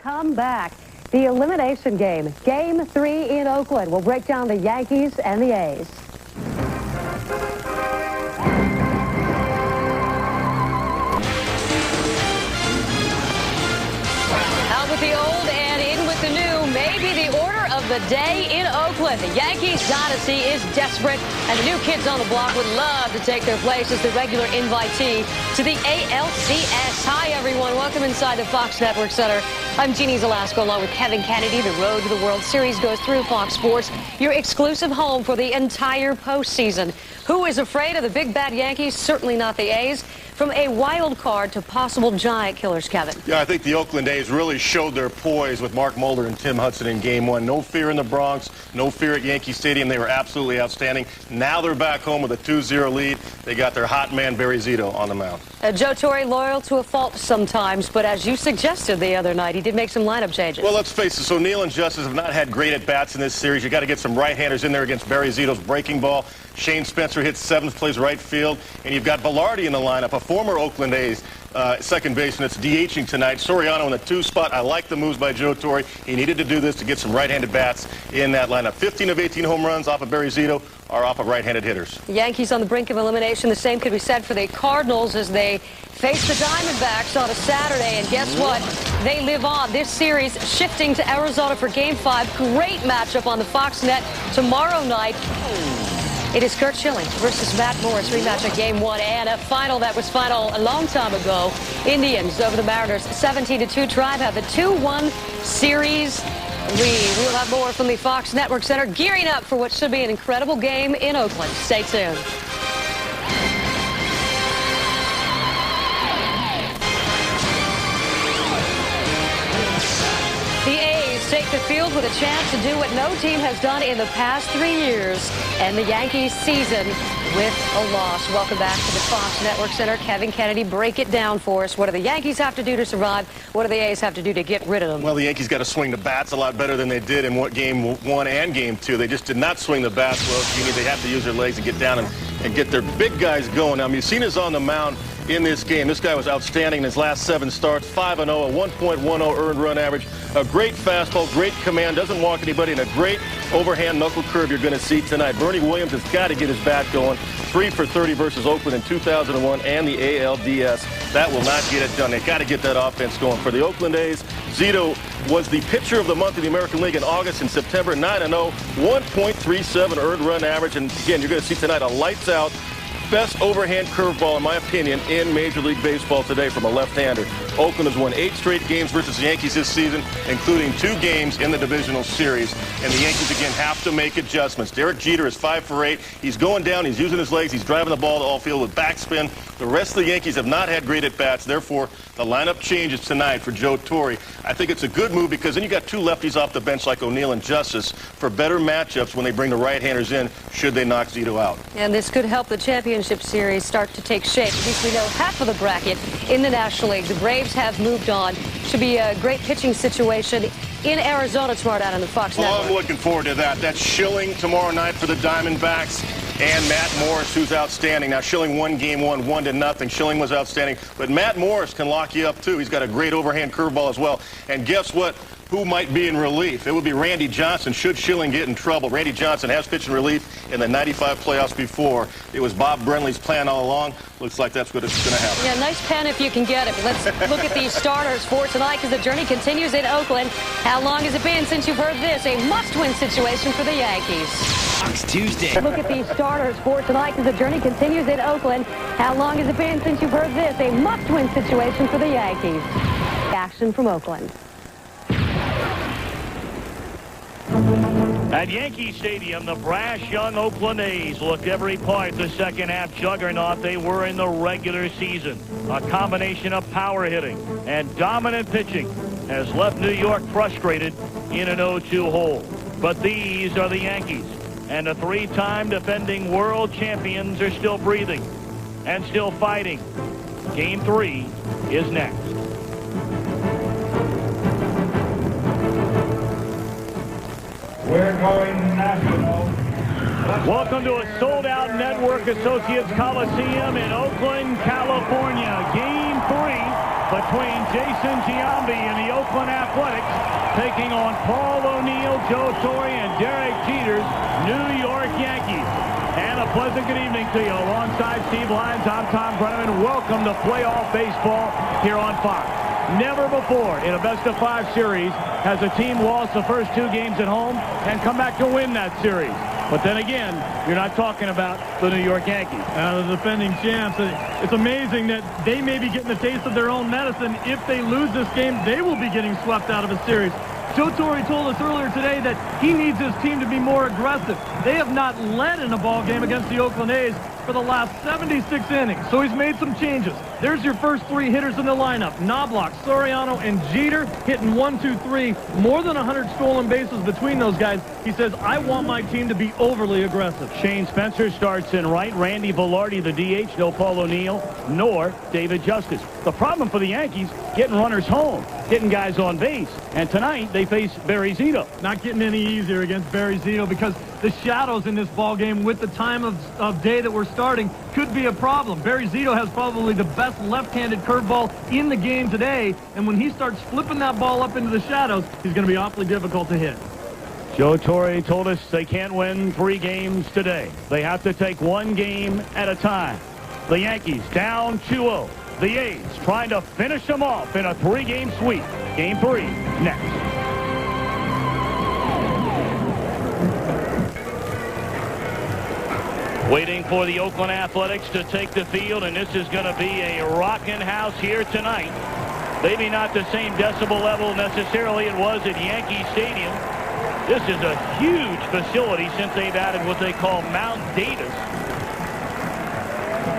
come back. The elimination game, Game 3 in Oakland. We'll break down the Yankees and the A's. Out with the old and in with the new. Maybe the order of the day in Oakland. The Yankees dynasty is desperate, and the new kids on the block would love to take their place as the regular invitee to the ALDS. Hi, everyone. Welcome inside the Fox Network Center. I'm Jeannie Zalasko along with Kevin Kennedy. The road to the World Series goes through Fox Sports, your exclusive home for the entire postseason. Who is afraid of the big bad Yankees? Certainly not the A's. From a wild card to possible giant killers, Kevin. Yeah, I think the Oakland A's really showed their poise with Mark Mulder and Tim Hudson in Game 1. No fear in the Bronx, no fear at Yankee Stadium. They were absolutely outstanding. Now they're back home with a 2-0 lead. They got their hot man, Barry Zito, on the mound. Joe Torre, loyal to a fault sometimes, but as you suggested the other night, he did make some lineup changes. Well, let's face it, O'Neill and Justice have not had great at-bats in this series. You got to get some right-handers in there against Barry Zito's breaking ball. Shane Spencer hits seventh, plays right field, and you've got Velarde in the lineup, a former Oakland A's second baseman. It's DHing tonight. Soriano in the 2 spot. I like the moves by Joe Torre. He needed to do this to get some right-handed bats in that lineup. 15 of 18 home runs off of Barry Zito are off of right-handed hitters. The Yankees on the brink of elimination. The same could be said for the Cardinals as they face the Diamondbacks on a Saturday. And guess what? They live on. This series shifting to Arizona for Game 5. Great matchup on the Fox net tomorrow night. It is Curt Schilling versus Matt Morris, rematch of Game 1, and a final that was final a long time ago. Indians over the Mariners, 17-2. Tribe have the 2-1 series lead. We'll have more from the Fox Network Center, gearing up for what should be an incredible game in Oakland. Stay tuned. The A's take the field with a chance to do what no team has done in the past 3 years, and the Yankees season with a loss. Welcome back to the Fox Network Center. Kevin Kennedy, break it down for us. What do the Yankees have to do to survive? What do the A's have to do to get rid of them? Well, the Yankees got to swing the bats a lot better than they did in Game 1 and Game 2. They just did not swing the bats well. They have to use their legs and get down and get their big guys going. Now, Mussina's on the mound in this game. This guy was outstanding in his last 7 starts. 5-0, a 1.10 earned run average. A great fastball, great command, doesn't walk anybody, and a great overhand knuckle curve you're going to see tonight. Bernie Williams has got to get his bat going. 3 for 30 versus Oakland in 2001 and the ALDS. That will not get it done. They've got to get that offense going. For the Oakland A's, Zito was the pitcher of the month in the American League in August and September. 9-0, 1.37 earned run average. And again, you're going to see tonight a lights-out, best overhand curveball, in my opinion, in Major League Baseball today from a left-hander. Oakland has won 8 straight games versus the Yankees this season, including 2 games in the divisional series. And the Yankees, again, have to make adjustments. Derek Jeter is 5 for 8. He's going down. He's using his legs. He's driving the ball to all field with backspin. The rest of the Yankees have not had great at-bats. Therefore, the lineup changes tonight for Joe Torre. I think it's a good move because then you got 2 lefties off the bench like O'Neill and Justice for better matchups when they bring the right-handers in should they knock Zito out. And this could help the championship series start to take shape. At least we know half of the bracket in the National League. The Braves have moved on. Should be a great pitching situation in Arizona tomorrow night on the Fox Network. I'm looking forward to that. That's Schilling tomorrow night for the Diamondbacks and Matt Morris, who's outstanding. Now, Schilling won Game 1, 1-0. Schilling was outstanding, but Matt Morris can lock you up, too. He's got a great overhand curveball as well. And guess what? Who might be in relief? It would be Randy Johnson should Schilling get in trouble. Randy Johnson has pitched in relief in the 95 playoffs before. It was Bob Brenly's plan all along. Looks like that's what it's going to happen. Yeah, nice pen if you can get it. Let's look at these starters for tonight because the journey continues in Oakland. How long has it been since you've heard this? A must-win situation for the Yankees. Fox Tuesday. Look at these starters for tonight because the journey continues in Oakland. How long has it been since you've heard this? A must-win situation for the Yankees. Action from Oakland. At Yankee Stadium, the brash young Oakland A's looked every part the second half juggernaut they were in the regular season. A combination of power hitting and dominant pitching has left New York frustrated in an 0-2 hole. But these are the Yankees, and the 3-time defending world champions are still breathing and still fighting. Game 3 is next. We're going national. Welcome to a sold-out Network Associates Coliseum in Oakland, California. Game 3 between Jason Giambi and the Oakland Athletics taking on Paul O'Neill, Joe Torre, and Derek Jeter's New York Yankees. And a pleasant good evening to you. Alongside Steve Lyons, I'm Tom Brenneman. Welcome to playoff baseball here on Fox. Never before in a best-of-5 series has a team lost the first 2 games at home and come back to win that series. But then again, you're not talking about the New York Yankees. The defending champs. It's amazing that they may be getting a taste of their own medicine. If they lose this game, they will be getting swept out of a series. Joe Torre told us earlier today that he needs his team to be more aggressive. They have not led in a ball game against the Oakland A's for the last 76 innings. So he's made some changes. There's your first 3 hitters in the lineup. Knobloch, Soriano, and Jeter hitting 1, 2, 3. More than 100 stolen bases between those guys. He says, I want my team to be overly aggressive. Shane Spencer starts in right. Randy Velarde, the DH. No Paul O'Neill, nor David Justice. The problem for the Yankees, getting runners home, hitting guys on base. And tonight, they face Barry Zito. Not getting any easier against Barry Zito because the shadows in this ball game with the time of day that we're starting could be a problem. Barry Zito has probably the best left-handed curveball in the game today, and when he starts flipping that ball up into the shadows, he's going to be awfully difficult to hit. Joe Torre told us they can't win 3 games today. They have to take 1 game at a time. The Yankees down 2-0. The A's trying to finish them off in a 3-game sweep. Game 3 next. Waiting for the Oakland Athletics to take the field, and this is going to be a rocking house here tonight. Maybe not the same decibel level necessarily it was at Yankee Stadium. This is a huge facility since they've added what they call Mount Davis.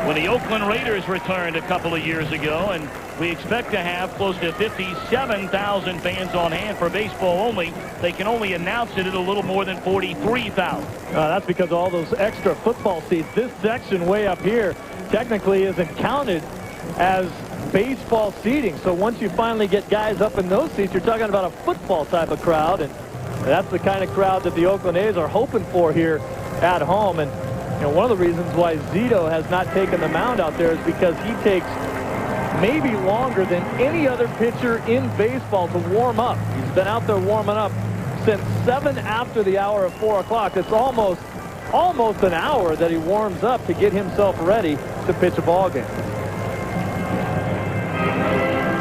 When the Oakland Raiders returned a couple of years ago, and we expect to have close to 57,000 fans on hand for baseball only. They can only announce it at a little more than 43,000. That's because of all those extra football seats. This section way up here technically isn't counted as baseball seating. So once you finally get guys up in those seats, you're talking about a football type of crowd, and that's the kind of crowd that the Oakland A's are hoping for here at home. And you know, one of the reasons why Zito has not taken the mound out there is because he takes maybe longer than any other pitcher in baseball to warm up. He's been out there warming up since 7 after the hour of 4 o'clock. It's almost an hour that he warms up to get himself ready to pitch a ball game.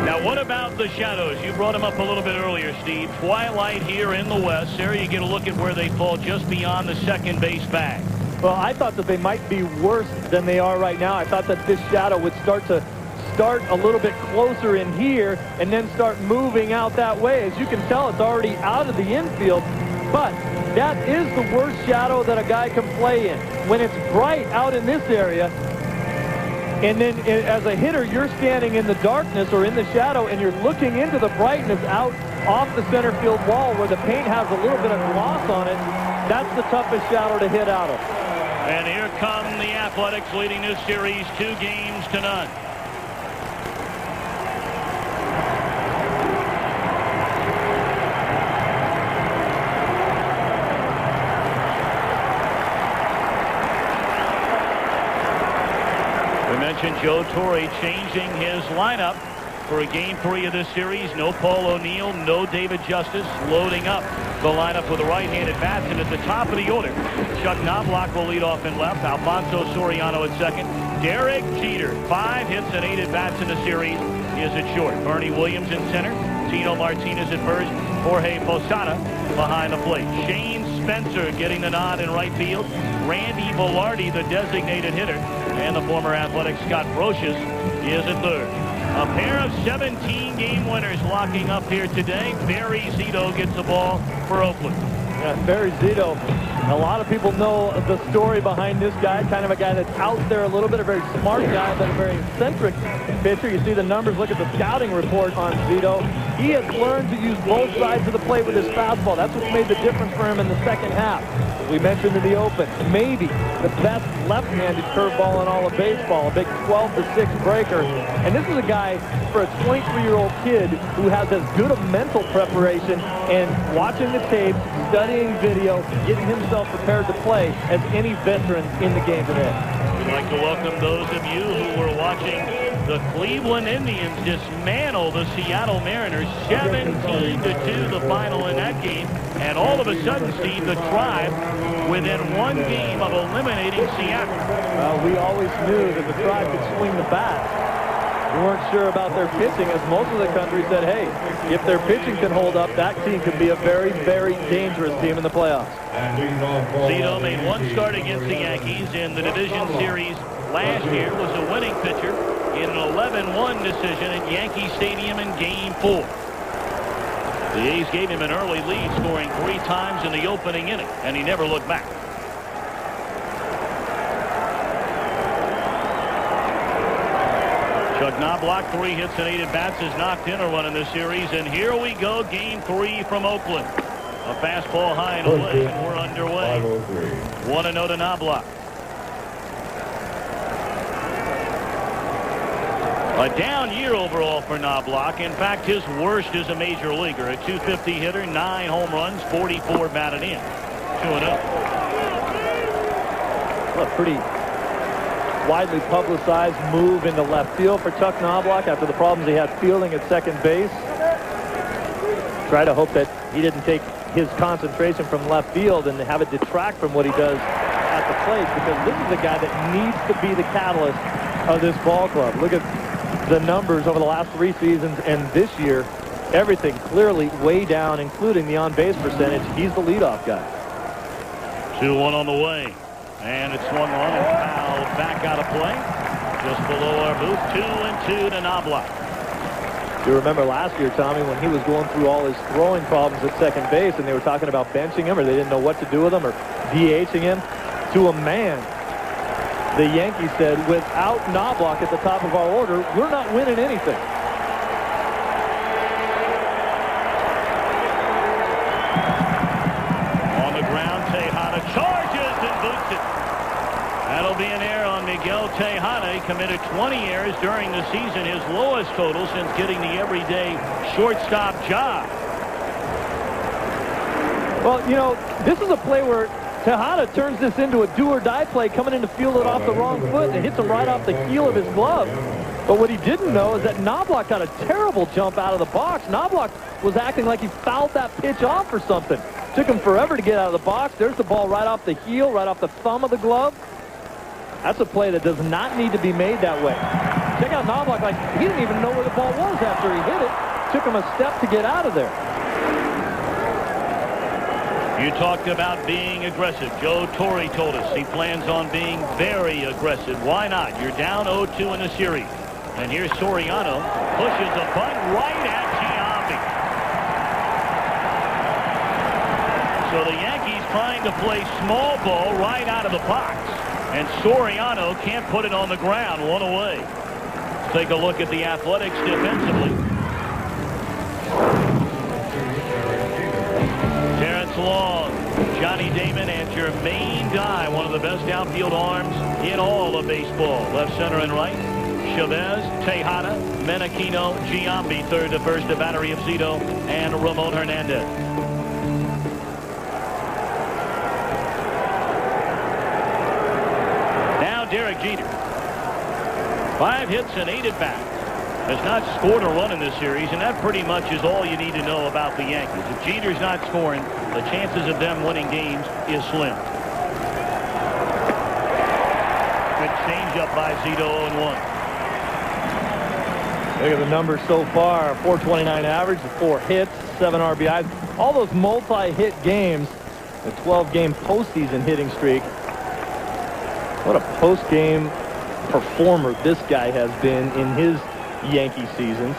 Now, what about the shadows? You brought them up a little bit earlier, Steve. Twilight here in the west. There you get a look at where they fall just beyond the second base bag. Well, I thought that they might be worse than they are right now. I thought that this shadow would start a little bit closer in here and then start moving out that way. As you can tell, it's already out of the infield, but that is the worst shadow that a guy can play in. When it's bright out in this area, and then as a hitter, you're standing in the darkness or in the shadow, and you're looking into the brightness out off the center field wall where the paint has a little bit of gloss on it. That's the toughest shadow to hit out of. And here come the Athletics leading this series 2-0. We mentioned Joe Torre changing his lineup for a game 3 of this series. No Paul O'Neill, no David Justice. Loading up the lineup with a right-handed batsman at the top of the order. Chuck Knobloch will lead off in left. Alfonso Soriano at second. Derek Jeter, 5 hits and 8 at-bats in the series, is at short. Bernie Williams in center. Tino Martinez at first. Jorge Posada behind the plate. Shane Spencer getting the nod in right field. Randy Velarde, the designated hitter. And the former Athletic Scott Brocious is at third. A pair of 17-game winners locking up here today. Barry Zito gets the ball for Oakland. Yeah, Barry Zito, a lot of people know the story behind this guy. Kind of a guy that's out there a little bit, a very smart guy, but a very eccentric pitcher. You see the numbers, look at the scouting report on Zito. He has learned to use both sides of the plate with his fastball. That's what's made the difference for him in the second half. We mentioned in the open, maybe the best left-handed curveball in all of baseball, a big 12-6 breaker. And this is a guy, for a 23-year-old kid who has as good a mental preparation and watching the tape, studying video, getting himself prepared to play as any veteran in the game today. We'd like to welcome those of you who were watching The Cleveland Indians dismantle the Seattle Mariners 17-2 the final in that game. And all of a sudden, Steve, the Tribe within one game of eliminating Seattle. Well, we always knew that the Tribe could swing the bat. We weren't sure about their pitching, as most of the country said, hey, if their pitching can hold up, that team could be a very, very dangerous team in the playoffs. Zito made one start against the Yankees in the division series last year, was a winning pitcher in an 11-1 decision at Yankee Stadium in Game 4. The A's gave him an early lead, scoring 3 times in the opening inning, and he never looked back. Chuck Knobloch, 3 hits and 8 at-bats, has knocked in a run in this series, and here we go, Game 3 from Oakland. A fastball high and away, and we're underway. 1-0 to Knobloch. A down year overall for Knobloch. In fact, his worst as a major leaguer. A .250 hitter, 9 home runs, 44 batted in. 2-0. Well, a pretty widely publicized move into left field for Chuck Knobloch after the problems he had fielding at second base. Try to hope that he didn't take his concentration from left field and have it detract from what he does at the plate, because this is a guy that needs to be the catalyst of this ball club. Look at the numbers over the last 3 seasons and this year. Everything clearly way down, including the on-base percentage. He's the leadoff guy. 2-1 on the way. And it's swung on and fouled back out of play. Just below our booth. 2-2 to Knobloch. You remember last year, Tommy, when he was going through all his throwing problems at second base and they were talking about benching him, or they didn't know what to do with him, or DHing him. To a man, the Yankees said, without Knobloch at the top of our order, we're not winning anything. On the ground, Tejada charges and boots it. That'll be an error on Miguel Tejada. He committed 20 errors during the season, his lowest total since getting the everyday shortstop job. Well, you know, this is a play where Tejada turns this into a do-or-die play, coming in to field it off the wrong foot, and hits him right off the heel of his glove. But what he didn't know is that Knobloch got a terrible jump out of the box. Knobloch was acting like he fouled that pitch off or something. Took him forever to get out of the box. There's the ball right off the heel, right off the thumb of the glove. That's a play that does not need to be made that way. Check out Knobloch, like he didn't even know where the ball was after he hit it. Took him a step to get out of there. You talked about being aggressive. Joe Torre told us he plans on being very aggressive. Why not? You're down 0-2 in the series. And here's Soriano. Pushes a bunt right at Giambi. So the Yankees trying to play small ball right out of the box. And Soriano can't put it on the ground. 1 away. Let's take a look at the Athletics defensively. Terrence Long, Johnny Damon, and Jermaine Dye, one of the best outfield arms in all of baseball. Left, center, and right. Chavez, Tejada, Menachino, Giambi, third to first, a battery of Zito, and Ramon Hernandez. Now Derek Jeter. 5 hits and 8 at-bats. Has not scored a run in this series, and that pretty much is all you need to know about the Yankees. If Jeter's not scoring, the chances of them winning games is slim. Good change-up by Zito, 0-1. Look at the numbers so far. 429 average, 4 hits, 7 RBIs. All those multi-hit games, a 12-game postseason hitting streak. What a post-game performer this guy has been in his Yankee seasons.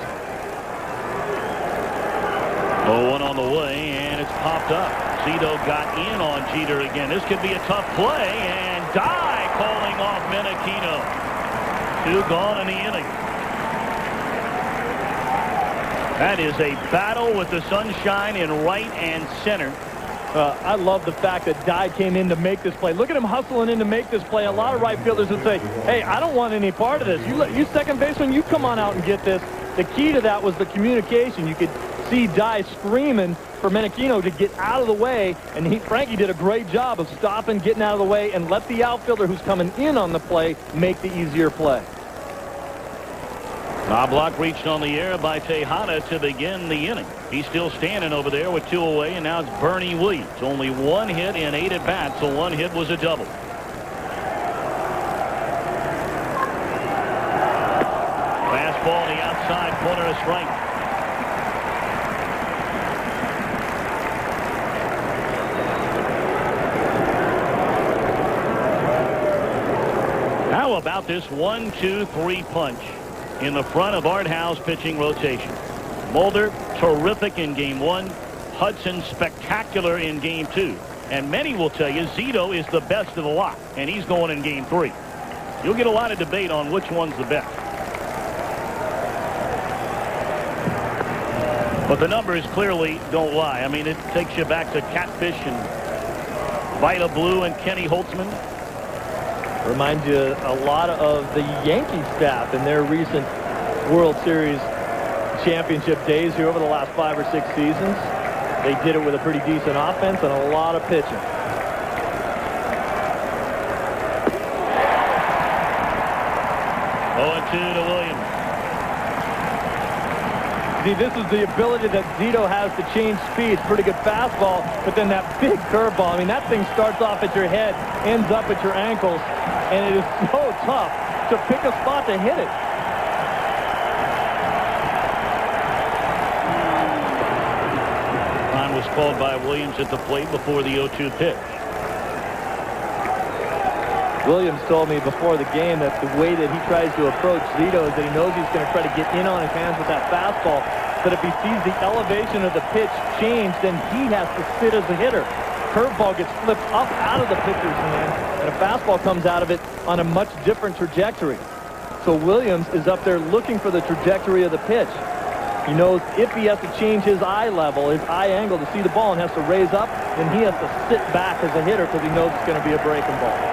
0-1 on the way, and it's popped up. Zito got in on Jeter again. This could be a tough play, and Dye calling off Menachino. 2 gone in the inning. That is a battle with the sunshine in right and center. I love the fact that Dye came in to make this play. Look at him hustling in to make this play. A lot of right fielders would say, hey, I don't want any part of this. You second baseman, you come on out and get this. The key to that was the communication. You could see Dye screaming for Menachino to get out of the way, and Frankie did a great job of stopping, getting out of the way, and let the outfielder who's coming in on the play make the easier play. Knobloch reached on the air by Tejada to begin the inning. He's still standing over there with 2 away, and now it's Bernie Williams. Only 1 hit in 8 at bats, so 1 hit was a double. Fastball to the outside corner, a strike. How about this 1-2-3 punch in the front of Art Howe's pitching rotation? Mulder, terrific in game 1. Hudson, spectacular in game 2. And many will tell you Zito is the best of the lot, and he's going in game 3. You'll get a lot of debate on which one's the best. But the numbers clearly don't lie. I mean, it takes you back to Catfish and Vita Blue and Kenny Holtzman. Reminds you a lot of the Yankees staff in their recent World Series championship days here over the last 5 or 6 seasons. They did it with a pretty decent offense and a lot of pitching. Oh, 2 to Williams. See, this is the ability that Zito has to change speeds. Pretty good fastball, but then that big curveball. I mean, that thing starts off at your head, ends up at your ankles, and it is so tough to pick a spot to hit it. Time was called by Williams at the plate before the 0-2 pitch. Williams told me before the game that the way that he tries to approach Zito is that he knows he's going to try to get in on his hands with that fastball. But if he sees the elevation of the pitch change, then he has to sit as a hitter. Curveball gets flipped up out of the pitcher's hand, and a fastball comes out of it on a much different trajectory. So Williams is up there looking for the trajectory of the pitch. He knows if he has to change his eye level, his eye angle to see the ball and has to raise up, then he has to sit back as a hitter because he knows it's going to be a breaking ball.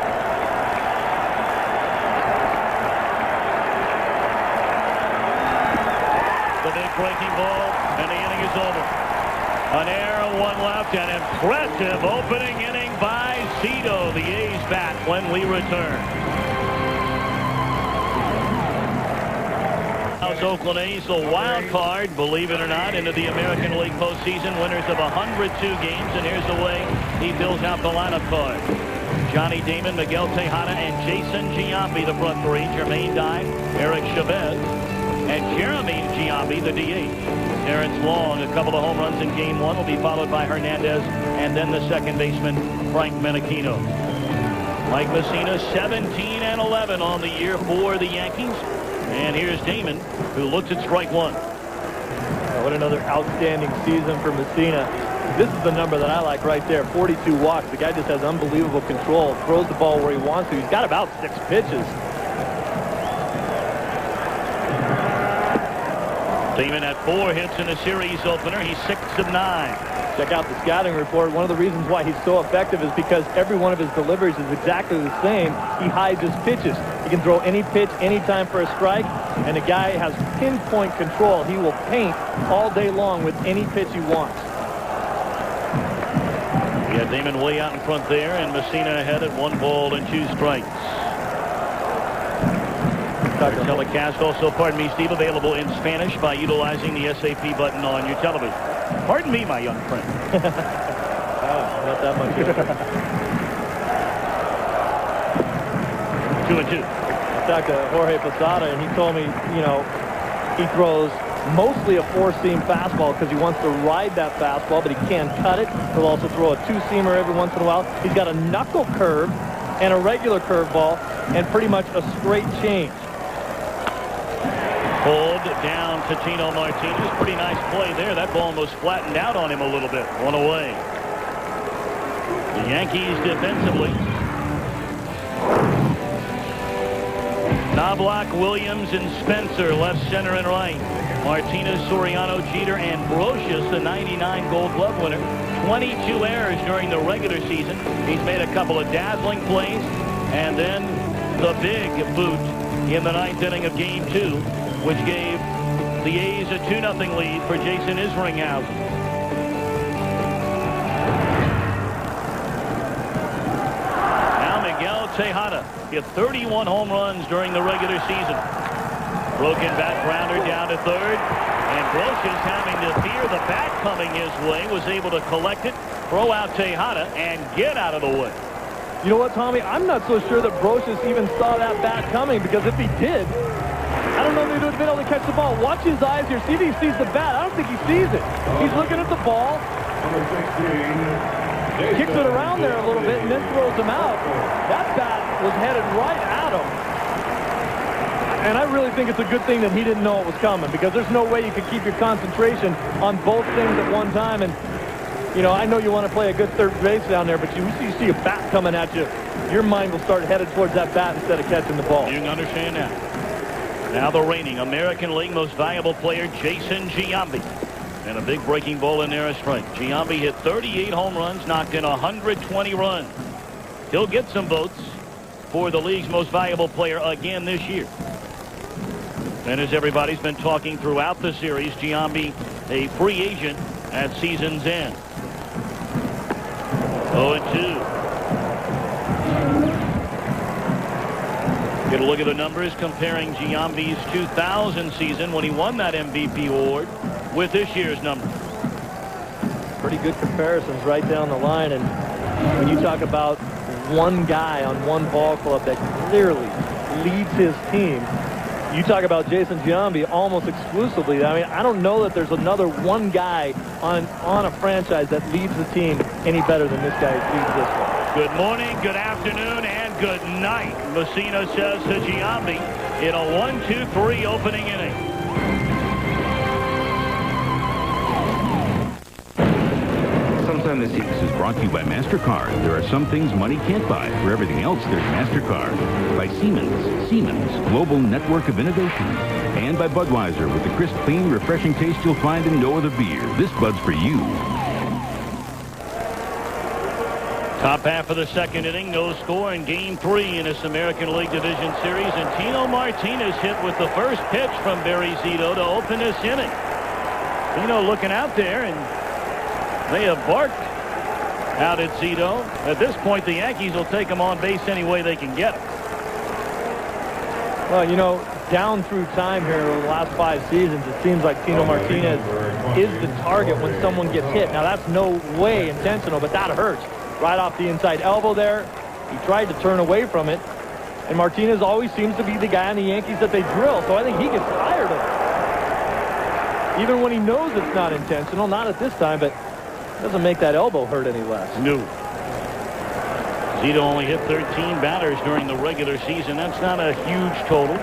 Breaking ball, and the inning is over. An error, 1 left, an impressive opening inning by Zito. The A's bat when we return. How's Oakland A's the wild card, believe it or not, into the American League postseason, winners of 102 games, and here's the way he fills out the lineup card. Johnny Damon, Miguel Tejada, and Jason Giambi, the front 3. Jermaine Dye, Eric Chavez, and Jeremy Giambi, the DH. Terrence Long, a couple of home runs in game 1, will be followed by Hernandez, and then the second baseman, Frank Menechino. Mike Mussina, 17-11 on the year for the Yankees. And here's Damon, who looks at strike 1. What another outstanding season for Mussina. This is the number that I like right there, 42 walks. The guy just has unbelievable control, throws the ball where he wants to. He's got about 6 pitches. Damon had 4 hits in the series opener. He's 6 of 9. Check out the scouting report. One of the reasons why he's so effective is because every one of his deliveries is exactly the same. He hides his pitches. He can throw any pitch anytime for a strike, and the guy has pinpoint control. He will paint all day long with any pitch he wants. We had Damon way out in front there, and Mussina ahead at 1 ball and 2 strikes. Telecast also, pardon me, Steve, available in Spanish by utilizing the SAP button on your television. Pardon me, my young friend. Not that much. 2-2. I talked to Jorge Posada, and he told me, you know, he throws mostly a 4-seam fastball because he wants to ride that fastball, but he can't cut it. He'll also throw a 2-seamer every once in a while. He's got a knuckle curve and a regular curveball and pretty much a straight change. Pulled down to Tino Martinez. Pretty nice play there. That ball almost flattened out on him a little bit. 1 away. The Yankees defensively. Knobloch, Williams, and Spencer left, center, and right. Martinez, Soriano, Jeter, and Brocious, the 99 Gold Glove winner. 22 errors during the regular season. He's made a couple of dazzling plays. And then the big boot in the 9th inning of game 2, which gave the A's a 2-0 lead for Jason Isringhausen. Now Miguel Tejada hit 31 home runs during the regular season. Broken bat grounder down to third. And Brocious, having to fear the bat coming his way, was able to collect it, throw out Tejada, and get out of the way. You know what, Tommy? I'm not so sure that Brocious even saw that bat coming, because if he did, I don't know if he would have been able to catch the ball. Watch his eyes here. See if he sees the bat. I don't think he sees it. He's looking at the ball. Number 16. Kicks it around there a little bit and then throws him out. That bat was headed right at him. And I really think it's a good thing that he didn't know it was coming, because there's no way you could keep your concentration on both things at one time. And, you know, I know you want to play a good third base down there, but you see a bat coming at you, your mind will start headed towards that bat instead of catching the ball. You can understand that. Now the reigning American League most valuable player, Jason Giambi. And a big breaking ball in there, a strike. Giambi hit 38 home runs, knocked in 120 runs. He'll get some votes for the league's most valuable player again this year. And as everybody's been talking throughout the series, Giambi a free agent at season's end. 0-2. Get a look at the numbers comparing Giambi's 2000 season when he won that MVP award with this year's numbers. Pretty good comparisons right down the line. And when you talk about one guy on one ball club that clearly leads his team, you talk about Jason Giambi almost exclusively. I mean, I don't know that there's another one guy on a franchise that leads the team any better than this guy leads this one. Good morning, good afternoon, and good night, Mussina says to Giambi in a 1-2-3 opening inning. Sometime This East is brought to you by MasterCard. There are some things money can't buy. For everything else, there's MasterCard. By Siemens, global network of innovation. And by Budweiser, with the crisp, clean, refreshing taste you'll find in no other beer. This Bud's for you. Top half of the second inning, no score in Game 3 in this American League Division Series. And Tino Martinez hit with the first pitch from Barry Zito to open this inning. Tino looking out there, and they have barked out at Zito. At this point, the Yankees will take him on base any way they can get him. Well, you know, down through time here over the last 5 seasons, it seems like Tino Martinez is the target when someone gets hit. Now, that's no way intentional, but that hurts. Right off the inside elbow there. He tried to turn away from it. And Martinez always seems to be the guy on the Yankees that they drill. So I think he gets tired of it. Even when he knows it's not intentional. Not at this time, but it doesn't make that elbow hurt any less. No. Zito only hit 13 batters during the regular season. That's not a huge total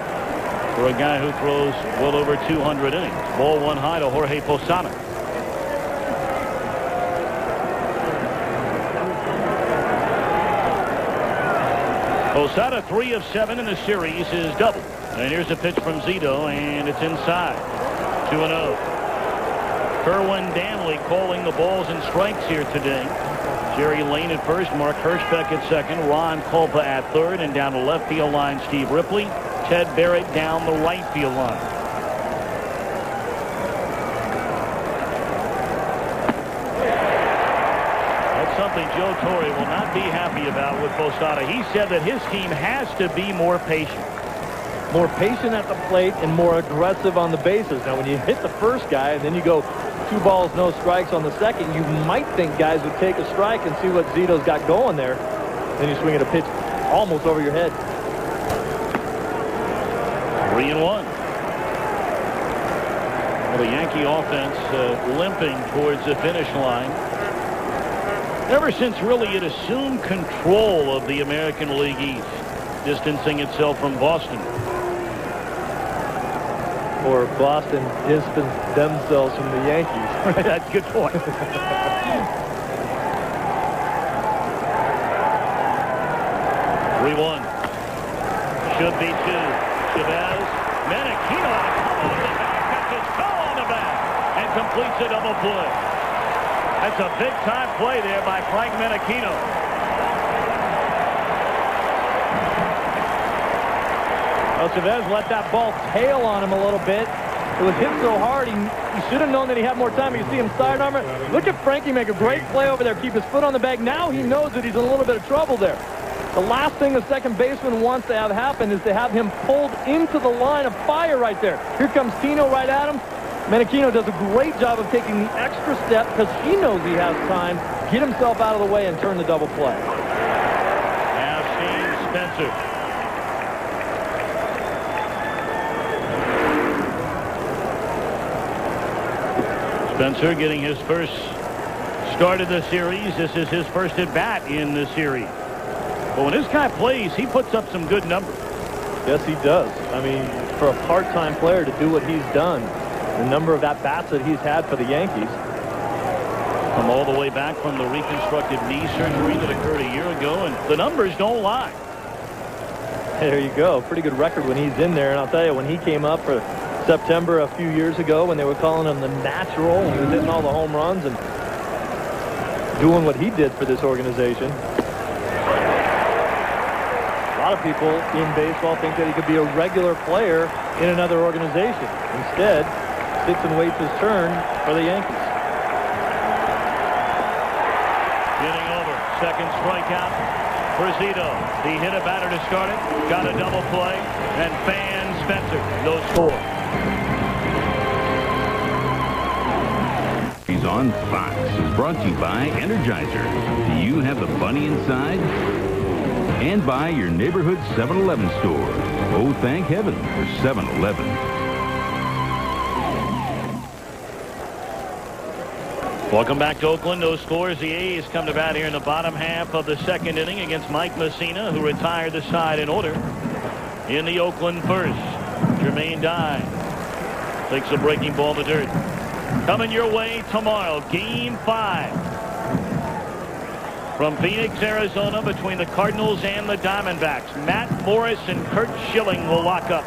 for a guy who throws well over 200 innings. Ball one high to Jorge Posada. Posada 3 of 7 in the series is double. And here's a pitch from Zito, and it's inside. 2-0. Kerwin Danley calling the balls and strikes here today. Jerry Lane at first, Mark Hirschbeck at second, Ron Kulpa at third, and down the left field line, Steve Ripley, Ted Barrett down the right field line. Something Joe Torre will not be happy about with Posada. He said that his team has to be more patient. More patient at the plate and more aggressive on the bases. Now, when you hit the first guy and then you go 2 balls, no strikes on the second, you might think guys would take a strike and see what Zito's got going there. Then you swing at a pitch almost over your head. 3-1. Well, the Yankee offense limping towards the finish line. Ever since really it assumed control of the American League East, distancing itself from Boston. Or Boston distanced themselves from the Yankees. That's a good point. 3-1. Should be 2. Chavez. Menachino on the back. Gets his toe on the back. And completes a double play. That's a big-time play there by Frank Menachino. Well, Chavez let that ball tail on him a little bit. It was hit so hard, he should have known that he had more time. You see him sidearm it. Look at Frankie make a great play over there. Keep his foot on the bag. Now he knows that he's in a little bit of trouble there. The last thing the second baseman wants to have happen is to have him pulled into the line of fire right there. Here comes Tino right at him. Menachino does a great job of taking the extra step because he knows he has time. Get himself out of the way and turn the double play. Now Steve Spencer. Spencer getting his first start of the series. This is his first at bat in the series. But when this guy plays, he puts up some good numbers. Yes, he does. I mean, for a part-time player to do what he's done, the number of at-bats that he's had for the Yankees. Come all the way back from the reconstructive knee surgery that occurred a year ago, and the numbers don't lie. There you go. Pretty good record when he's in there. And I'll tell you, when he came up for September a few years ago, when they were calling him the natural, when he was hitting all the home runs and doing what he did for this organization. A lot of people in baseball think that he could be a regular player in another organization. Instead, sits and waits his turn for the Yankees. Getting over. Second strikeout for Zito. He hit a batter to start it. Got a double play. And Fan Spencer. No score. He's on Fox is brought to you by Energizer. Do you have the bunny inside? And by your neighborhood 7-Eleven store. Oh, thank heaven for 7-Eleven. Welcome back to Oakland. No scores. The A's come to bat here in the bottom half of the second inning against Mike Mussina, who retired the side in order. In the Oakland first, Jermaine Dye takes a breaking ball to dirt. Coming your way tomorrow, Game 5 from Phoenix, Arizona, between the Cardinals and the Diamondbacks. Matt Morris and Kurt Schilling will lock up.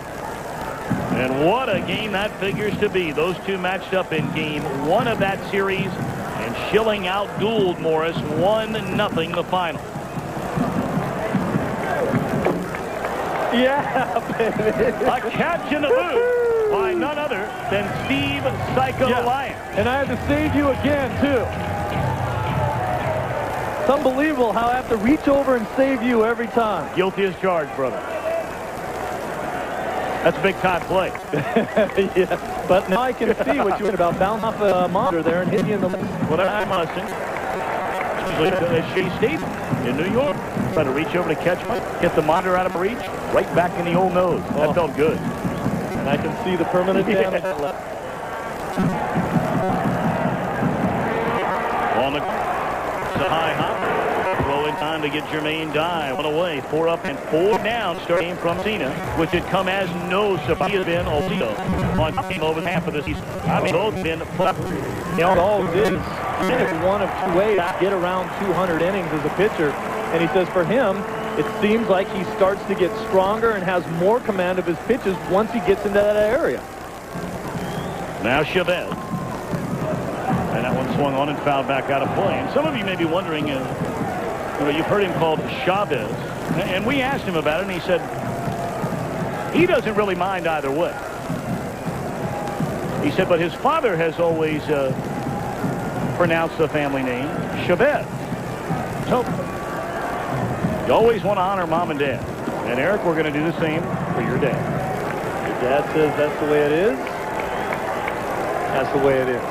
And what a game that figures to be. Those two matched up in Game 1 of that series, and Schilling outdueled Morris 1-0 the final. Yeah, baby. A catch in the boot by none other than Steve Psycho Lyon. And I had to save you again, too. It's unbelievable how I have to reach over and save you every time. Guilty as charged, brother. That's a big-time play. Yeah, but now I can see what you meant about bouncing off a monitor there and hitting you in the... Well, that's Mustin. At Shea Stadium in New York. Try to reach over to catch one, get the monitor out of reach, right back in the old nose. That felt good. And I can see the permanent damage left. On the high hop. Throw in time to get Jermaine Dye. One away, 4 up and 4 down. Starting from Mussina, which had come as no surprise. He has been Zito on game over half of the season. I mean, both been all it is one of two ways to get around 200 innings as a pitcher. And he says for him, it seems like he starts to get stronger and has more command of his pitches once he gets into that area. Now Chavez. And that one swung on and fouled back out of play. And some of you may be wondering, you know, you've heard him called Chavez. And we asked him about it, and he said he doesn't really mind either way. He said, but his father has always pronounced the family name Chavez. So you always want to honor mom and dad. And Eric, we're going to do the same for your dad. Your dad says that's the way it is. That's the way it is.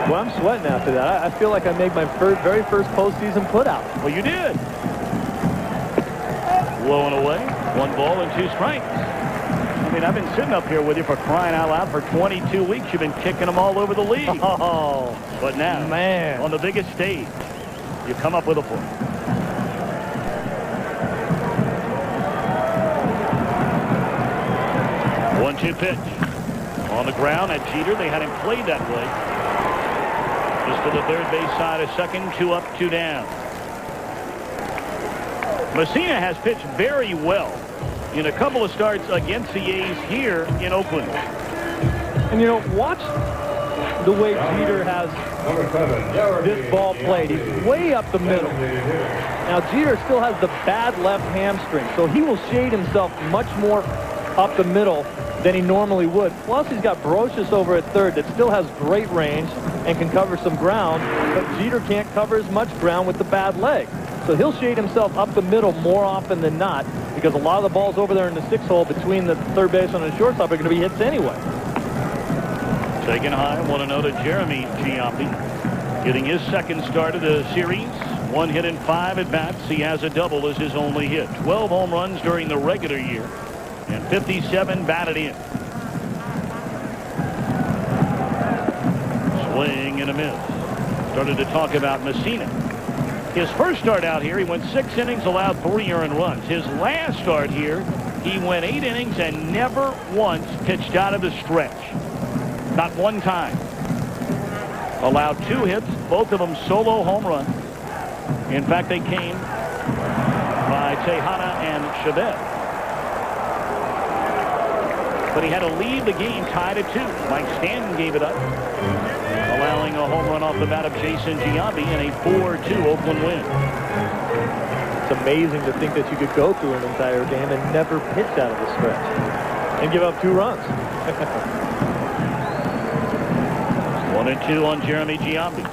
Well, I'm sweating after that. I feel like I made my very first postseason putout. Well, you did. Blowing away. 1 ball and 2 strikes. I mean, I've been sitting up here with you for crying out loud for 22 weeks. You've been kicking them all over the league. Oh, but now, man, on the biggest stage, you come up with a point. One-two pitch. On the ground at Jeter. They had him played that way. Just to the third base side of second. 2 up, 2 down. Mussina has pitched very well in a couple of starts against the A's here in Oakland. And, you know, watch the way Jeter has this ball played. He's way up the middle. Now, Jeter still has the bad left hamstring, so he will shade himself much more up the middle than he normally would. Plus, he's got Brocious over at third that still has great range and can cover some ground, but Jeter can't cover as much ground with the bad leg. So he'll shade himself up the middle more often than not, because a lot of the balls over there in the 6 hole between the third baseman and the shortstop are going to be hits anyway. Taken high, 1-0 to Jeremy Giambi, getting his second start of the series. 1 hit in 5 at-bats. He has a double as his only hit. 12 home runs during the regular year, and 57 batted in. Swing and a miss. Started to talk about Mussina. His first start out here, he went 6 innings, allowed 3 earned runs. His last start here, he went 8 innings and never once pitched out of the stretch. Not one time. Allowed 2 hits, both of them solo home runs. In fact, they came by Tejada and Chavez. But he had to leave the game tied at 2. Mike Stanton gave it up, allowing a home run off the bat of Jason Giambi in a 4-2 Oakland win. It's amazing to think that you could go through an entire game and never pitch out of the stretch and give up 2 runs. 1-2 on Jeremy Giambi.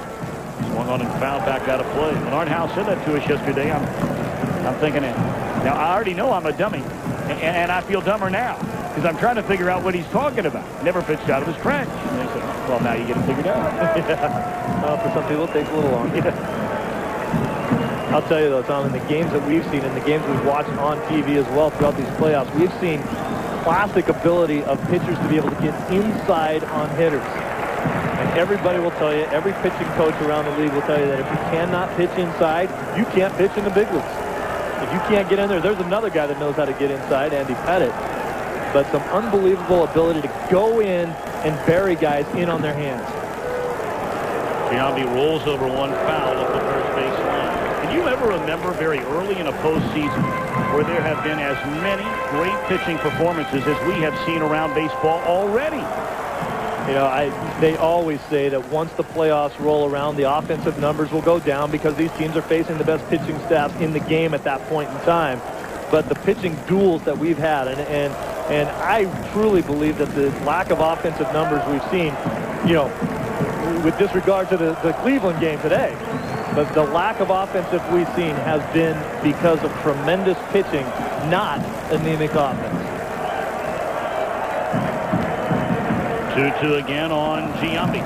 Swung on and fouled back out of play. When Art Howe said that to us yesterday, I'm thinking, now I already know I'm a dummy, and I feel dumber now, because I'm trying to figure out what he's talking about. Never pitched out of his stretch. And they said, well, now you get it figured out. Yeah. Well, for some people, it takes a little longer. Yeah. I'll tell you, though, Tom, in the games that we've seen, in the games we've watched on TV as well throughout these playoffs, we've seen classic ability of pitchers to be able to get inside on hitters. And everybody will tell you, every pitching coach around the league will tell you that if you cannot pitch inside, you can't pitch in the big leagues. If you can't get in there, there's another guy that knows how to get inside, Andy Pettit. But some unbelievable ability to go in and bury guys in on their hands. Giambi rolls over one foul at the first base line. Can you ever remember very early in a postseason where there have been as many great pitching performances as we have seen around baseball already? You know, they always say that once the playoffs roll around, the offensive numbers will go down because these teams are facing the best pitching staff in the game at that point in time. But the pitching duels that we've had, and I truly believe that the lack of offensive numbers we've seen, you know, with disregard to the Cleveland game today, but the lack of offensive we've seen has been because of tremendous pitching, not anemic offense. 2-2 again on Giambi.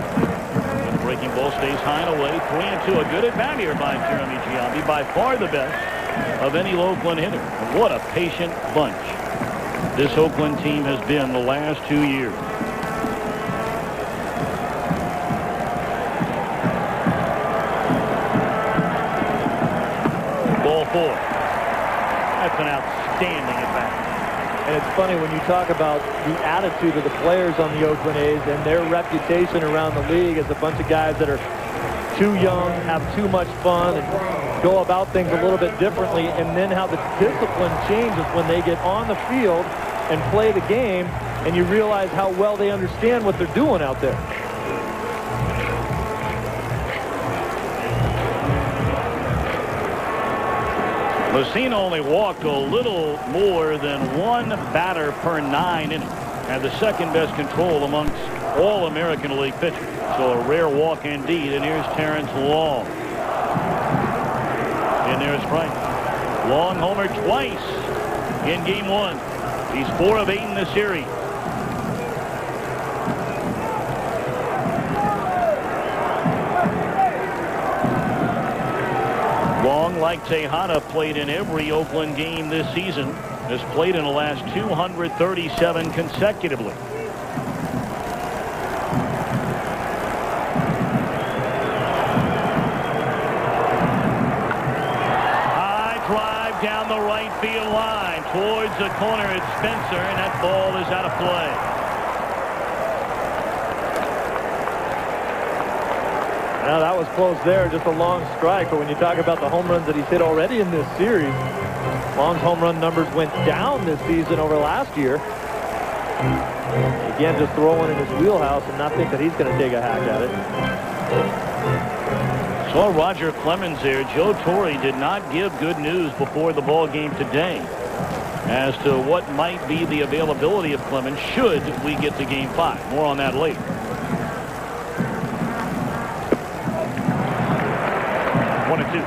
The breaking ball stays high and away. 3-2. A good at bat here by Jeremy Giambi. By far the best of any Oakland hitter. And what a patient bunch this Oakland team has been the last 2 years. Ball 4. That's an outstanding at bat. And it's funny when you talk about the attitude of the players on the Oakland A's and their reputation around the league as a bunch of guys that are too young, have too much fun, and go about things a little bit differently, and then how the discipline changes when they get on the field and play the game, and you realize how well they understand what they're doing out there. Mussina only walked a little more than 1 batter per 9 innings. Had the second best control amongst all American League pitchers. So a rare walk indeed. And here's Terrence Long. And there's Frank. Long homered twice in game 1. He's 4 of 8 in the series. Long, like Tejada, played in every Oakland game this season. Has played in the last 237 consecutively. High drive down the right field line towards the corner at Spencer, and that ball is out of play. Now that was close there, just a long strike. But when you talk about the home runs that he's hit already in this series, Long's home run numbers went down this season over last year. Again, just throwing in his wheelhouse and not think that he's going to take a hack at it. Saw Roger Clemens there. Joe Torre did not give good news before the ball game today. as to what might be the availability of Clemens should we get to Game 5. More on that later. One and two.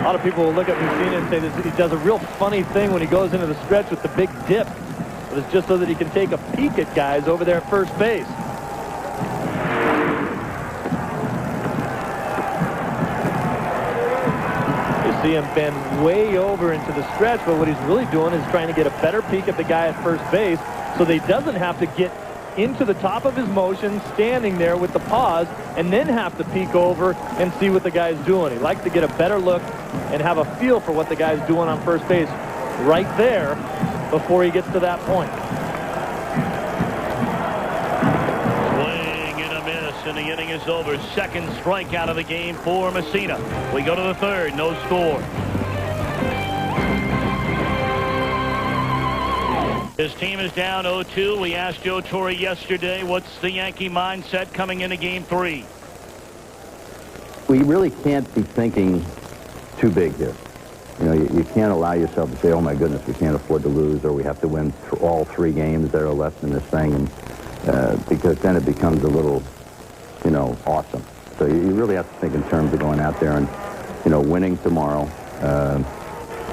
A lot of people will look at Mussina and say this, he does a real funny thing when he goes into the stretch with the big dip. But it's just so that he can take a peek at guys over there at first base. You see him bend way over into the stretch, but what he's really doing is trying to get a better peek at the guy at first base so that he doesn't have to get into the top of his motion, standing there with the pause, and then have to peek over and see what the guy's doing. He likes to get a better look and have a feel for what the guy's doing on first base right there before he gets to that point. Swing and a miss, and the inning is over. Second strikeout of the game for Mussina. We go to the third, no score. His team is down 0-2. We asked Joe Torre yesterday, what's the Yankee mindset coming into Game 3? We really can't be thinking too big here. You know, you can't allow yourself to say, oh my goodness, we can't afford to lose, or we have to win all 3 games that are left in this thing, and because then it becomes a little, you know, awesome. So you really have to think in terms of going out there and, you know, winning tomorrow,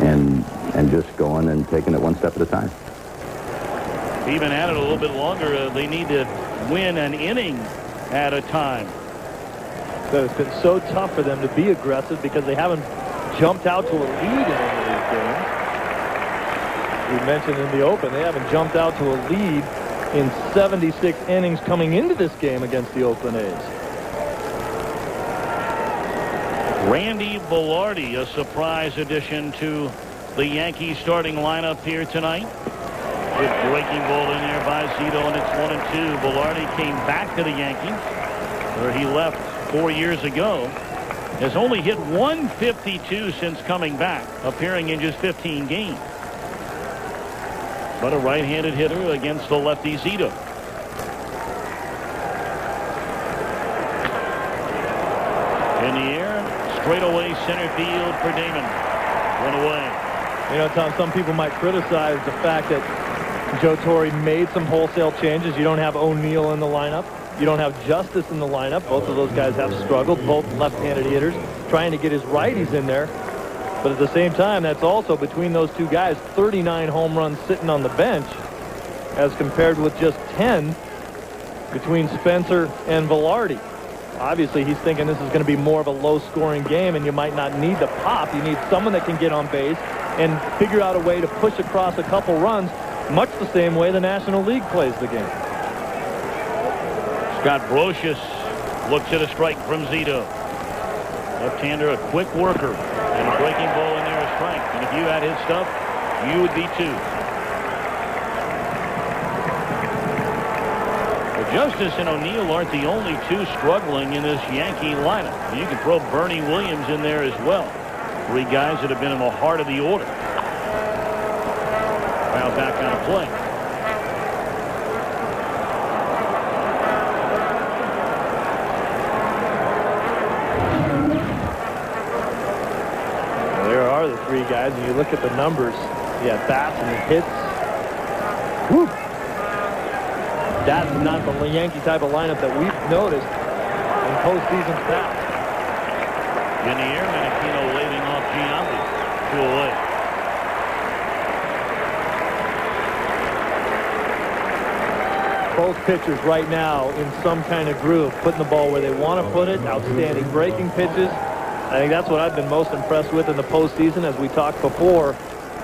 and just going and taking it one step at a time. Even at it a little bit longer, they need to win an inning at a time. So it's been so tough for them to be aggressive because they haven't jumped out to a lead in any of these games. We mentioned in the open, they haven't jumped out to a lead in 76 innings coming into this game against the Oakland A's. Randy Velarde, a surprise addition to the Yankees starting lineup here tonight. Good breaking ball in there by Zito, and it's 1-2. Velarde came back to the Yankees, where he left 4 years ago. Has only hit 152 since coming back, appearing in just 15 games. But a right-handed hitter against the lefty Zito. In the air, straightaway center field for Damon. One away. You know, Tom, some people might criticize the fact that Joe Torre made some wholesale changes. You don't have O'Neill in the lineup. You don't have Justice in the lineup. Both of those guys have struggled, both left-handed hitters, trying to get his righties in there. But at the same time, that's also between those two guys, 39 home runs sitting on the bench, as compared with just 10 between Spencer and Velarde. Obviously, he's thinking this is going to be more of a low-scoring game, and you might not need the pop. You need someone that can get on base and figure out a way to push across a couple runs, much the same way the National League plays the game. Scott Brocious looks at a strike from Zito. Left-hander, a quick worker, and a breaking ball in there, a strike. And if you had his stuff, you would be too. Well, Justice and O'Neill aren't the only two struggling in this Yankee lineup. You can throw Bernie Williams in there as well. 3 guys that have been in the heart of the order. Foul back out of play. The 3 guys, and you look at the numbers, the at-bats and the hits. Woo! That's not the Yankee type of lineup that we've noticed in postseasons past. In the air, Menachino waving off Giambi. 2 away. Both pitchers right now in some kind of groove, putting the ball where they want to put it, outstanding breaking pitches. I think that's what I've been most impressed with in the postseason, as we talked before,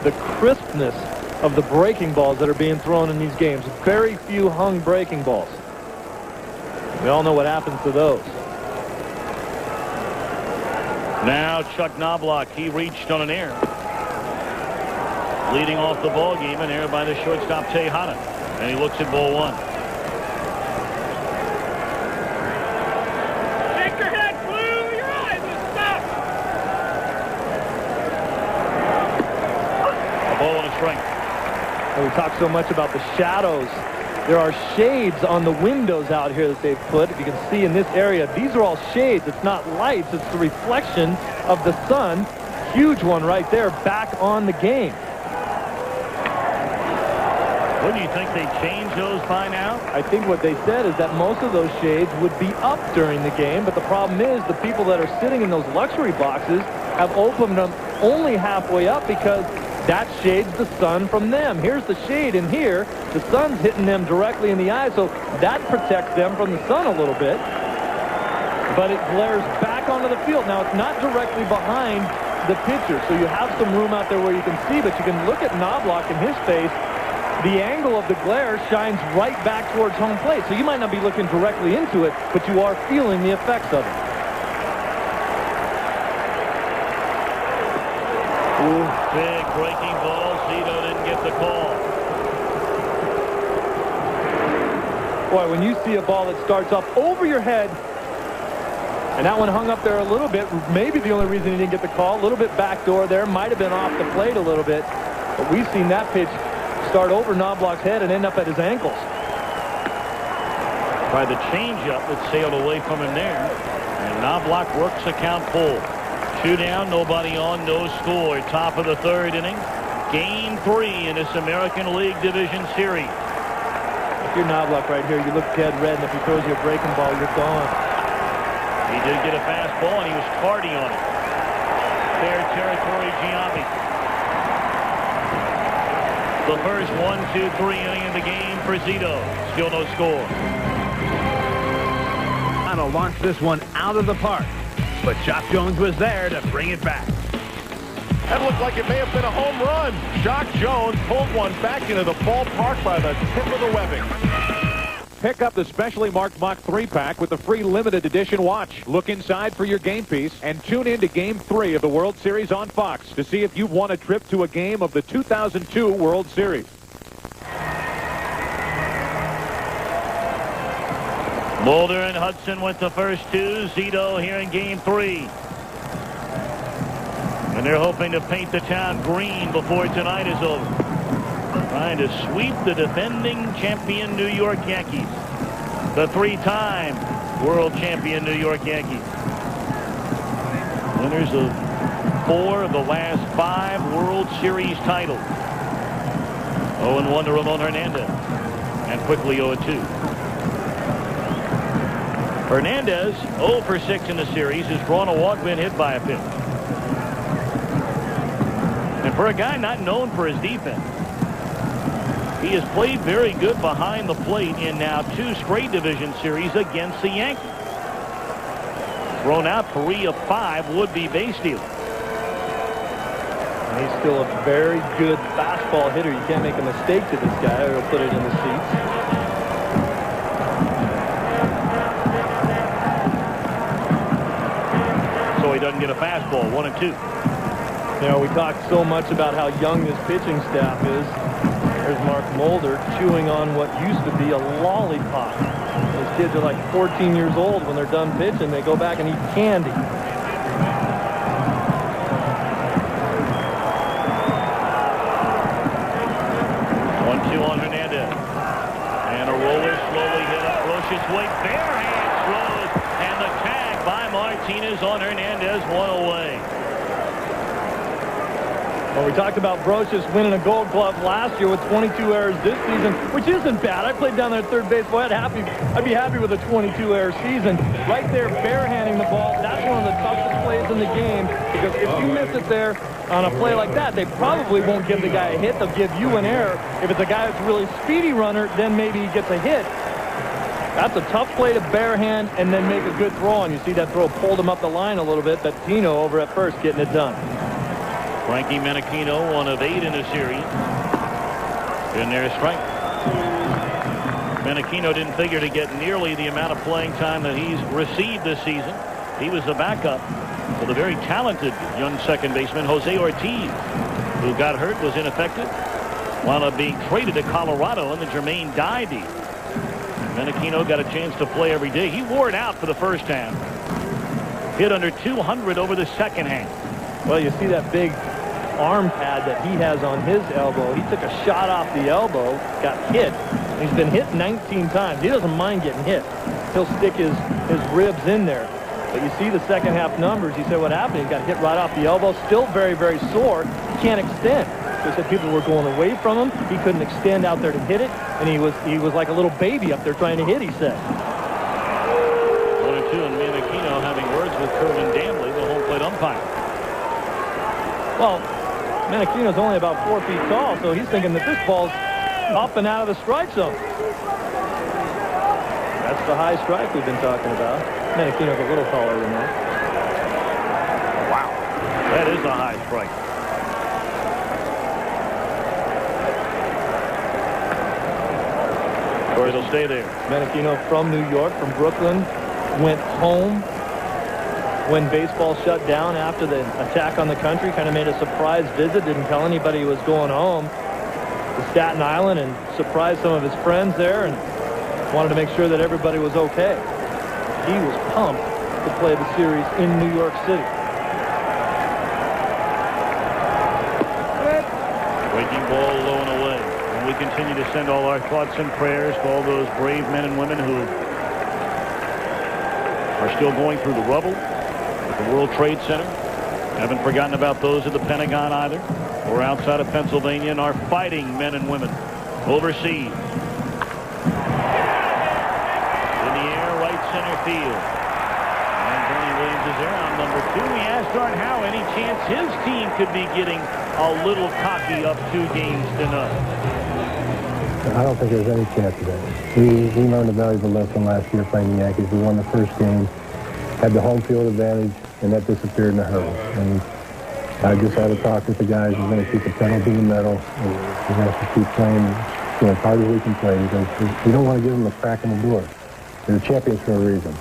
the crispness of the breaking balls that are being thrown in these games. Very few hung breaking balls. We all know what happens to those. Now Chuck Knobloch, he reached on an error. Leading off the ball game, an error by the shortstop Tejada. And he looks at ball 1. We talk so much about the shadows. There are shades on the windows out here that they've put. If you can see in this area, these are all shades. It's not lights. It's the reflection of the sun. Huge one right there back on the game. Wouldn't you think they'd change those by now? I think what they said is that most of those shades would be up during the game, but the problem is the people that are sitting in those luxury boxes have opened them only halfway up because that shades the sun from them. Here's the shade in here. The sun's hitting them directly in the eye, so that protects them from the sun a little bit. But it glares back onto the field. Now, it's not directly behind the pitcher, so you have some room out there where you can see, but you can look at Knobloch in his face. The angle of the glare shines right back towards home plate, so you might not be looking directly into it, but you are feeling the effects of it. Ooh, big breaking ball. Zito didn't get the call. Boy, when you see a ball that starts up over your head, and that one hung up there a little bit, maybe the only reason he didn't get the call, a little bit backdoor there, might have been off the plate a little bit, but we've seen that pitch start over Knobloch's head and end up at his ankles. By the changeup that sailed away from him there, and Knobloch works the count full. 2 down, nobody on, no score. Top of the 3rd inning. Game 3 in this American League Division Series. If you're Knobloch right here, you look dead red, and if he throws you a breaking ball, you're gone. He did get a fastball, and he was tardy on it. Fair territory, Giambi. The first 1-2-3 inning in the game for Zito. Still no score. Trying to launch this one out of the park, but Jock Jones was there to bring it back. That looked like it may have been a home run. Jock Jones pulled one back into the ballpark by the tip of the webbing. Pick up the specially marked Mach 3-pack with the free limited edition watch. Look inside for your game piece and tune in to Game 3 of the World Series on Fox to see if you've won a trip to a game of the 2002 World Series. Mulder and Hudson with the first 2. Zito here in Game 3. And they're hoping to paint the town green before tonight is over. Trying to sweep the defending champion New York Yankees. The 3-time world champion New York Yankees. Winners of 4 of the last 5 World Series titles. 0-1 to Ramon Hernandez. And quickly 0-2. Hernandez, 0 for 6 in the series, has drawn a walk, been hit by a pitch. And for a guy not known for his defense, he has played very good behind the plate in now 2 straight division series against the Yankees. Thrown out 3 of 5 would-be base stealers. And he's still a very good fastball hitter. You can't make a mistake to this guy, or he'll put it in the seats. So he doesn't get a fastball. 1-2. You know, we talked so much about how young this pitching staff is. There's Mark Mulder chewing on what used to be a lollipop. Those kids are like 14 years old when they're done pitching. They go back and eat candy. 1-2 on Hernandez. And a roller slowly hit up Roche's way. Bare hand throws. And the tag by Martinez on Hernandez. 1 away. Well, we talked about Brocious winning a Gold Glove last year with 22 errors this season, which isn't bad. I played down there at third base. Boy, I'd be happy with a 22-error season. Right there, barehanding the ball. That's one of the toughest plays in the game, because if you miss it there on a play like that, they probably won't give the guy a hit. They'll give you an error. If it's a guy that's a really speedy runner, then maybe he gets a hit. That's a tough play to barehand and then make a good throw on. You see that throw pulled him up the line a little bit, but Tino over at first getting it done. Frankie Menechino, 1 of 8 in the series. In there, strike. Menechino didn't figure to get nearly the amount of playing time that he's received this season. He was the backup for the very talented young second baseman Jose Ortiz, who got hurt, was ineffective, wound up being traded to Colorado in the Jermaine Dye deal. Menechino got a chance to play every day. He wore it out for the first half. Hit under 200 over the second half. Well, you see that big arm pad that he has on his elbow. He took a shot off the elbow, got hit. He's been hit 19 times. He doesn't mind getting hit. He'll stick his ribs in there. But you see the second half numbers. He said what happened. He got hit right off the elbow. Still very, very sore. Can't extend. They said people were going away from him. He couldn't extend out there to hit it, and he was like a little baby up there trying to hit, he said. 1-2, and Menachino having words with Kerwin Danley, the home plate umpire. Well, Menachino's only about 4 feet tall, so he's thinking that this ball's up and out of the strike zone. That's the high strike we've been talking about. Menachino's a little taller than that. Wow. That is a high strike. Or it'll stay there. Menachino from New York, from Brooklyn, went home when baseball shut down after the attack on the country. Kind of made a surprise visit. Didn't tell anybody he was going home to Staten Island and surprised some of his friends there and wanted to make sure that everybody was okay. He was pumped to play the series in New York City. Breaking ball low and away. And we continue to send all our thoughts and prayers to all those brave men and women who are still going through the rubble at the World Trade Center. Haven't forgotten about those at the Pentagon either, or outside of Pennsylvania, and our fighting men and women overseas. In the air, right center field. And Tony Williams is there on number 2. We asked Art Howe any chance his team could be getting a little cocky up 2 games to none. I don't think there's any chance of that. We learned a valuable lesson last year playing the Yankees. We won the first game, had the home field advantage, and that disappeared in a hurry. And I just had to talk with the guys. We're going to keep the pedal to the metal. We're going to have to keep playing as hard as we can play because we don't want to give them a crack in the door. They're champions for a reason.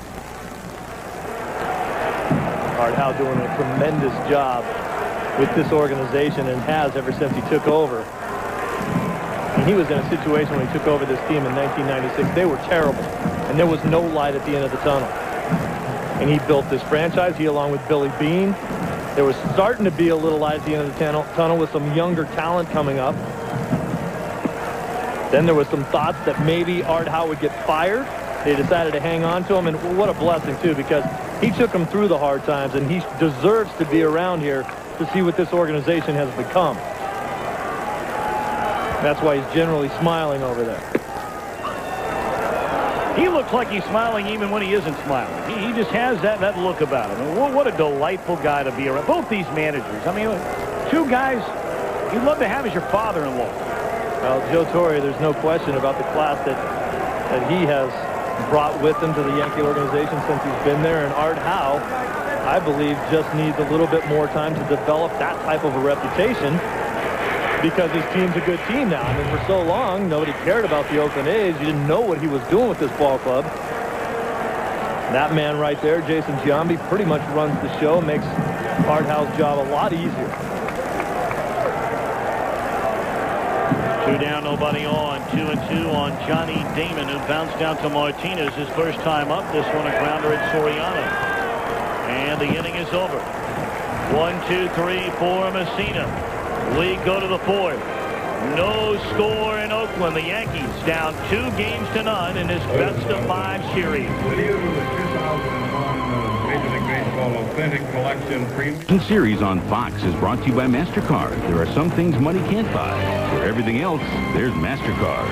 Art Howe doing a tremendous job with this organization and has ever since he took over. And he was in a situation when he took over this team in 1996. They were terrible, and there was no light at the end of the tunnel. And he built this franchise, he along with Billy Beane. There was starting to be a little light at the end of the tunnel with some younger talent coming up. Then there was some thoughts that maybe Art Howe would get fired. They decided to hang on to him, and what a blessing, too, because he took them through the hard times, and he deserves to be around here to see what this organization has become. That's why he's generally smiling over there. He looks like he's smiling even when he isn't smiling. He just has that look about him. And what a delightful guy to be around. Both these managers. I mean, 2 guys you'd love to have as your father-in-law. Well, Joe Torre, there's no question about the class that he has brought with him to the Yankee organization since he's been there. And Art Howe, I believe, just needs a little bit more time to develop that type of a reputation because his team's a good team now. I mean, for so long, nobody cared about the Oakland A's. You didn't know what he was doing with this ball club. That man right there, Jason Giambi, pretty much runs the show, makes Art Howe's job a lot easier. 2 down, nobody on. 2-2 on Johnny Damon, who bounced down to Martinez his first time up. This one a grounder at Soriano. And the inning is over. 1, 2, 3 for Mussina. We go to the 4th. No score in Oakland. The Yankees down 2 games to none in this best-of-5 series. Major League Baseball Authentic Collection Premium Series on Fox is brought to you by MasterCard. There are some things money can't buy. For everything else, there's MasterCard.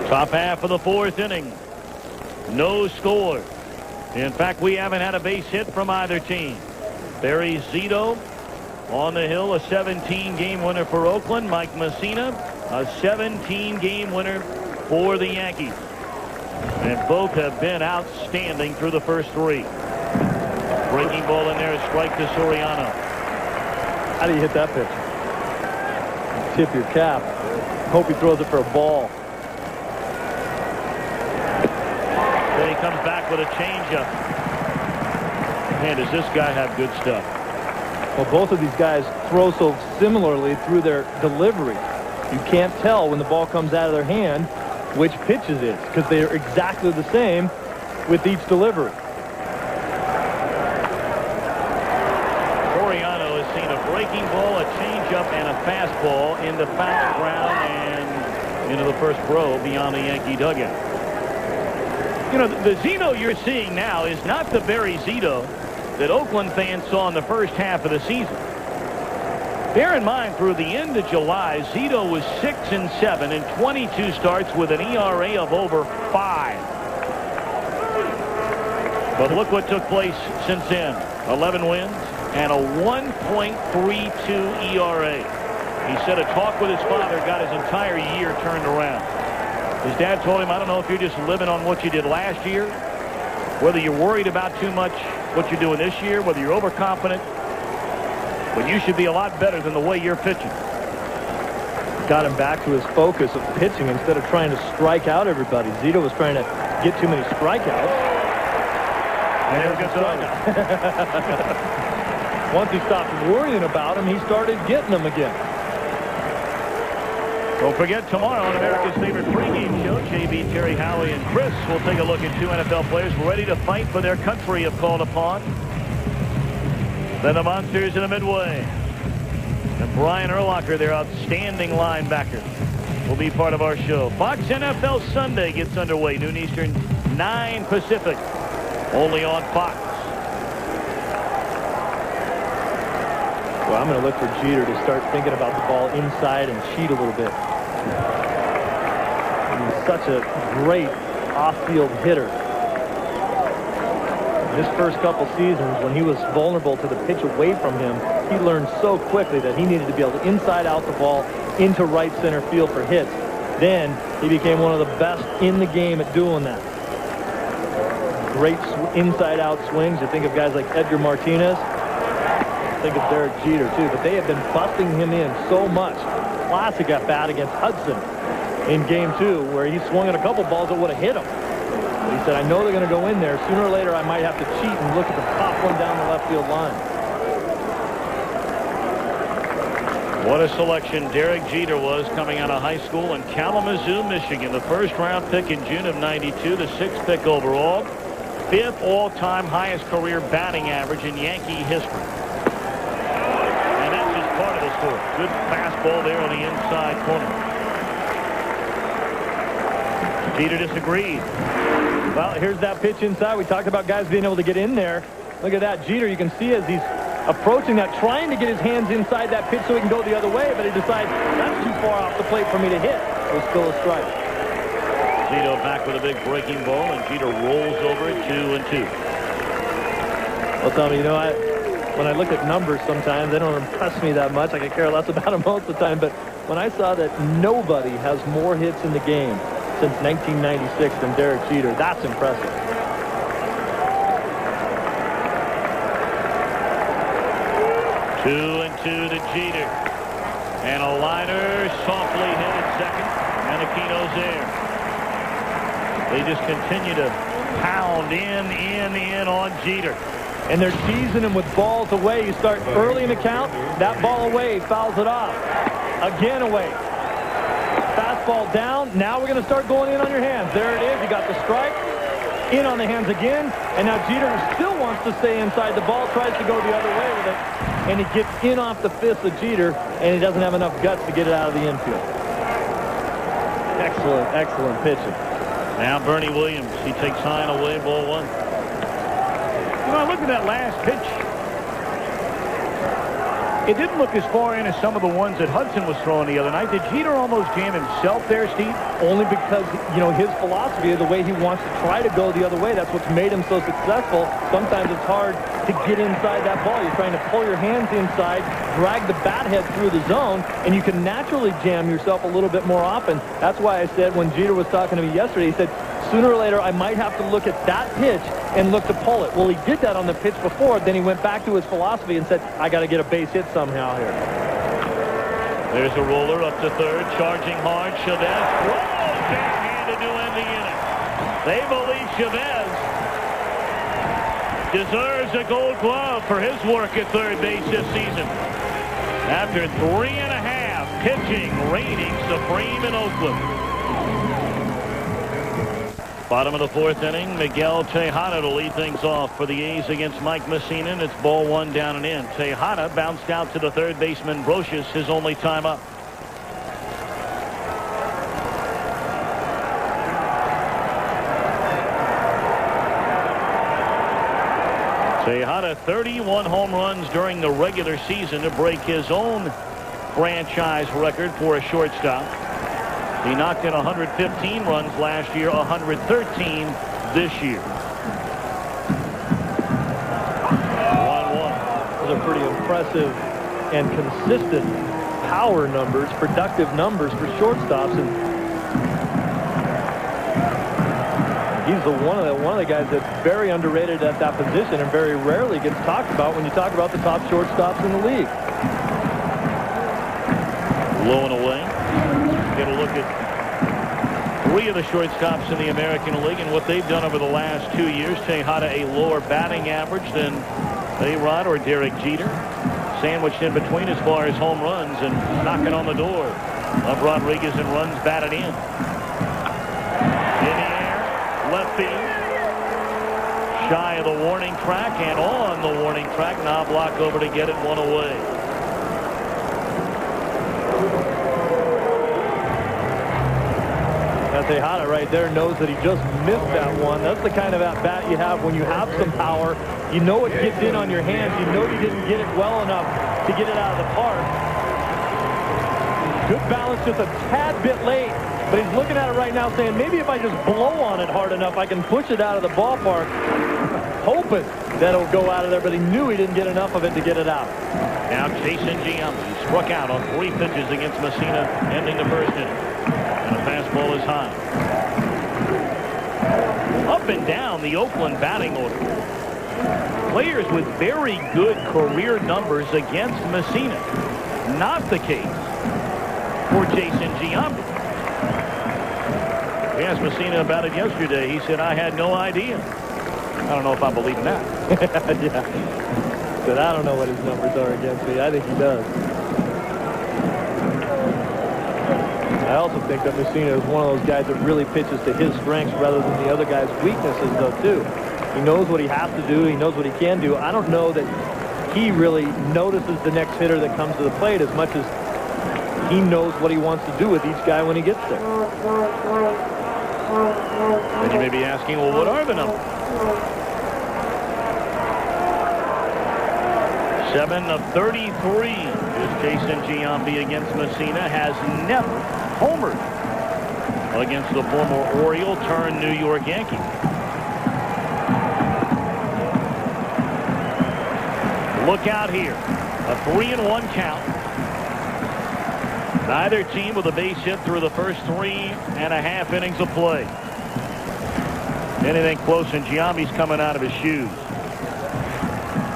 Top half of the 4th inning. No score. In fact, we haven't had a base hit from either team. Barry Zito on the hill, a 17-game winner for Oakland. Mike Mussina, a 17-game winner for the Yankees. And both have been outstanding through the first 3. Breaking ball in there, strike to Soriano. How do you hit that pitch? Tip your cap. Hope he throws it for a ball. Then he comes back with a changeup. Man, does this guy have good stuff. Well, both of these guys throw so similarly through their delivery. You can't tell when the ball comes out of their hand which pitch it is because they are exactly the same with each delivery. Soriano has seen a breaking ball, a changeup, and a fastball into foul ground and into the first row beyond the Yankee dugout. You know, the Zito you're seeing now is not the Barry Zito that Oakland fans saw in the first half of the season. Bear in mind, through the end of July, Zito was 6-7 in 22 starts with an ERA of over 5. But look what took place since then. 11 wins and a 1.32 ERA. He said a talk with his father got his entire year turned around. His dad told him, I don't know if you're just living on what you did last year, whether you're worried about too much what you're doing this year, whether you're overconfident, but you should be a lot better than the way you're pitching. Got him back to his focus of pitching instead of trying to strike out everybody. Zito was trying to get too many strikeouts. And there's a strikeout. Once he stopped worrying about him, he started getting them again. Don't forget, tomorrow on America's favorite pregame show, JB, Terry, Howie, and Chris will take a look at 2 NFL players ready to fight for their country if called upon. Then the Monsters in the Midway. And Brian Urlacher, their outstanding linebacker, will be part of our show. Fox NFL Sunday gets underway, noon Eastern, 9 Pacific, only on Fox. Well, I'm going to look for Jeter to start thinking about the ball inside and cheat a little bit. He's such a great off-field hitter. His first couple seasons, when he was vulnerable to the pitch away from him, he learned so quickly that he needed to be able to inside out the ball into right center field for hits. Then he became one of the best in the game at doing that. Great inside out swings. You think of guys like Edgar Martinez. Think of Derek Jeter too, but they have been busting him in so much. Classic at bat against Hudson in game 2, where he swung at a couple balls that would have hit him. But he said, I know they're going to go in there. Sooner or later, I might have to cheat and look at the top one down the left field line. What a selection Derek Jeter was coming out of high school in Kalamazoo, Michigan. The first-round pick in June of '92, the 6th pick overall. 5th all-time highest career batting average in Yankee history. Part of the score. Good fastball there on the inside corner. Jeter disagreed. Well, here's that pitch inside. We talked about guys being able to get in there. Look at that. Jeter, you can see as he's approaching that, trying to get his hands inside that pitch so he can go the other way, but he decides that's too far off the plate for me to hit. So it's still a strike. Zito back with a big breaking ball, and Jeter rolls over it 2-2. Well, Tommy, you know, when I look at numbers sometimes, they don't impress me that much. I could care less about them most of the time. But when I saw that nobody has more hits in the game since 1996 than Derek Jeter, that's impressive. Two to Jeter. And a liner softly hit at second. And Aquino's there. They just continue to pound in on Jeter. And they're teasing him with balls away. You start early in the count, that ball away, fouls it off. Again away. Fastball down. Now we're going to start going in on your hands. There it is. You got the strike. In on the hands again. And now Jeter still wants to stay inside the ball, tries to go the other way with it. And he gets in off the fist of Jeter, and he doesn't have enough guts to get it out of the infield. Excellent, excellent pitching. Now Bernie Williams, he takes high and away, ball 1. You know, I looked at that last pitch. It didn't look as far in as some of the ones that Hudson was throwing the other night. Did Jeter almost jam himself there, Steve? Only because, you know, his philosophy of the way he wants to try to go the other way. That's what's made him so successful. Sometimes it's hard to get inside that ball. You're trying to pull your hands inside, drag the bat head through the zone, and you can naturally jam yourself a little bit more often. That's why I said when Jeter was talking to me yesterday, he said, sooner or later, I might have to look at that pitch and look to pull it. Well, he did that on the pitch before. Then he went back to his philosophy and said, I got to get a base hit somehow here. There's a roller up to third, charging hard. Chavez, backhanded to end the inning. They believe Chavez deserves a gold glove for his work at third base this season. After 3.5, pitching reigning supreme in Oakland. Bottom of the 4th inning, Miguel Tejada to lead things off for the A's against Mike Mussina, and it's ball 1 down and in. Tejada bounced out to the third baseman, Brocious, his only time up. Tejada 31 home runs during the regular season to break his own franchise record for a shortstop. He knocked in 115 runs last year, 113 this year. 1-1. Those are pretty impressive and consistent power numbers, productive numbers for shortstops, and he's one of the guys that's very underrated at that position and very rarely gets talked about when you talk about the top shortstops in the league. Low and away. Get a look at 3 of the shortstops in the American League and what they've done over the last 2 years. Tejada a lower batting average than A-Rod or Derek Jeter. Sandwiched in between as far as home runs and knocking on the door of Rodriguez and runs batted in. In the air, left field. Shy of the warning track and on the warning track. Knobloch over to get it, 1 away. Tejada right there knows that he just missed that one. That's the kind of at-bat you have when you have some power. You know it gets in on your hands. You know you didn't get it well enough to get it out of the park. Good balance, just a tad bit late. But he's looking at it right now saying, maybe if I just blow on it hard enough, I can push it out of the ballpark. Hoping that it'll go out of there, but he knew he didn't get enough of it to get it out. Now Jason Giambi struck out on 3 pitches against Mussina, ending the first inning. And the fastball is high. Up and down the Oakland batting order. Players with very good career numbers against Mussina. Not the case for Jason Giambi. We asked Mussina about it yesterday. He said, I had no idea. I don't know if I believe in that. Yeah. But I don't know what his numbers are against me. I think he does. I also think that Mussina is one of those guys that really pitches to his strengths rather than the other guy's weaknesses, though, too. He knows what he has to do. He knows what he can do. I don't know that he really notices the next hitter that comes to the plate as much as he knows what he wants to do with each guy when he gets there. And you may be asking, well, what are the numbers? 7 of 33 is Jason Giambi against Mussina. Has never homered against the former Oriole turned New York Yankee. Look out here. A 3-1 count. Neither team with a base hit through the first 3.5 innings of play. Anything close, and Giambi's coming out of his shoes.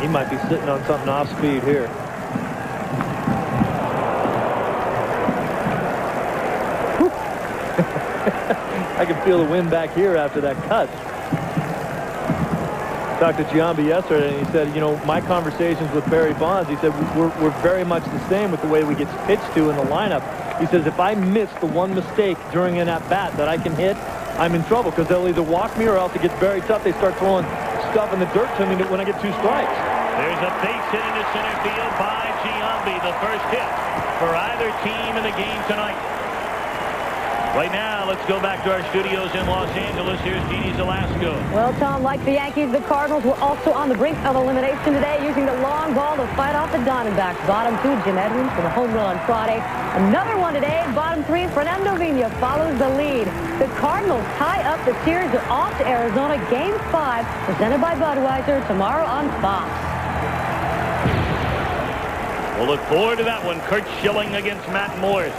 He might be sitting on something off speed here. I can feel the wind back here after that cut. Talked to Giambi yesterday, and he said, you know, my conversations with Barry Bonds, he said, we're very much the same with the way we get pitched to in the lineup. He says, if I miss the one mistake during an at-bat that I can hit, I'm in trouble because they'll either walk me or else it gets very tough. They start throwing stuff in the dirt to me when I get 2 strikes. There's a base hit into center field by Giambi, the first hit for either team in the game tonight. Right now, let's go back to our studios in Los Angeles. Here's Jeannie Zelasco. Well, Tom, like the Yankees, the Cardinals were also on the brink of elimination today, using the long ball to fight off the Diamondbacks. Bottom 2, Jim Edmonds with a home run on Friday. Another one today. Bottom 3, Fernando Vina follows the lead. The Cardinals tie up the series. They're off to Arizona. Game 5, presented by Budweiser, tomorrow on Fox. We'll look forward to that one. Curt Schilling against Matt Morris.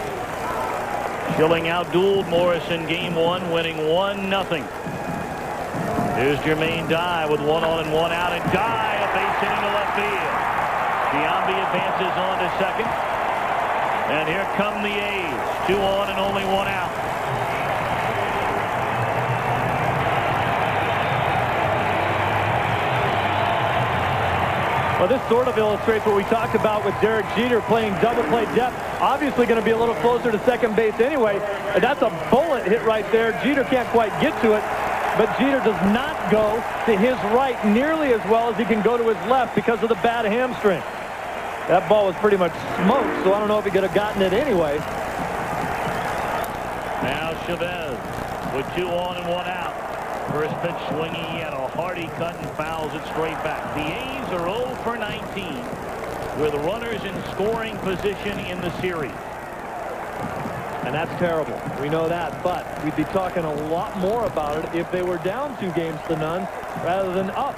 Schilling outdueled Morris in game 1, winning 1-0. Here's Jermaine Dye with 1 on and 1 out, and Dye a base hit into left field. Giambi advances on to second. And here come the A's. 2 on and only 1 out. Well, this sort of illustrates what we talked about with Derek Jeter playing double play depth. Obviously going to be a little closer to second base anyway. That's a bullet hit right there. Jeter can't quite get to it, but Jeter does not go to his right nearly as well as he can go to his left because of the bad hamstring. That ball was pretty much smoked, so I don't know if he could have gotten it anyway. Now Chavez with 2 on and 1 out. First pitch swinging and a hearty cut and fouls it straight back. The A's are 0 for 19 with runners in scoring position in the series. And that's terrible. We know that, but we'd be talking a lot more about it if they were down 2 games to none rather than up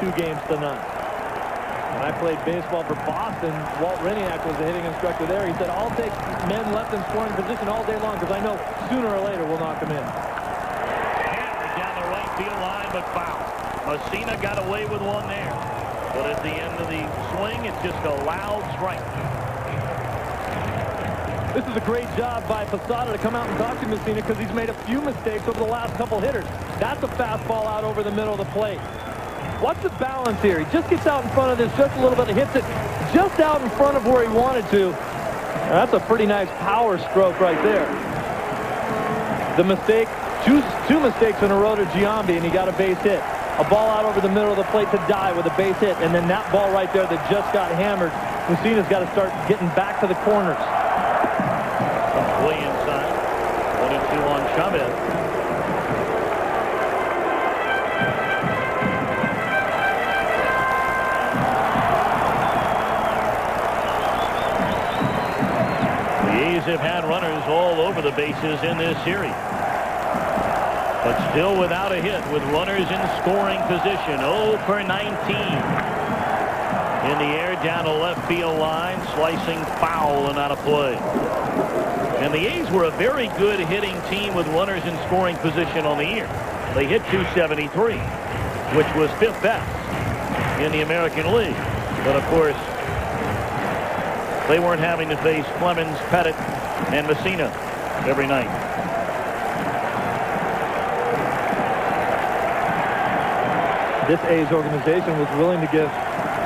2 games to none. When I played baseball for Boston, Walt Reniak was the hitting instructor there. He said, I'll take men left in scoring position all day long because I know sooner or later we'll knock them in. Hammered down the right field line, but foul. Mussina got away with one there. But at the end of the swing, it's just a loud strike. This is a great job by Posada to come out and talk to Mussina because he's made a few mistakes over the last couple hitters. That's a fastball out over the middle of the plate. What's the balance here? He just gets out in front of this just a little bit and hits it just out in front of where he wanted to. That's a pretty nice power stroke right there. The mistake, two mistakes in a row to Giambi, and he got a base hit. A ball out over the middle of the plate to die with a base hit, and then that ball right there that just got hammered. Mussina's got to start getting back to the corners. Way inside. 1-2 on Chavez. Have had runners all over the bases in this series, but still without a hit with runners in scoring position. 0 for 19 in the air down the left field line, slicing foul and out of play. And the A's were a very good hitting team with runners in scoring position on the year. They hit .273, which was 5th best in the American League. But of course, they weren't having to face Clemens, Pettit, and Mussina every night. This A's organization was willing to give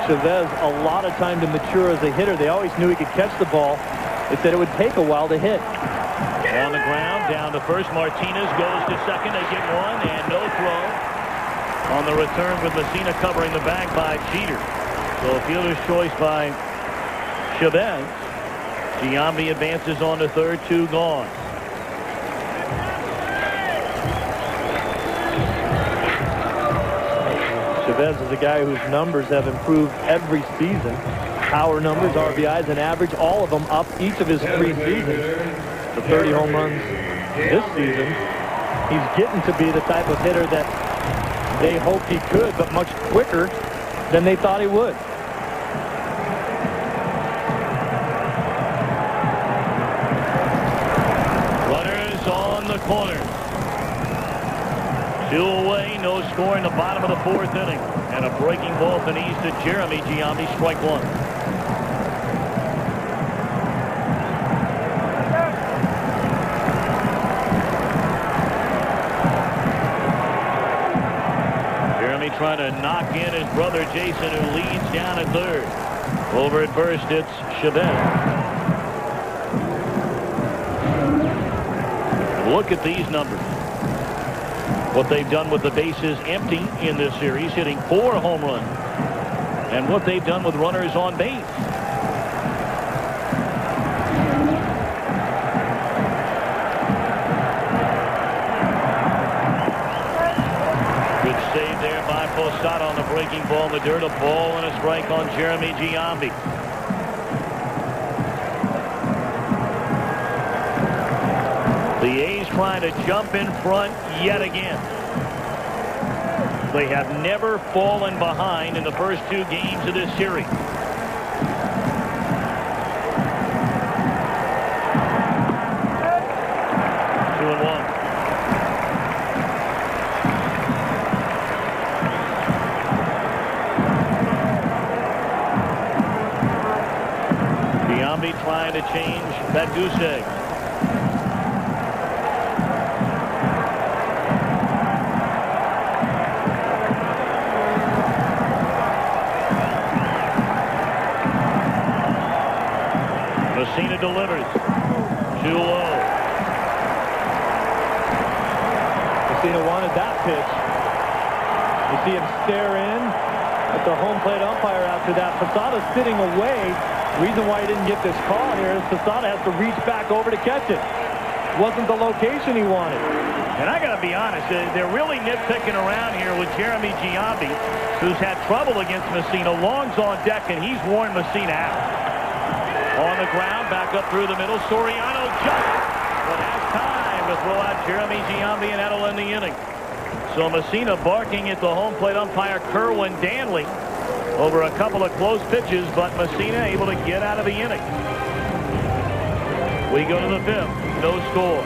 Chavez a lot of time to mature as a hitter. They always knew he could catch the ball. They said it would take a while to hit. On the ground, down to first. Martinez goes to second. They get one, and no throw on the return with Mussina covering the bag by Jeter. So a fielder's choice by Chavez. Giambi advances on to third, 2 gone. Chavez is a guy whose numbers have improved every season. Power numbers, RBIs, and average, all of them up each of his 3 seasons. The 30 home runs this season. He's getting to be the type of hitter that they hoped he could, but much quicker than they thought he would. Corner. 2 away, no score in the bottom of the 4th inning. And a breaking ball to knees to Jeremy Giambi, strike 1. Jeremy trying to knock in his brother Jason, who leads down at third. Over at first, it's Chavez. Look at these numbers. What they've done with the bases empty in this series, hitting 4 home runs. And what they've done with runners on base. Good save there by Posada on the breaking ball in the dirt. A ball and a strike on Jeremy Giambi. The A's trying to jump in front yet again. They have never fallen behind in the first 2 games of this series. Two and one. Giambi trying to change that goose egg. Mussina delivers. 2-0. Mussina wanted that pitch. You see him stare in at the home plate umpire after that. Posada's sitting away. The reason why he didn't get this call here is Posada has to reach back over to catch it. Wasn't the location he wanted. And I got to be honest, they're really nitpicking around here with Jeremy Giambi, who's had trouble against Mussina. Long's on deck, and he's worn Mussina out. On the ground, back up through the middle. Soriano jumps, but has time to throw out Jeremy Giambi, and that'll end the inning. So Mussina barking at the home plate umpire Kerwin Danley over a couple of close pitches, but Mussina able to get out of the inning. We go to the 5th. No score.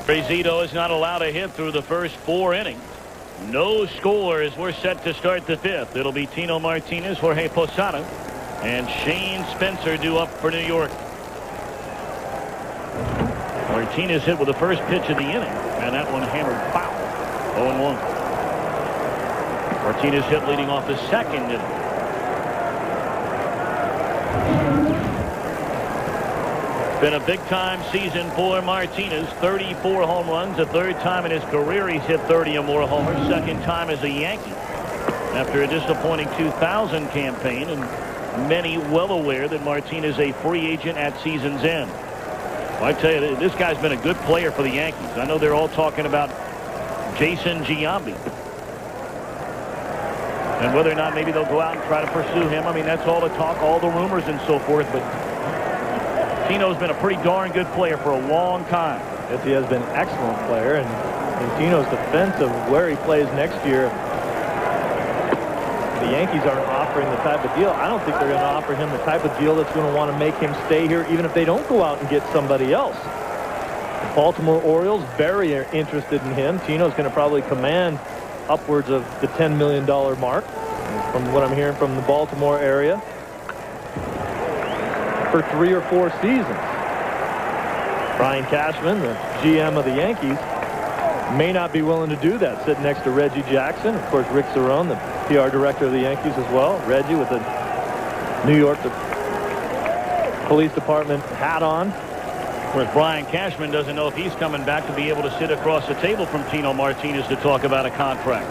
Zito is not allowed a hit through the first 4 innings. No scores. We're set to start the 5th. It'll be Tino Martinez, Jorge Posada, and Shane Spencer due up for New York. Martinez hit with the first pitch of the inning, and that one hammered foul. 0-1. Martinez hit leading off the second inning. It's been a big-time season for Martinez. 34 home runs. The 3rd time in his career he's hit 30 or more homers. 2nd time as a Yankee after a disappointing 2000 campaign, and many well aware that Martinez is a free agent at season's end. Well, I tell you, this guy's been a good player for the Yankees. I know they're all talking about Jason Giambi and whether or not maybe they'll go out and try to pursue him. I mean, that's all the talk, all the rumors and so forth, but Tino's been a pretty darn good player for a long time. Yes, he has been an excellent player, and in Tino's defense of where he plays next year, the Yankees aren't offering the type of deal. I don't think they're going to offer him the type of deal that's going to want to make him stay here, even if they don't go out and get somebody else. The Baltimore Orioles very interested in him. Tino's going to probably command upwards of the $10 million mark, from what I'm hearing from the Baltimore area, for 3 or 4 seasons. Brian Cashman, the GM of the Yankees, may not be willing to do that, sitting next to Reggie Jackson. Of course, Rick Cerrone, the PR director of the Yankees as well. Reggie with the New York Police Department hat on. Of course, Brian Cashman doesn't know if he's coming back to be able to sit across the table from Tino Martinez to talk about a contract.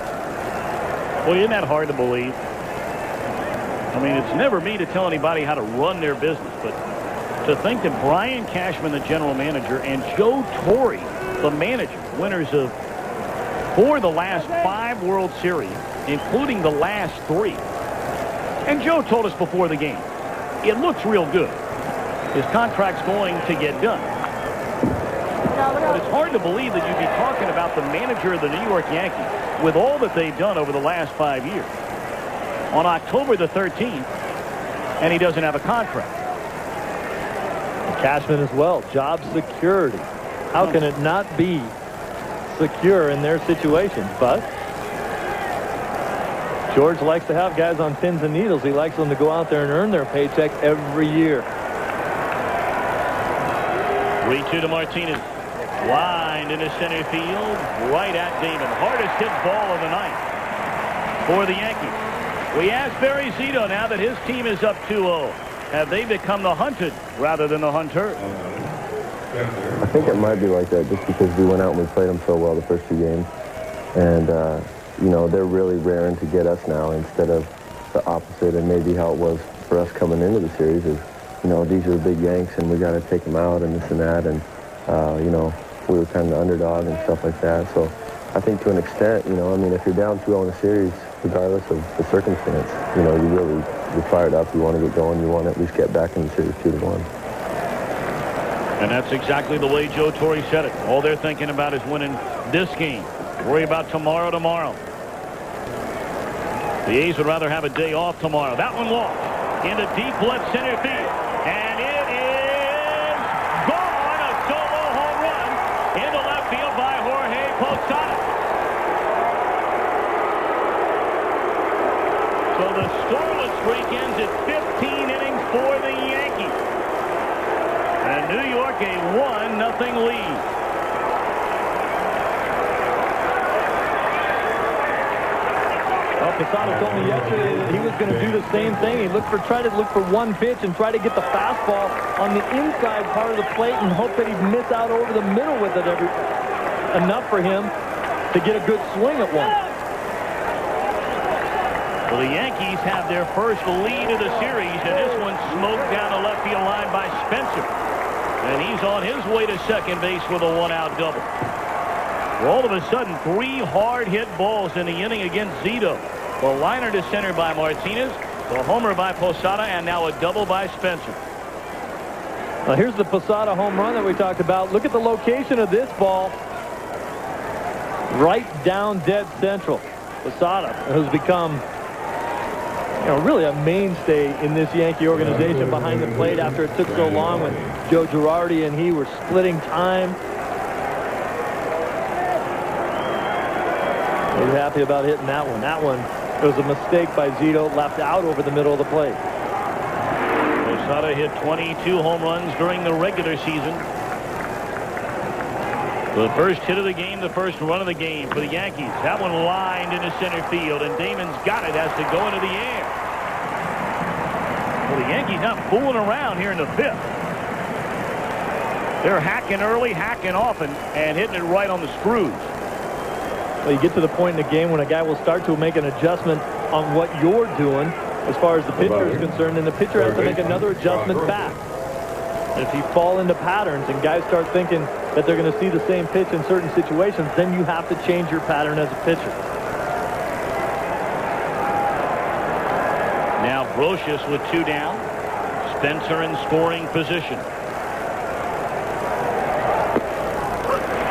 Well, isn't that hard to believe? I mean, it's never me to tell anybody how to run their business, but to think that Brian Cashman, the general manager, and Joe Torre, the manager, winners of 4 of the last 5 World Series, including the last 3. And Joe told us before the game, it looks real good. His contract's going to get done. But it's hard to believe that you'd be talking about the manager of the New York Yankees with all that they've done over the last 5 years on October the 13th, and he doesn't have a contract. Cashman as well. Job security. How can it not be secure in their situation? But George likes to have guys on pins and needles. He likes them to go out there and earn their paycheck every year. 3-2 to Martinez. Lined into center field, right at Damon. Hardest hit ball of the night for the Yankees. We asked Barry Zito now that his team is up 2-0. Have they become the hunted rather than the hunter? I think it might be like that just because we went out and we played them so well the first 2 games. And, you know, they're really raring to get us now instead of the opposite, and maybe how it was for us coming into the series is, you know, these are the big Yanks and we got to take them out and this and that. And, you know, we were kind of the underdog and stuff like that. So I think to an extent, you know, I mean, if you're down 2-0 in a series, regardless of the circumstance, you know, you're fired up. You want to get going. You want to at least get back in the series 2-1. And that's exactly the way Joe Torre said it. All they're thinking about is winning this game. Worry about tomorrow. The A's would rather have a day off tomorrow. That one walked into deep left center field. And it is gone. A solo home run into left field by Jorge Posada. So the scoreless streak ends at 15 innings for the Yankees. And New York a 1-0 lead. Well, Posada told me yesterday that he was going to do the same thing. He tried to look for one pitch and try to get the fastball on the inside part of the plate and hope that he'd miss out over the middle with it enough for him to get a good swing at one. Well, the Yankees have their first lead of the series, and this one smoked down the left field line by Spencer. And he's on his way to second base with a one-out double. Well, all of a sudden, 3 hard-hit balls in the inning against Zito. The liner to center by Martinez, the homer by Posada, and now a double by Spencer. Now here's the Posada home run that we talked about. Look at the location of this ball. Right down dead central. Posada has become, really a mainstay in this Yankee organization behind the plate after it took so long when Joe Girardi and he were splitting time. He's happy about hitting that one. That one was a mistake by Zito, left out over the middle of the plate. Posada hit 22 home runs during the regular season. The first hit of the game, the first run of the game for the Yankees. That one lined into center field, and Damon's got it, has to go into the air. Well, the Yankees not fooling around here in the 5th. They're hacking early, hacking often, and hitting it right on the screws. Well, you get to the point in the game when a guy will start to make an adjustment on what you're doing as far as the pitcher is concerned, and the pitcher has to make another adjustment back. If you fall into patterns and guys start thinking that they're going to see the same pitch in certain situations, then you have to change your pattern as a pitcher. Now Brocious with 2 down. Spencer in scoring position.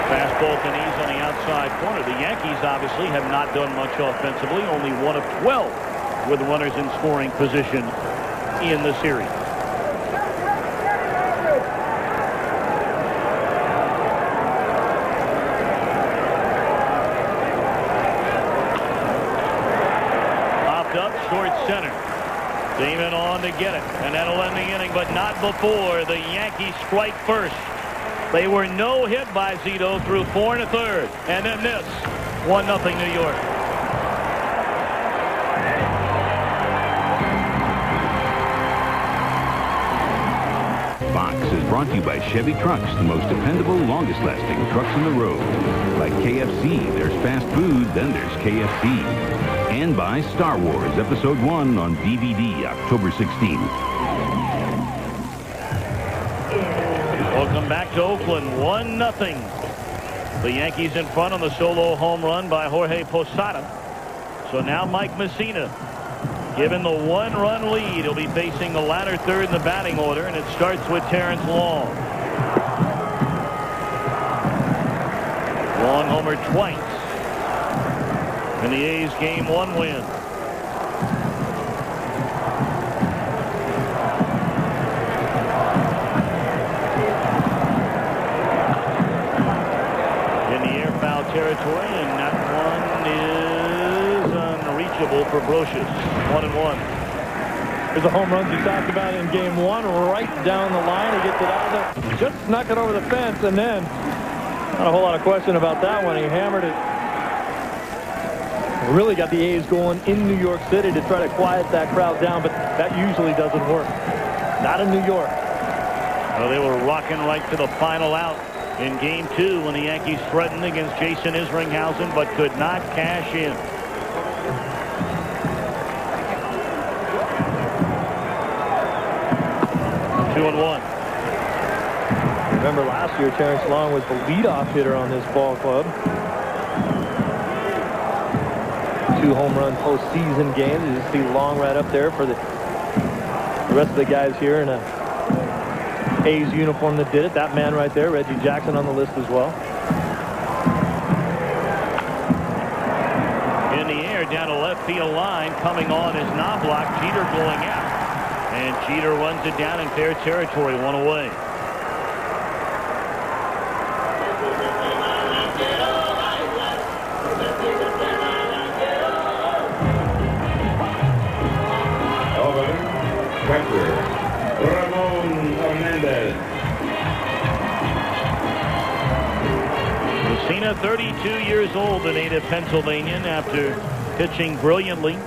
Fastball to knees on the outside corner. The Yankees obviously have not done much offensively. Only 1 of 12 with runners in scoring position in the series. Center. Damon on to get it, and that'll end the inning, but not before the Yankees strike first. They were no hit by Zito through 4 1/3, and then this 1-0 New York. Fox is brought to you by Chevy Trucks, the most dependable, longest-lasting trucks on the road. By KFC, there's fast food, then there's KFC. And by Star Wars Episode 1 on DVD, October 16th. Welcome back to Oakland, 1-0. The Yankees in front on the solo home run by Jorge Posada. So now Mike Mussina, given the 1-run lead, he'll be facing the latter third in the batting order, and it starts with Terrence Long. Long homered twice in the A's Game 1 win. In the air, foul territory, and that one is unreachable for Brocious. 1-1. There's the home runs he talked about in Game 1, right down the line. He gets it out there, just snuck it over the fence, and then not a whole lot of question about that one. He hammered it. Really got the A's going in New York City to try to quiet that crowd down, but that usually doesn't work. Not in New York. Well, they were rocking right to the final out in Game 2 when the Yankees threatened against Jason Isringhausen but could not cash in. Two and 1. Remember last year, Terrence Long was the leadoff hitter on this ball club. 2 home run postseason games. You just see Long right up there for the rest of the guys here in a A's uniform that did it. That man right there, Reggie Jackson, on the list as well. In the air, down to left field line, coming on is Knobloch. Jeter going out, and Jeter runs it down in fair territory, 1 away. Mussina, 32 years old, the native Pennsylvanian, after pitching brilliantly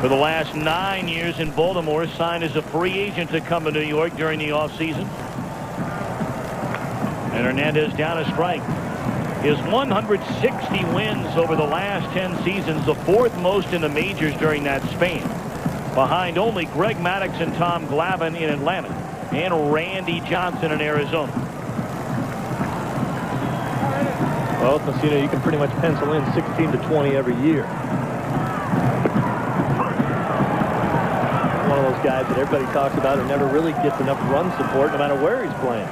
for the last 9 years in Baltimore, signed as a free agent to come to New York during the offseason. And Hernandez down a strike. His 160 wins over the last 10 seasons, the 4th most in the majors during that span, behind only Greg Maddux and Tom Glavine in Atlanta. and Randy Johnson in Arizona. Well, Mussina, you can pretty much pencil in 16 to 20 every year. One of those guys that everybody talks about who never really gets enough run support no matter where he's playing.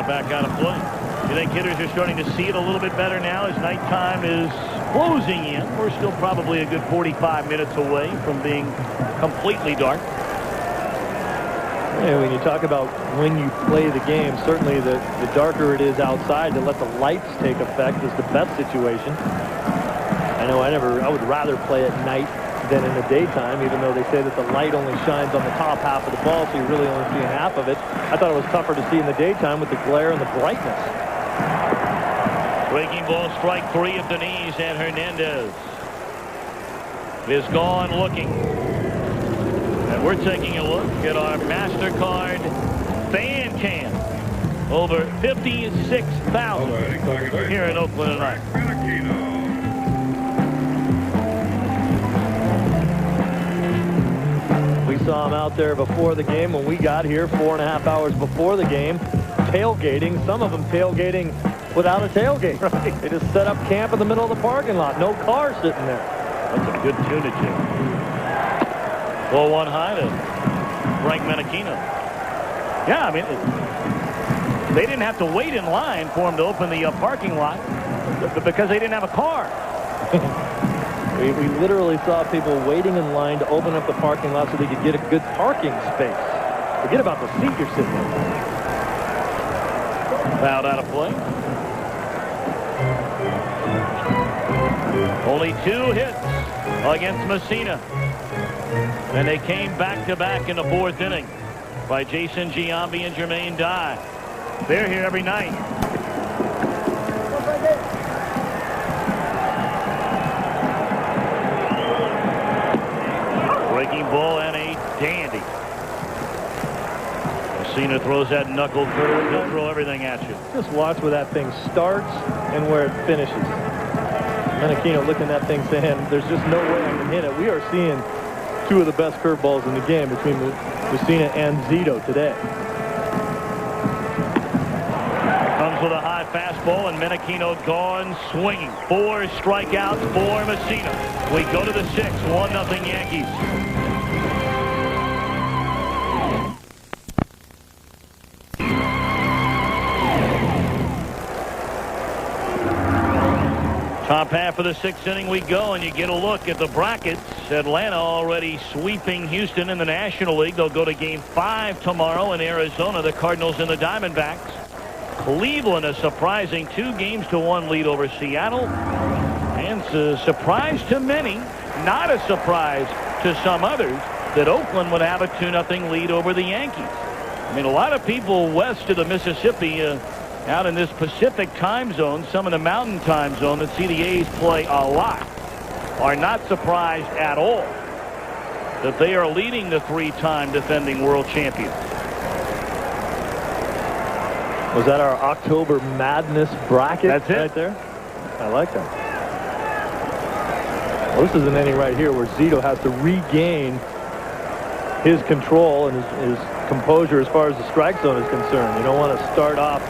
Back out of play. You think hitters are starting to see it a little bit better now as nighttime is closing in? We're still probably a good 45 minutes away from being completely dark. Yeah, when you talk about when you play the game, certainly the darker it is outside, to let the lights take effect is the best situation. I know I would rather play at night than in the daytime, even though they say that the light only shines on the top half of the ball, so you really only see half of it. I thought it was tougher to see in the daytime with the glare and the brightness. Breaking ball, strike 3 of Deniz, and Hernandez is gone looking. And we're taking a look at our MasterCard fan cam. Over 56,000 here in Oakland tonight. We saw him out there before the game when we got here 4.5 hours before the game, tailgating. Some of them tailgating without a tailgate. Right. They just set up camp in the middle of the parking lot. No car sitting there. That's a good tunage here. 4-1 high to Frank Menachino. Yeah, I mean, they didn't have to wait in line for him to open the parking lot because they didn't have a car. We literally saw people waiting in line to open up the parking lot so they could get a good parking space. Forget about the seat you're sitting in. Fouled out of play. Only 2 hits against Mussina. And they came back-to-back in the 4th inning by Jason Giambi and Jermaine Dye. They're here every night. Breaking ball and a dandy. Mussina throws that knuckle curve. He'll throw everything at you. Just watch where that thing starts and where it finishes. Menachino looking at that thing saying, there's just no way I can hit it. We are seeing 2 of the best curveballs in the game between Mussina and Zito today. Comes with a high fastball, and Menachino gone swinging. 4 strikeouts for Mussina. We go to the 6th, 1-0 Yankees. Top half of the 6th inning we go, and you get a look at the brackets. Atlanta already sweeping Houston in the National League. They'll go to Game 5 tomorrow in Arizona. The Cardinals and the Diamondbacks. Cleveland a surprising 2-1 lead over Seattle. And it's a surprise to many, not a surprise to some others, that Oakland would have a 2-0 lead over the Yankees. I mean, a lot of people west of the Mississippi out in this Pacific time zone, some in the Mountain time zone that see the A's play a lot, are not surprised at all that they are leading the 3-time defending world champions. Was that our October Madness bracket? That's it. Right there? I like that. Well, this is an inning right here where Zito has to regain his control and his composure as far as the strike zone is concerned. You don't want to start off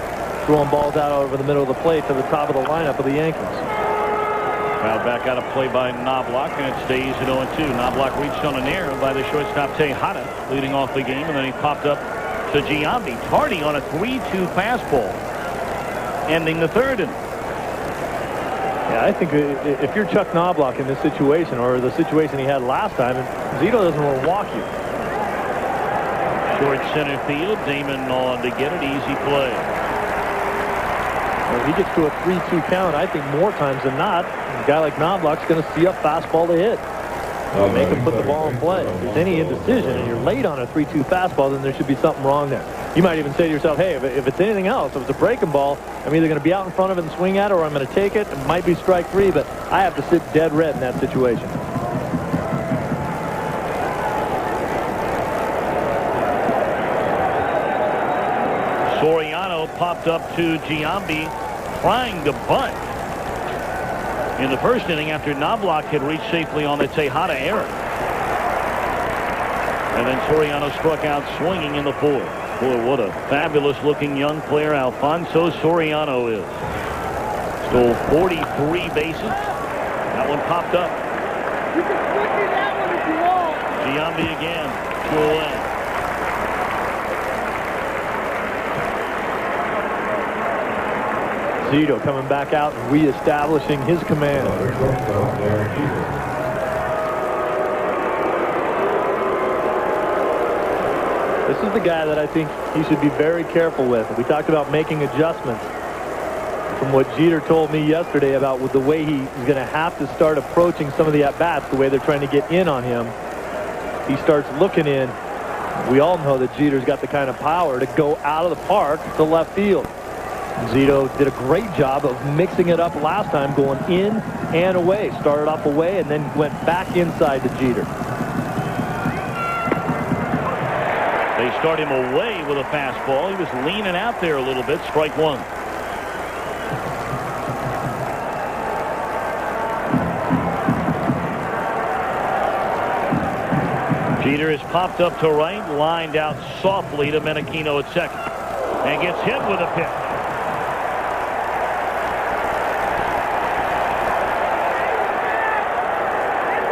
throwing balls out over the middle of the plate to the top of the lineup of the Yankees. Fouled back out of play by Knobloch, and it stays at 0-2. Knobloch reached on an error by the shortstop Tejada, leading off the game, and then he popped up to Giambi. Tardy on a 3-2 fastball, ending the 3rd inning. Yeah, I think if you're Chuck Knobloch in this situation, or the situation he had last time, Zito doesn't want to walk you. Short center field, Damon on to get it. Easy play. If he gets to a 3-2 count, I think more times than not, a guy like Knobloch's going to see a fastball to hit. Make him put the ball in play. If there's any indecision and you're late on a 3-2 fastball, then there should be something wrong there. You might even say to yourself, hey, if it's anything else, if it's a breaking ball, I'm either going to be out in front of it and swing at it, or I'm going to take it. It might be strike 3, but I have to sit dead red in that situation. Soriano popped up to Giambi, trying to bunt in the first inning after Knobloch had reached safely on the Tejada error. And then Soriano struck out swinging in the fourth. Boy, what a fabulous-looking young player Alfonso Soriano is. Stole 43 bases. That one popped up. You can stick in that one if you want. Giambi again, 2 away. Zito coming back out and reestablishing his command. This is the guy that I think he should be very careful with. We talked about making adjustments. From what Jeter told me yesterday about with the way he's going to have to start approaching some of the at-bats, the way they're trying to get in on him, he starts looking in. We all know that Jeter's got the kind of power to go out of the park to left field. Zito did a great job of mixing it up last time, going in and away. Started off away and then went back inside to Jeter. They start him away with a fastball. He was leaning out there a little bit. Strike one. Jeter is popped up to right, lined out softly to Menechino at second, and gets hit with a pitch.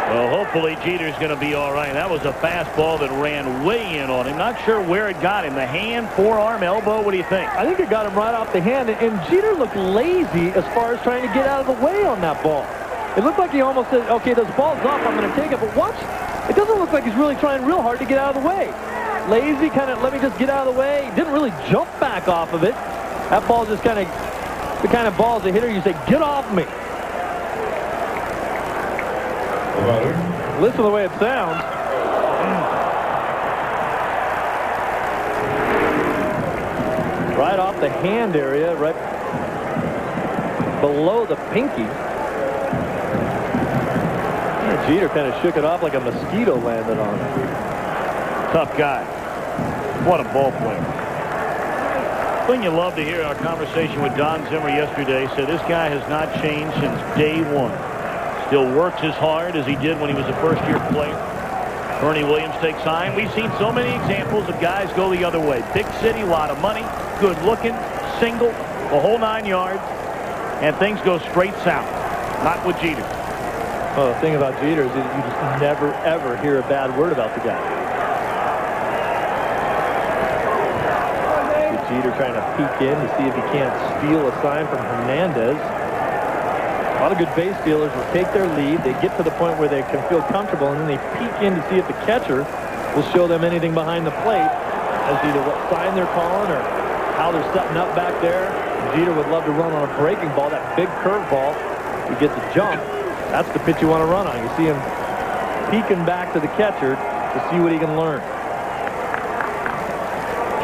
Well, hopefully Jeter's going to be all right. That was a fastball that ran way in on him. Not sure where it got him. The hand, forearm, elbow. What do you think? I think it got him right off the hand. And Jeter looked lazy as far as trying to get out of the way on that ball. It looked like he almost said, okay, this ball's off. I'm going to take it. But watch. It doesn't look like he's really trying real hard to get out of the way. Lazy, kind of, let me just get out of the way. Didn't really jump back off of it. That ball just kind of, the kind of ball as a hitter, you say, get off me. Listen to the way it sounds. Right off the hand area, right below the pinky. Jeter kind of shook it off like a mosquito landed on it. Tough guy. What a ball player. Thing you love to hear in our conversation with Don Zimmer yesterday, said this guy has not changed since day one. Still works as hard as he did when he was a first-year player. Bernie Williams takes time. We've seen so many examples of guys go the other way. Big city, lot of money, good looking, single, the whole 9 yards, and things go straight south. Not with Jeter. Well, the thing about Jeter is that you just never, ever hear a bad word about the guy. Jeter trying to peek in to see if he can't steal a sign from Hernandez. A lot of good base stealers will take their lead. They get to the point where they can feel comfortable, and then they peek in to see if the catcher will show them anything behind the plate as either what sign they're calling or how they're setting up back there. Jeter would love to run on a breaking ball, that big curveball. You get the jump. That's the pitch you want to run on. You see him peeking back to the catcher to see what he can learn.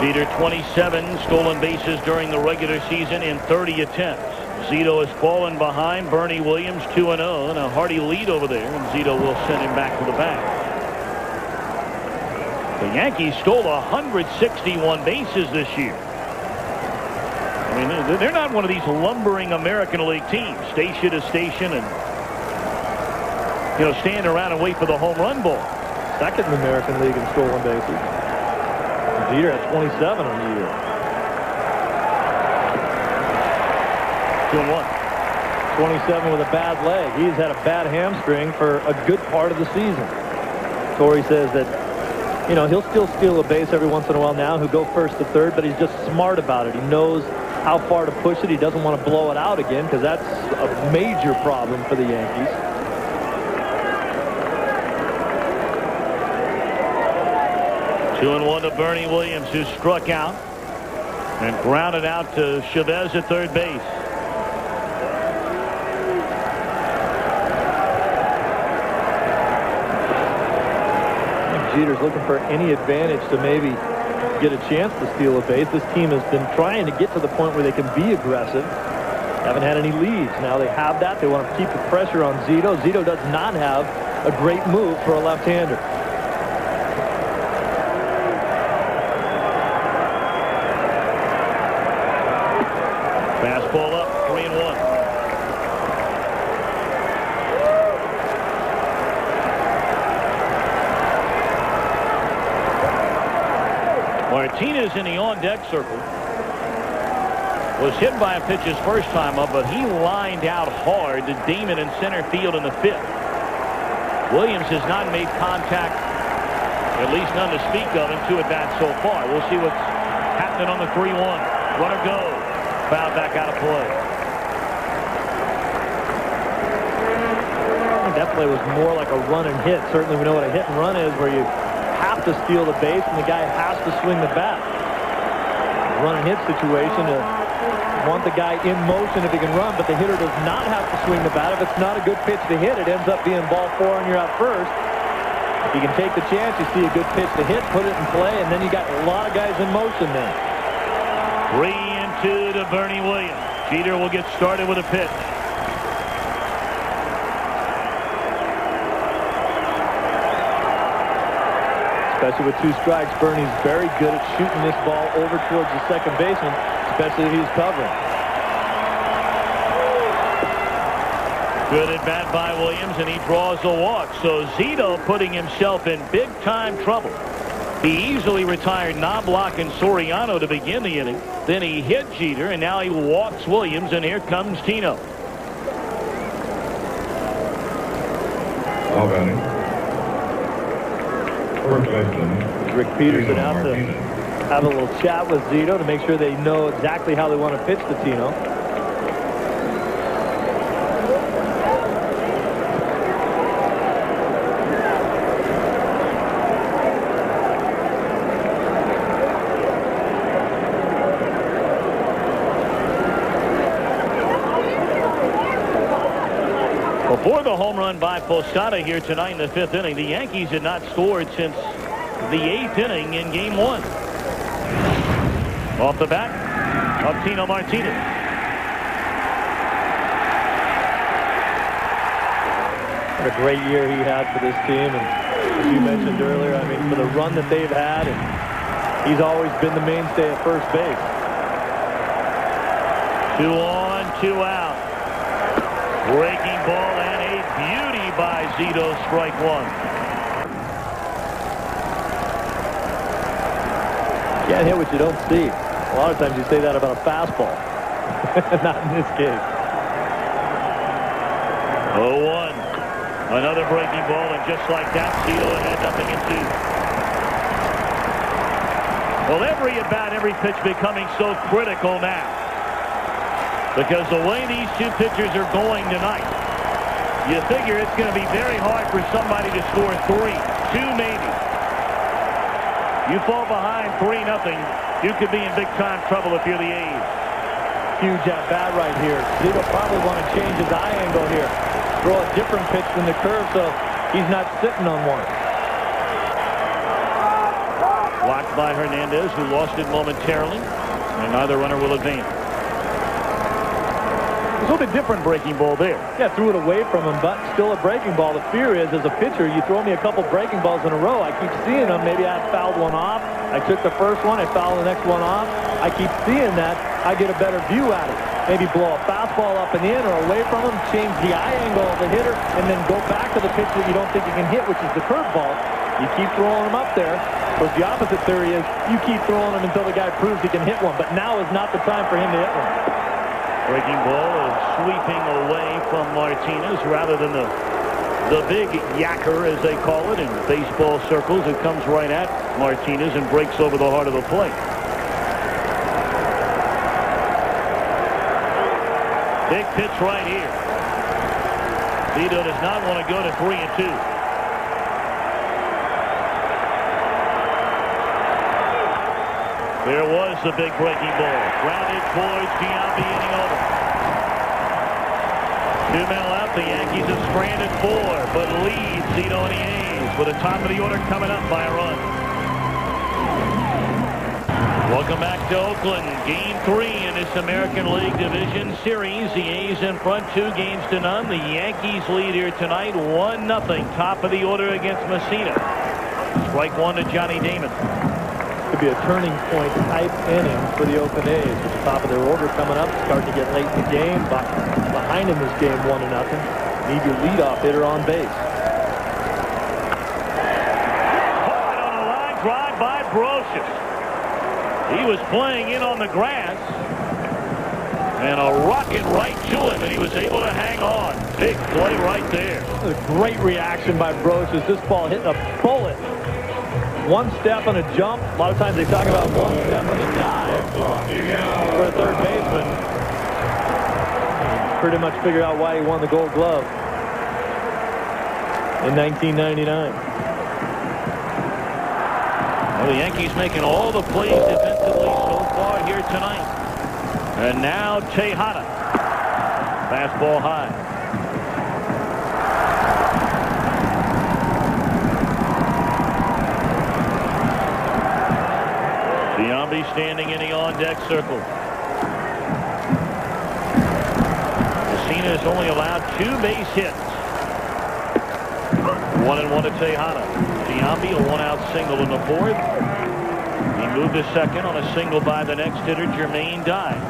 Jeter 27 stolen bases during the regular season in 30 attempts. Zito has fallen behind Bernie Williams 2-0, and a hearty lead over there, and Zito will send him back to the bag. The Yankees stole 161 bases this year. I mean, they're not one of these lumbering American League teams, station to station, and stand around and wait for the home run ball. Second in the American League in stolen bases. Jeter at 27 on the year. 2-1. 27 with a bad leg. He's had a bad hamstring for a good part of the season. Torrey says that, he'll still steal a base every once in a while now. He'll go first to third, but he's just smart about it. He knows how far to push it. He doesn't want to blow it out again because that's a major problem for the Yankees. Two and one to Bernie Williams, who struck out and grounded out to Chavez at third base. Jeter's looking for any advantage to maybe get a chance to steal a base. This team has been trying to get to the point where they can be aggressive. Haven't had any leads. Now they have that. They want to keep the pressure on Zito. Zito does not have a great move for a left-hander. Fastball up, 3-1. Martinez in the on-deck circle. Was hit by a pitch his first time up, but he lined out hard to Damon in center field in the 5th. Williams has not made contact, at least none to speak of, in 2 at-bats so far. We'll see what's happening on the 3-1. Runner go. Foul back out of play. I think that play was more like a run and hit. Certainly we know what a hit and run is, where you have to steal the base and the guy has to swing the bat. Run and hit situation, to want the guy in motion if he can run, but the hitter does not have to swing the bat. If it's not a good pitch to hit, it ends up being ball 4 and you're out first. If you can take the chance, you see a good pitch to hit, put it in play, and then you got a lot of guys in motion then. 3-2 to Bernie Williams. Jeter will get started with a pitch. Especially with 2 strikes, Bernie's very good at shooting this ball over towards the second baseman, especially if he's covering. Good at bat by Williams, and he draws a walk. So Zito putting himself in big-time trouble. He easily retired Knobloch and Soriano to begin the inning. Then he hit Jeter, and now he walks Williams, and here comes Tino. All batting. First baseman Rick Peterson out to have a little chat with Zito to make sure they know exactly how they want to pitch to Tino. Before the home run by Posada here tonight in the 5th inning, the Yankees had not scored since the 8th inning in Game 1. Off the bat of Tino Martinez. What a great year he had for this team, and as you mentioned earlier, I mean, for the run that they've had, and he's always been the mainstay at first base. 2 on, 2 out. Breaking ball and a beauty by Zito, strike 1. Can't hit what you don't see. A lot of times you say that about a fastball. Not in this case. 0-1. Another breaking ball, and just like that, Zito had nothing in 2. Well, every at-bat, every pitch becoming so critical now. Because the way these 2 pitchers are going tonight, you figure it's going to be very hard for somebody to score 3, 2 maybe. You fall behind 3-0, you could be in big-time trouble if you're the A's. Huge at-bat right here. Zito probably want to change his eye angle here. Throw a different pitch than the curve, so he's not sitting on one. Blocked by Hernandez, who lost it momentarily, and neither runner will advance. A little bit different breaking ball there. Yeah, threw it away from him, but still a breaking ball. The fear is, as a pitcher, you throw me a couple breaking balls in a row, I keep seeing them. Maybe I fouled one off. I took the first one, I fouled the next one off. I keep seeing that. I get a better view at it. Maybe blow a fastball up and in or away from him, change the eye angle of the hitter, and then go back to the pitch that you don't think you can hit, which is the curveball. You keep throwing them up there. But the opposite theory is you keep throwing them until the guy proves he can hit one. But now is not the time for him to hit one. Breaking ball is sweeping away from Martinez rather than the big yacker, as they call it in baseball circles. It comes right at Martinez and breaks over the heart of the plate. Big pitch right here. Zito does not want to go to 3-2. There was the big breaking ball. Grounded towards beyond the inning over. 2 men left. The Yankees have stranded 4, but lead Zito and the A's with the top of the order coming up by a run. Welcome back to Oakland. Game 3 in this American League Division Series. The A's in front 2-0. The Yankees lead here tonight 1-0. Top of the order against Mussina. Strike 1 to Johnny Damon. could be a turning point type inning for the Oakland A's. At the top of their order coming up, starting to get late in the game. Behind in this game, 1-0. Need your leadoff hitter on base. Hard on a line drive by Brocious. He was playing in on the grass. And a rocket right to him, and he was able to hang on. Big play right there. A great reaction by Brocious. This ball hitting a bullet. One step and a jump. A lot of times they talk about one step and a dive for a third baseman. Pretty much figured out why he won the Gold Glove in 1999. Well, the Yankees making all the plays defensively so far here tonight. And now Tejada. Fastball high. Giambi standing in the on-deck circle. Mussina has only allowed 2 base hits. 1-1 to Tejada. Giambi a 1-out single in the 4th. He moved to second on a single by the next hitter, Jermaine Dye.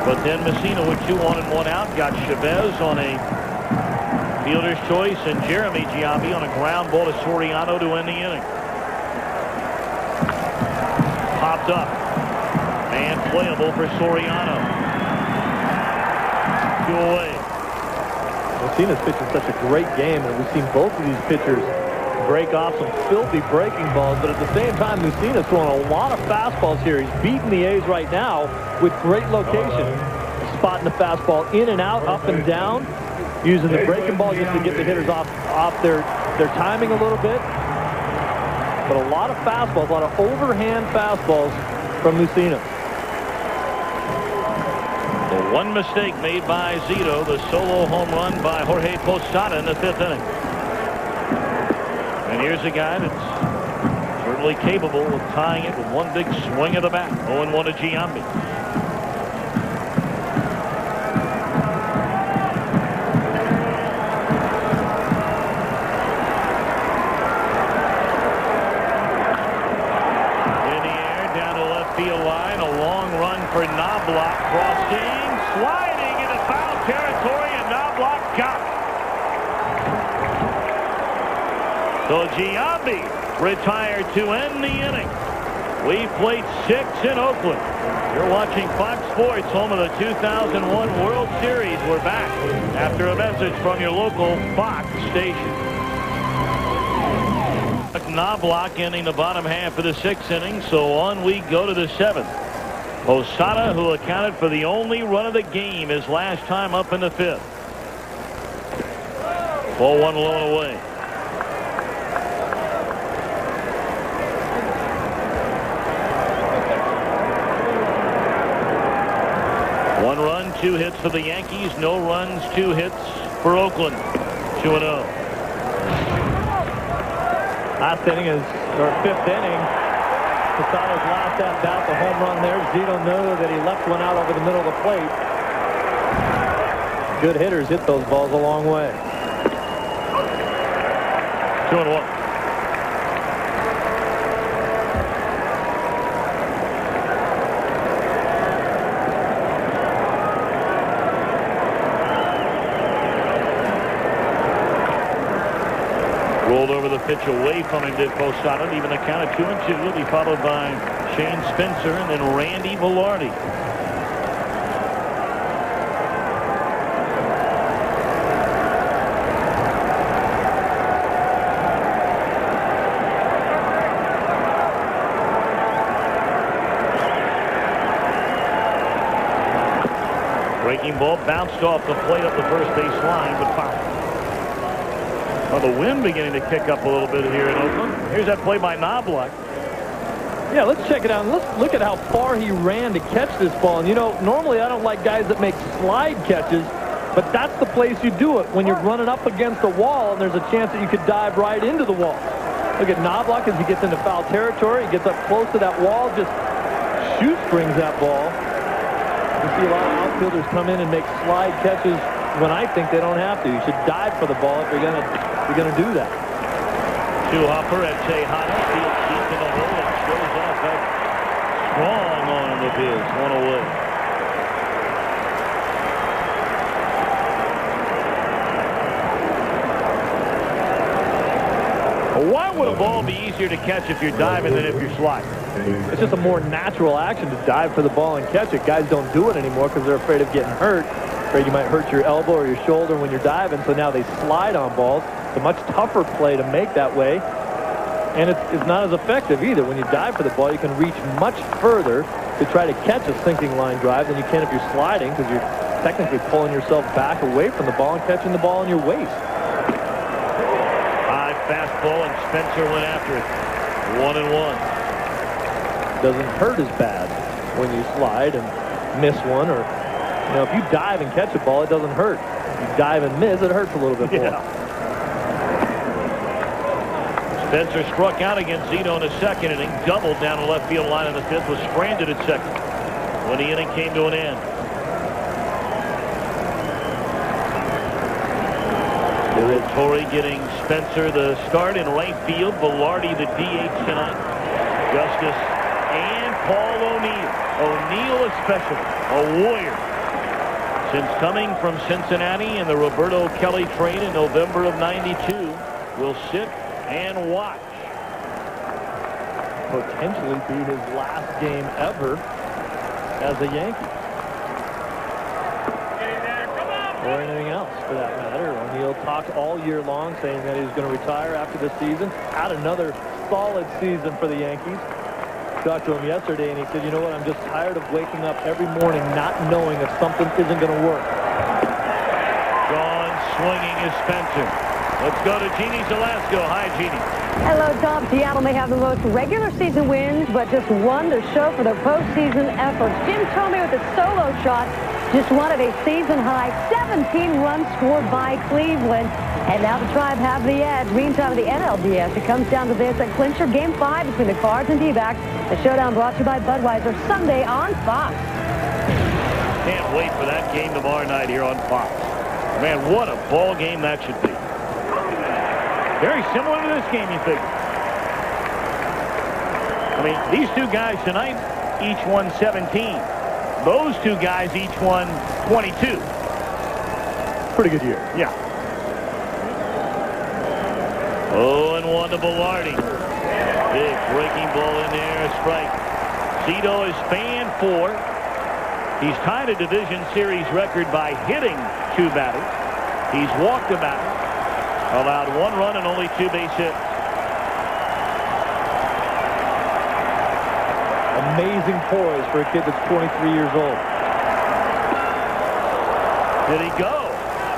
But then Mussina with 2 on and 1 out got Chavez on a fielder's choice and Jeremy Giambi on a ground ball to Soriano to end the inning. Popped up and playable for Soriano. 2 away. Mussina's pitching such a great game, and we've seen both of these pitchers break off some filthy breaking balls, but at the same time, Mussina's throwing a lot of fastballs here. He's beating the A's right now with great location. Spotting the fastball in and out, up and down, using the breaking ball just to get the hitters off their timing a little bit. But a lot of fastballs, a lot of overhand fastballs from Mussina. The one mistake made by Zito, the solo home run by Jorge Posada in the 5th inning. And here's a guy that's certainly capable of tying it with one big swing of the bat. 0-1 to Giambi. In the air, down to left field line. A long run for Knobloch. Crossing, sliding into foul territory, and Knobloch got it. So Giambi retired to end the inning. We played 6 in Oakland. You're watching Fox Sports, home of the 2001 World Series. We're back after a message from your local Fox station. Knobloch ending the bottom half of the 6th inning, so on we go to the 7th. Posada, who accounted for the only run of the game his last time up in the 5th. Ball 1 low and away. One run, 2 hits for the Yankees. No runs, 2 hits for Oakland. 2-0. Last inning is, or 5th inning. Posada's last at bat, the home run there. Zito knew that he left one out over the middle of the plate. Good hitters hit those balls a long way. 2-1. Rolled over the pitch away from him, did Posada. Even the count of 2-2. He'll be followed by Shane Spencer and then Randy Velarde. Breaking ball bounced off the plate up the first base line, but fouled. Well, the wind beginning to kick up a little bit here in Oakland. Here's that play by Knobloch. Yeah, let's check it out. And let's look at how far he ran to catch this ball. And, you know, normally I don't like guys that make slide catches, but that's the place you do it when you're running up against a wall and there's a chance that you could dive right into the wall. Look at Knobloch as he gets into foul territory. He gets up close to that wall, just shoestrings that ball. You see a lot of outfielders come in and make slide catches when I think they don't have to. You should dive for the ball if you're gonna do that. Two-hopper at Tejada, field deep in the hole, and shows off strong on him with his. One away. Why would a ball be easier to catch if you're diving than if you're sliding? It's just a more natural action to dive for the ball and catch it. Guys don't do it anymore because they're afraid of getting hurt. Afraid you might hurt your elbow or your shoulder when you're diving, so now they slide on balls. It's a much tougher play to make that way, and it's not as effective either. When you dive for the ball, you can reach much further to try to catch a sinking line drive than you can if you're sliding, because you're technically pulling yourself back away from the ball and catching the ball in your waist. High fastball, and Spencer went after it. 1-1. Doesn't hurt as bad when you slide and miss one, or if you dive and catch a ball, it doesn't hurt. If you dive and miss, it hurts a little bit more. Spencer struck out against Zito in the second inning, doubled down the left field line in the fifth, was stranded at second when the inning came to an end. Torrey getting Spencer the start in right field. Velarde the DH tonight. Justice and Paul O'Neill. O'Neill especially, a warrior. Since coming from Cincinnati in the Roberto Kelly trade in November of '92, will sit and watch. Potentially be his last game ever as a Yankee. Or anything else for that matter. O'Neill talked all year long saying that he was going to retire after this season. Had another solid season for the Yankees. Talked to him yesterday and he said, you know what, I'm just tired of waking up every morning not knowing if something isn't going to work. Gone swinging is Spencer. Let's go to Jeannie Zelasco. Hi, Jeannie. Hello, Tom. Seattle may have the most regular season wins, but just one to show for their postseason efforts. Jim Thome with a solo shot just wanted a season-high 17 runs scored by Cleveland. And now the Tribe have the edge. Meantime, the NLDS, it comes down to this, a clincher Game 5 between the Cards and D-backs. The showdown brought to you by Budweiser Sunday on Fox. Can't wait for that game tomorrow night here on Fox. Man, what a ball game that should be. Very similar to this game, you think. I mean, these two guys tonight, each won 17. Those two guys each won 22. Pretty good year. Yeah. 0-1 to Velarde. Big breaking ball in there, a strike. Zito is fanned 4. He's tied a division series record by hitting 2 batters. He's walked a batter, allowed 1 run and only 2 base hits. Amazing poise for a kid that's 23 years old. Did he go?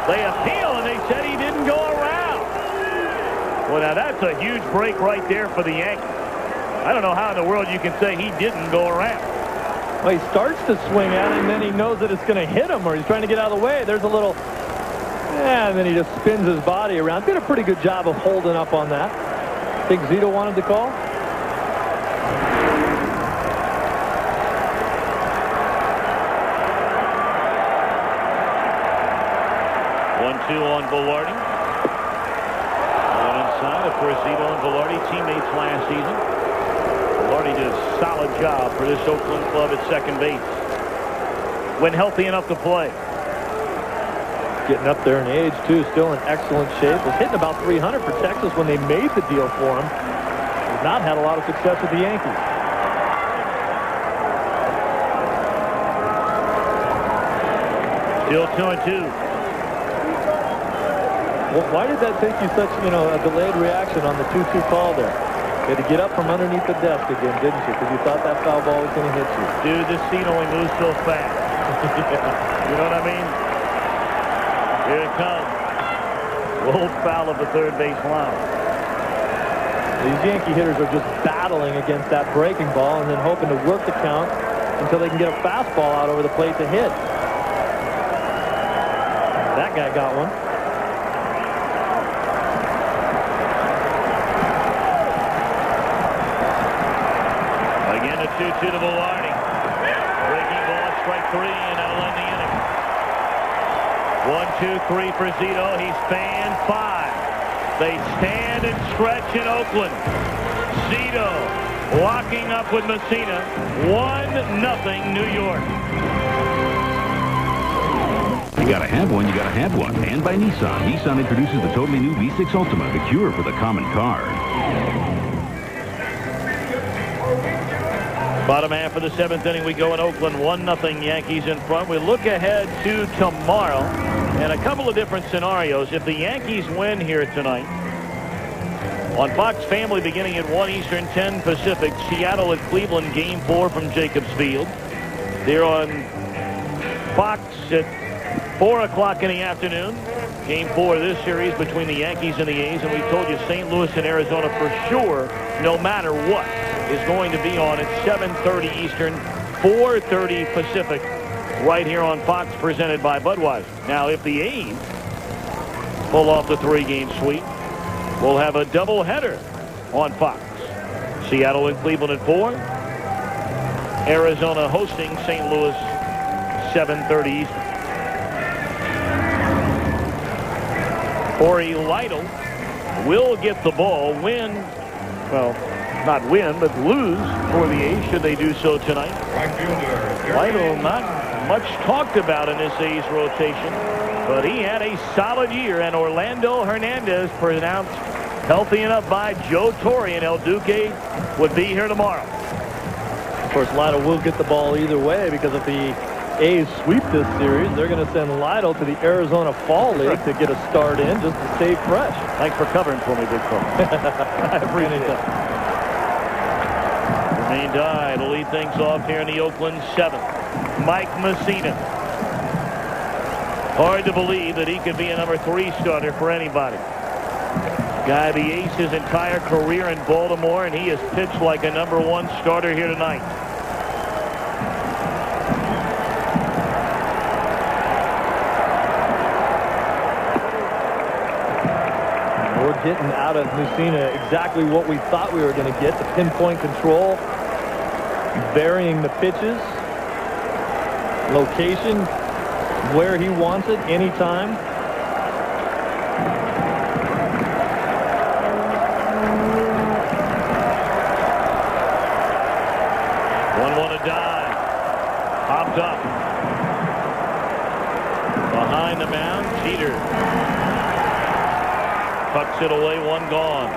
They appeal and they said he didn't go around. Well, now that's a huge break right there for the Yankees. I don't know how in the world you can say he didn't go around. Well, he starts to swing at it and then he knows that it's going to hit him, or he's trying to get out of the way. There's a little, and then he just spins his body around. Did a pretty good job of holding up on that. Think Zito wanted the call? 1-2 on Velarde. One inside. Of course, Zito and Velarde, teammates last season. Velarde did a solid job for this Oakland club at second base when healthy enough to play. Getting up there in age, too. Still in excellent shape. Was hitting about 300 for Texas when they made the deal for him. Has not had a lot of success with the Yankees. Still 2-2. Well, why did that take you such, a delayed reaction on the 2-2 call there? You had to get up from underneath the desk again, didn't you? Because you thought that foul ball was going to hit you. Dude, this scene only moves so fast. You know what I mean? Here it comes. Rolled foul of the third base line. These Yankee hitters are just battling against that breaking ball and then hoping to work the count until they can get a fastball out over the plate to hit. That guy got one. Again, a 2-2 to Velarde. Breaking ball at strike 3, and that'll end the inning. 1-2-3 for Zito. He's fanned 5. They stand and stretch in Oakland. Zito locking up with Mussina. 1-0 New York. You gotta have one, you gotta have one. And by Nissan. Nissan introduces the totally new V6 Ultima, the cure for the common car. Bottom half of the 7th inning, we go in Oakland. 1-0 Yankees in front. We look ahead to tomorrow and a couple of different scenarios. If the Yankees win here tonight, on Fox Family beginning at 1 Eastern, 10 Pacific, Seattle at Cleveland, Game 4 from Jacobs Field. They're on Fox at 4 o'clock in the afternoon. Game 4 of this series between the Yankees and the A's. And we told you St. Louis and Arizona for sure, no matter what, is going to be on at 7:30 Eastern, 4:30 Pacific, right here on Fox, presented by Budweiser. Now, if the A's pull off the 3-game sweep, we'll have a doubleheader on Fox. Seattle and Cleveland at 4. Arizona hosting St. Louis, 7:30 Eastern. Corey Lytle will get the ball, win, well, not win, but lose for the A's should they do so tonight. Lytle not much talked about in this A's rotation, but he had a solid year, and Orlando Hernandez, pronounced healthy enough by Joe Torre and El Duque, would be here tomorrow. Of course, Lytle will get the ball either way, because if the A's sweep this series, they're going to send Lytle to the Arizona Fall League to get a start in just to stay fresh. Thanks for covering for me, Big Carl. I appreciate it. Jermaine Dye to lead things off here in the Oakland 7th. Mike Mussina. Hard to believe that he could be a number 3 starter for anybody. Guy, the ace his entire career in Baltimore, and he has pitched like a number 1 starter here tonight. We're getting out of Mussina exactly what we thought we were going to get. The pinpoint control, varying the pitches, location, where he wants it, anytime. One to dive. Popped up. Behind the mound, Jeter tucks it away, 1 gone.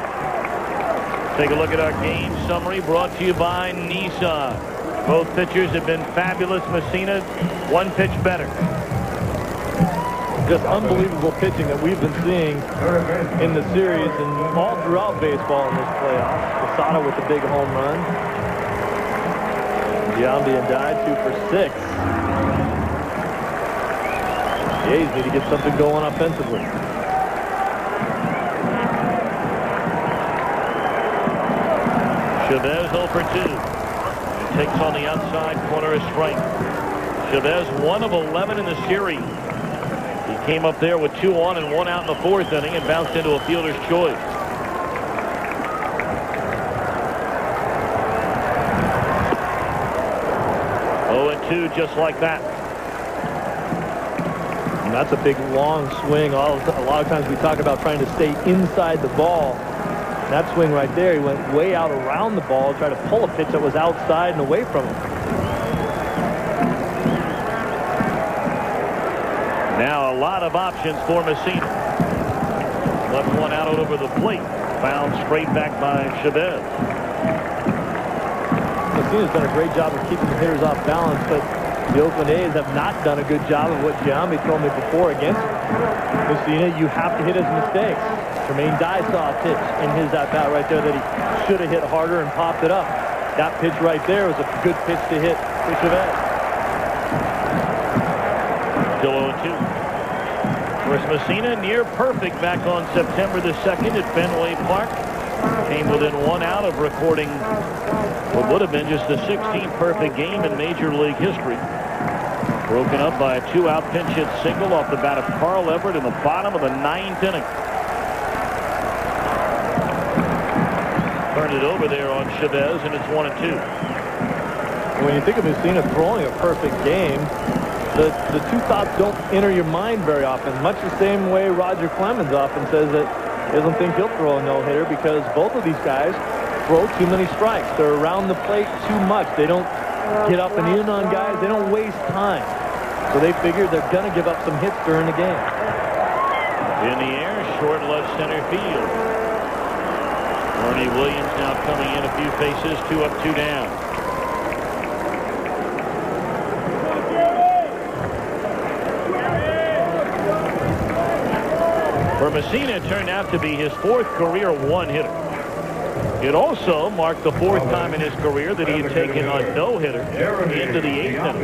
Take a look at our game summary brought to you by Nissan. Both pitchers have been fabulous. Mussina, 1 pitch better. Just unbelievable pitching that we've been seeing in the series and all throughout baseball in this playoff. Posada with the big home run. Giambi and Dye 2 for 6. The A's need to get something going offensively. Chavez 0 for 2. He takes on the outside corner of strike. Chavez 1 of 11 in the series. He came up there with 2 on and 1 out in the 4th inning and bounced into a fielder's choice. Just like that. And that's a big long swing. A lot of times we talk about trying to stay inside the ball. That swing right there, he went way out around the ball, tried to pull a pitch that was outside and away from him. Now a lot of options for Mussina. Left one out over the plate. Found straight back by Chavez. Mussina's done a great job of keeping the hitters off balance, but the Oakland A's have not done a good job of what Giambi told me before against Mussina. You have to hit his mistakes. Jermaine Dye saw a pitch in his at-bat right there that he should have hit harder and popped it up. That pitch right there was a good pitch to hit for Chavez. Still 0-2. Of course, Mussina near perfect back on September the 2nd at Fenway Park. Came within 1 out of recording what would have been just the 16th perfect game in Major League history. Broken up by a 2-out pinch hit single off the bat of Carl Everett in the bottom of the 9th inning. Turned it over there on Chavez, and it's 1-2. When you think of Mussina throwing a perfect game, the two thoughts don't enter your mind very often, much the same way Roger Clemens often says that he doesn't think he'll throw a no-hitter, because both of these guys throw too many strikes. They're around the plate too much. They don't get up and in on guys. They don't waste time. So they figure they're going to give up some hits during the game. In the air, short left center field. Bernie Williams now coming in a few faces, 2 up, 2 down. For Mussina, it turned out to be his 4th career one-hitter. It also marked the 4th time in his career that he had taken a no-hitter into the 8th inning.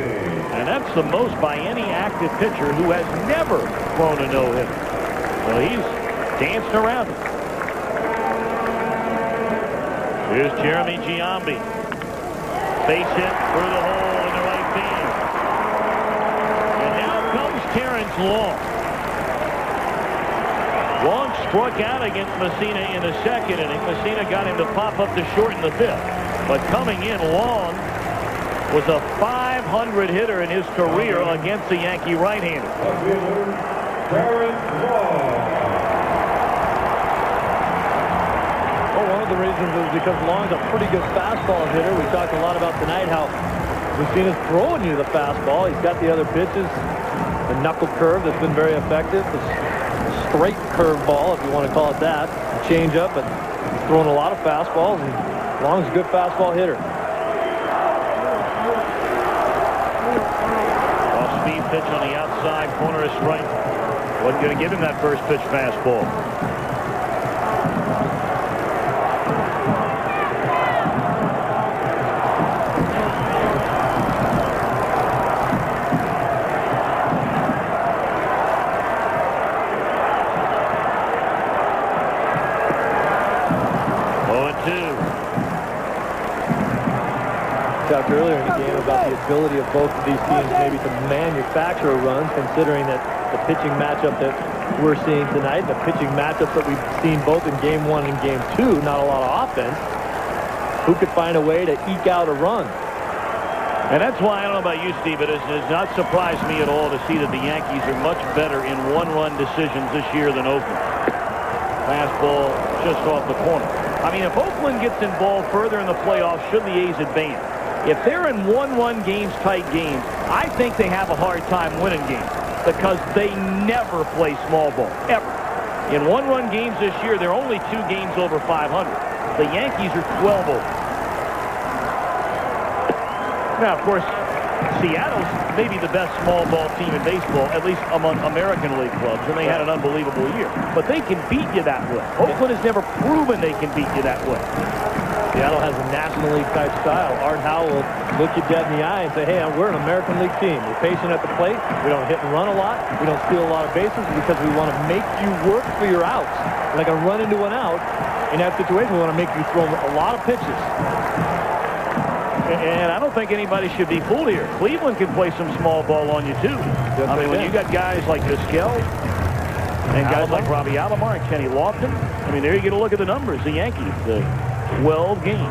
And that's the most by any active pitcher who has never thrown a no-hitter. So he's dancing around it. Here's Jeremy Giambi. Base hit through the hole in the right field. And now comes Terrence Long. Long struck out against Mussina in the 2nd inning. Mussina got him to pop up to short in the 5th. But coming in, Long was a .500 hitter in his career against the Yankee right-hander. Well, one of the reasons is because Long's a pretty good fastball hitter. We talked a lot about tonight how Mussina's throwing you the fastball. He's got the other pitches. The knuckle curve that's been very effective. The straight curve ball, if you want to call it that. The change up, but he's throwing a lot of fastballs, and Long's a good fastball hitter. Off-speed pitch on the outside corner is strike. Wasn't going to give him that first pitch fastball. Talked earlier in the game about the ability of both of these teams maybe to manufacture runs, considering that the pitching matchup that we're seeing tonight, the pitching matchups that we've seen both in Game 1 and Game 2, not a lot of offense. Who could find a way to eke out a run? And that's why, I don't know about you, Steve, but it does not surprise me at all to see that the Yankees are much better in one-run decisions this year than Oakland. Fastball just off the corner. I mean, if Oakland gets involved further in the playoffs, should the A's advance? If they're in one-run games, tight games, I think they have a hard time winning games because they never play small ball, ever. In one-run games this year, they're only 2 games over 500. The Yankees are 12 over. Now, of course, Seattle's maybe the best small ball team in baseball, at least among American League clubs, and they had an unbelievable year. But they can beat you that way. Oakland has never proven they can beat you that way. Seattle has a National League type style. Art Howell will look you dead in the eye and say, hey, we're an American League team. We're patient at the plate. We don't hit and run a lot. We don't steal a lot of bases because we want to make you work for your outs. We're not going to run into an out. In that situation, we want to make you throw a lot of pitches. And I don't think anybody should be fooled here. Cleveland can play some small ball on you, too. I mean, when you got guys like Vizquel and guys like Robbie Alomar and Kenny Lofton, I mean, there you get a look at the numbers. The Yankees, 12 games,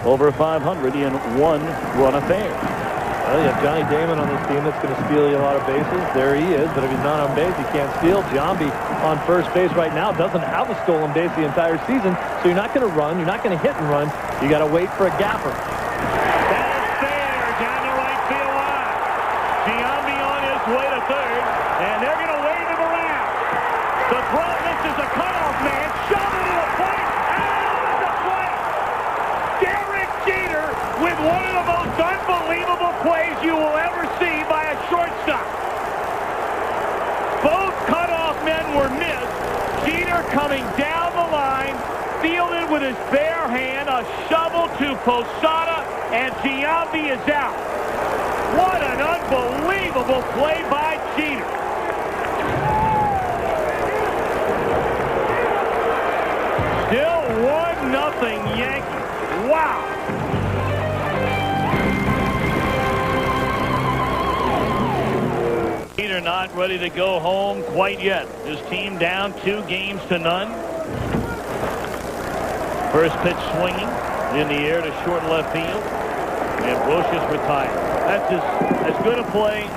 over 500 in one-run affairs. Well, you have Johnny Damon on this team that's going to steal you a lot of bases. There he is, but if he's not on base, he can't steal. Giambi on first base right now doesn't have a stolen base the entire season, so you're not going to run, you're not going to hit and run. You got to wait for a gapper. That is fair down the right field line. Giambi on his way to third, and they're going to wave him around. The throw misses a cutoff man, shot into the plate, out of the plate. Derek Jeter with one of the most unbelievable plays you will ever see by a shortstop. Both cutoff men were missed. Jeter coming down the line, fielded with his bare hand, a shovel to Posada, and Giambi is out. What an unbelievable play by Jeter. Still 1-0 Yankees. Wow. Jeter not ready to go home quite yet. His team down 2-0. First pitch swinging in the air to short left field. And Bush is retired. That's as good a play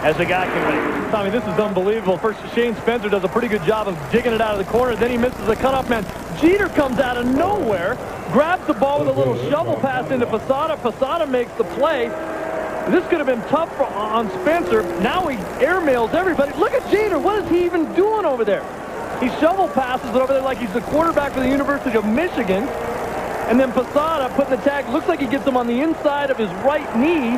as a guy can make. Tommy, this is unbelievable. First, Shane Spencer does a pretty good job of digging it out of the corner. Then he misses a cutoff man. Jeter comes out of nowhere, grabs the ball with a little shovel pass into Posada. Posada makes the play. This could have been tough on Spencer. Now he airmails everybody. Look at Jeter. What is he even doing over there? He shovel passes it over there like he's the quarterback for the University of Michigan. And then Posada putting the tag. Looks like he gets him on the inside of his right knee.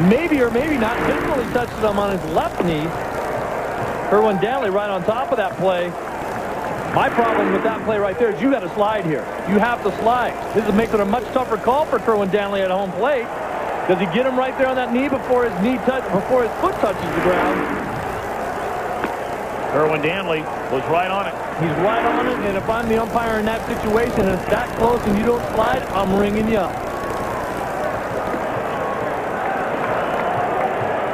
Maybe or maybe not. Visually touches him on his left knee. Danley right on top of that play. My problem with that play right there is you got to slide here. You have to slide. This makes it a much tougher call for Danley at home plate. Does he get him right there on that knee before his foot touches the ground? Danley was right on it. He's right on it, and if I'm the umpire in that situation and it's that close and you don't slide, I'm ringing you up.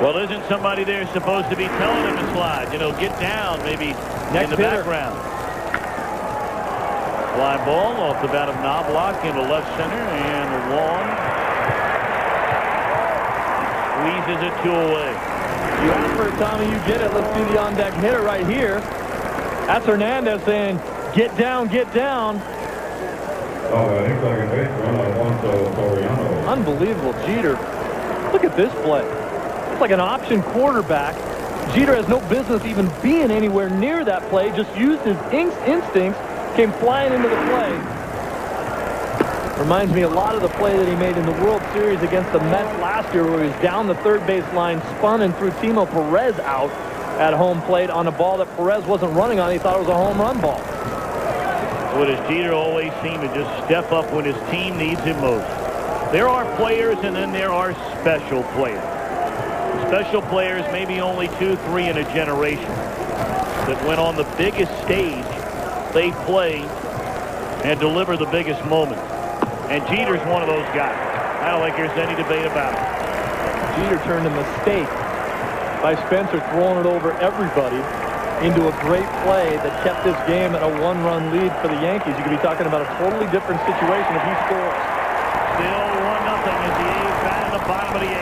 Well, isn't somebody there supposed to be telling him to slide? You know, get down, maybe Next in the hitter. background. Fly ball off the bat of Knobloch into left center and long. Squeezes it 2 away. You ask for it, Tommy, you get it. Let's see the on-deck hitter right here. That's Hernandez saying, get down, get down. Unbelievable, Jeter. Look at this play. It's like an option quarterback. Jeter has no business even being anywhere near that play. Just used his instincts, came flying into the play. Reminds me a lot of the play that he made in the World Series against the Mets last year, where he was down the third base line, spun and threw Timo Perez out at home plate on a ball that Perez wasn't running on. He thought it was a home run ball. What does Jeter always seem to just step up when his team needs him most? There are players, and then there are special players. Special players, maybe only 2, 3 in a generation, that when on the biggest stage, they play and deliver the biggest moment. And Jeter's one of those guys. I don't think there's any debate about it. Jeter turned a mistake by Spencer throwing it over everybody into a great play that kept this game at a 1-run lead for the Yankees. You could be talking about a totally different situation if he scores. Still 1-0 as the A's bat in the bottom of the 8th.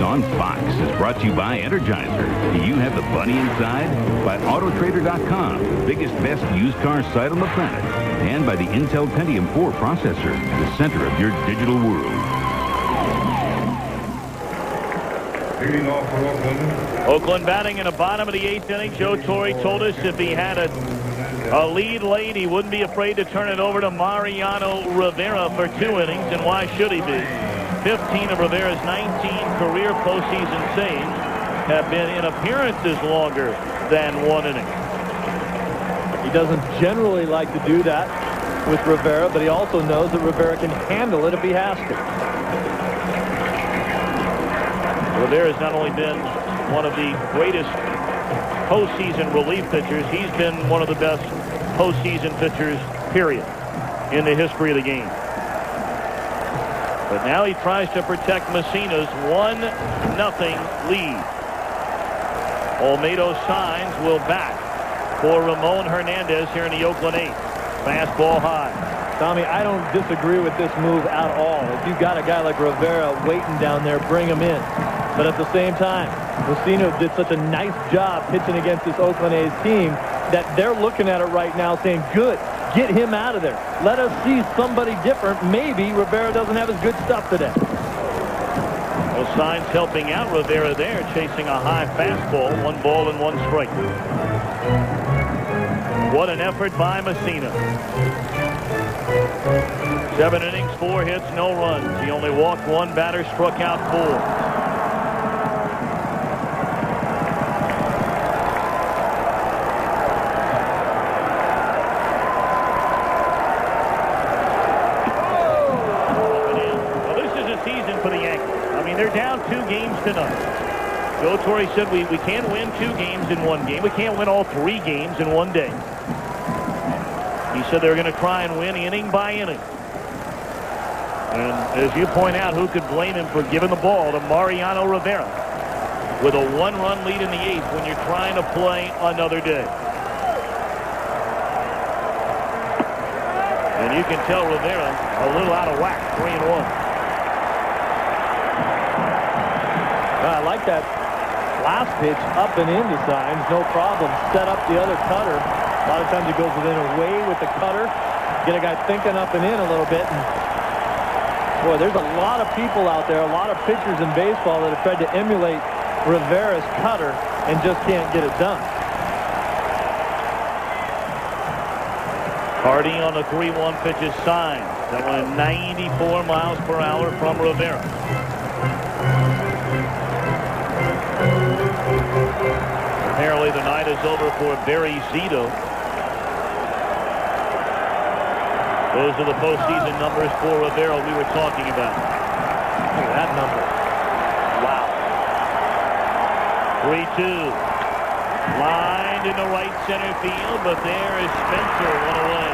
On Fox is brought to you by Energizer. Do you have the bunny inside? By Autotrader.com, biggest, best used car site on the planet. And by the Intel Pentium 4 processor, the center of your digital world. Oakland batting in the bottom of the 8th inning. Joe Torre told us if he had a lead late, he wouldn't be afraid to turn it over to Mariano Rivera for 2 innings. And why should he be? 15 of Rivera's 19 career postseason saves have been in appearances longer than 1 inning. He doesn't generally like to do that with Rivera, but he also knows that Rivera can handle it if he has to. Rivera's not only been one of the greatest postseason relief pitchers, he's been one of the best postseason pitchers, period, in the history of the game. But now he tries to protect Mussina's 1-0 lead. Olmedo signs will bat for Ramon Hernandez here in the Oakland 8th. Fastball high. Tommy, I don't disagree with this move at all. If you've got a guy like Rivera waiting down there, bring him in. But at the same time, Mussina did such a nice job pitching against this Oakland A's team that they're looking at it right now saying, good. Get him out of there. Let us see somebody different. Maybe Rivera doesn't have his good stuff today. Well, signs helping out Rivera there, chasing a high fastball. 1 ball and 1 strike. What an effort by Mussina. 7 innings, 4 hits, no runs. He only walked 1 batter, struck out 4. They're down 2 games to none. Joe Torre said we can't win 2 games in 1 game. We can't win all 3 games in 1 day. He said they're going to try and win inning by inning. And as you point out, who could blame him for giving the ball to Mariano Rivera with a 1-run lead in the 8th when you're trying to play another day? And you can tell Rivera a little out of whack, 3-1. like that last pitch, up and into signs, no problem. Set up the other cutter. A lot of times he goes within a way with the cutter. Get a guy thinking up and in a little bit. And boy, there's a lot of people out there, a lot of pitchers in baseball that have tried to emulate Rivera's cutter and just can't get it done. Hardy on the 3-1 pitch is signed. That one at 94 miles per hour from Rivera. Apparently the night is over for Barry Zito. Those are the postseason numbers for Rivera we were talking about. Look at that number. Wow. 3-2. Lined in the right center field, but there is Spencer, one away.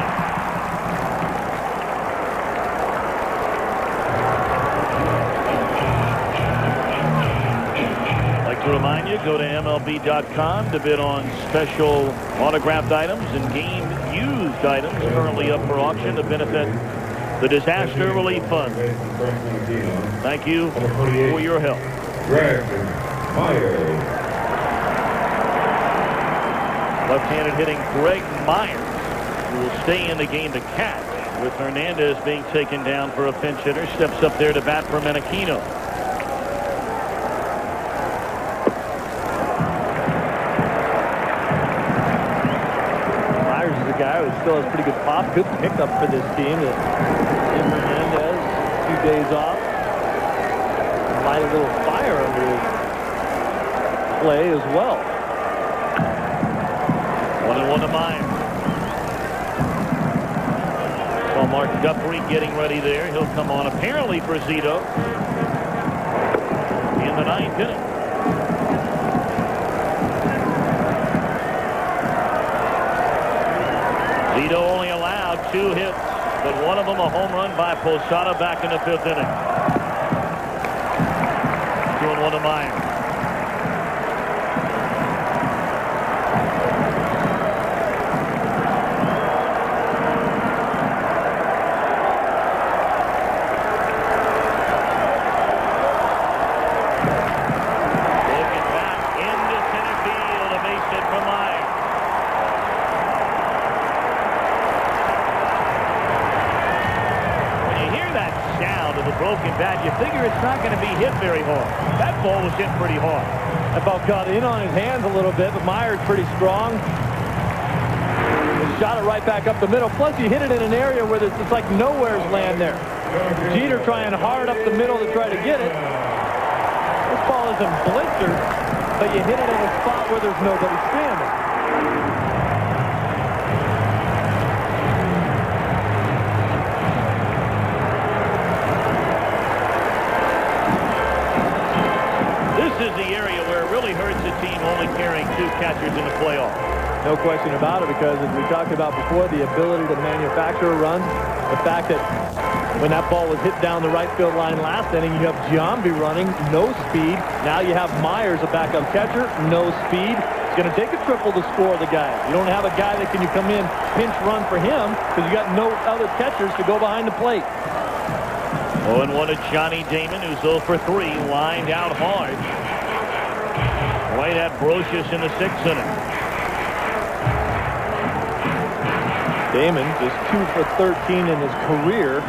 I'd like to remind you, go to MLB.com to bid on special autographed items and game-used items currently up for auction to benefit the Disaster Relief Fund. Thank you for your help. Left-handed hitting Greg Myers, who will stay in the game to catch, with Hernandez being taken down for a pinch hitter. Steps up there to bat for Menachino. Myers is a guy who still has pretty good pop. Good pickup for this team. Hernandez, 2 days off. Light a little fire under his play as well. 1-1 to Myers. Saw Mark Guthrie getting ready there. He'll come on apparently for Zito in the 9th inning. Zito only allowed 2 hits, but one of them a home run by Posada back in the 5th inning. 2-1 to Myers. You figure it's not going to be hit very hard. That ball was hit pretty hard. That ball got in on his hands a little bit, but Myers pretty strong. He shot it right back up the middle. Plus, you hit it in an area where there's just like nowhere's land there. Jeter trying hard up the middle to try to get it. This ball isn't blistered, but you hit it in a spot where there's nobody standing. This is the area where it really hurts a team only carrying 2 catchers in the playoffs. No question about it, because as we talked about before, the ability to manufacture a run, the fact that when that ball was hit down the right field line last inning, you have Giambi running, no speed. Now you have Myers, a backup catcher, no speed. It's going to take a triple to score the guy. You don't have a guy that can you come in, pinch run for him, because you got no other catchers to go behind the plate. 0-1 to Johnny Damon, who's 0 for 3, lined out hard. Right at Brocious in the 6th inning. Damon just 2 for 13 in his career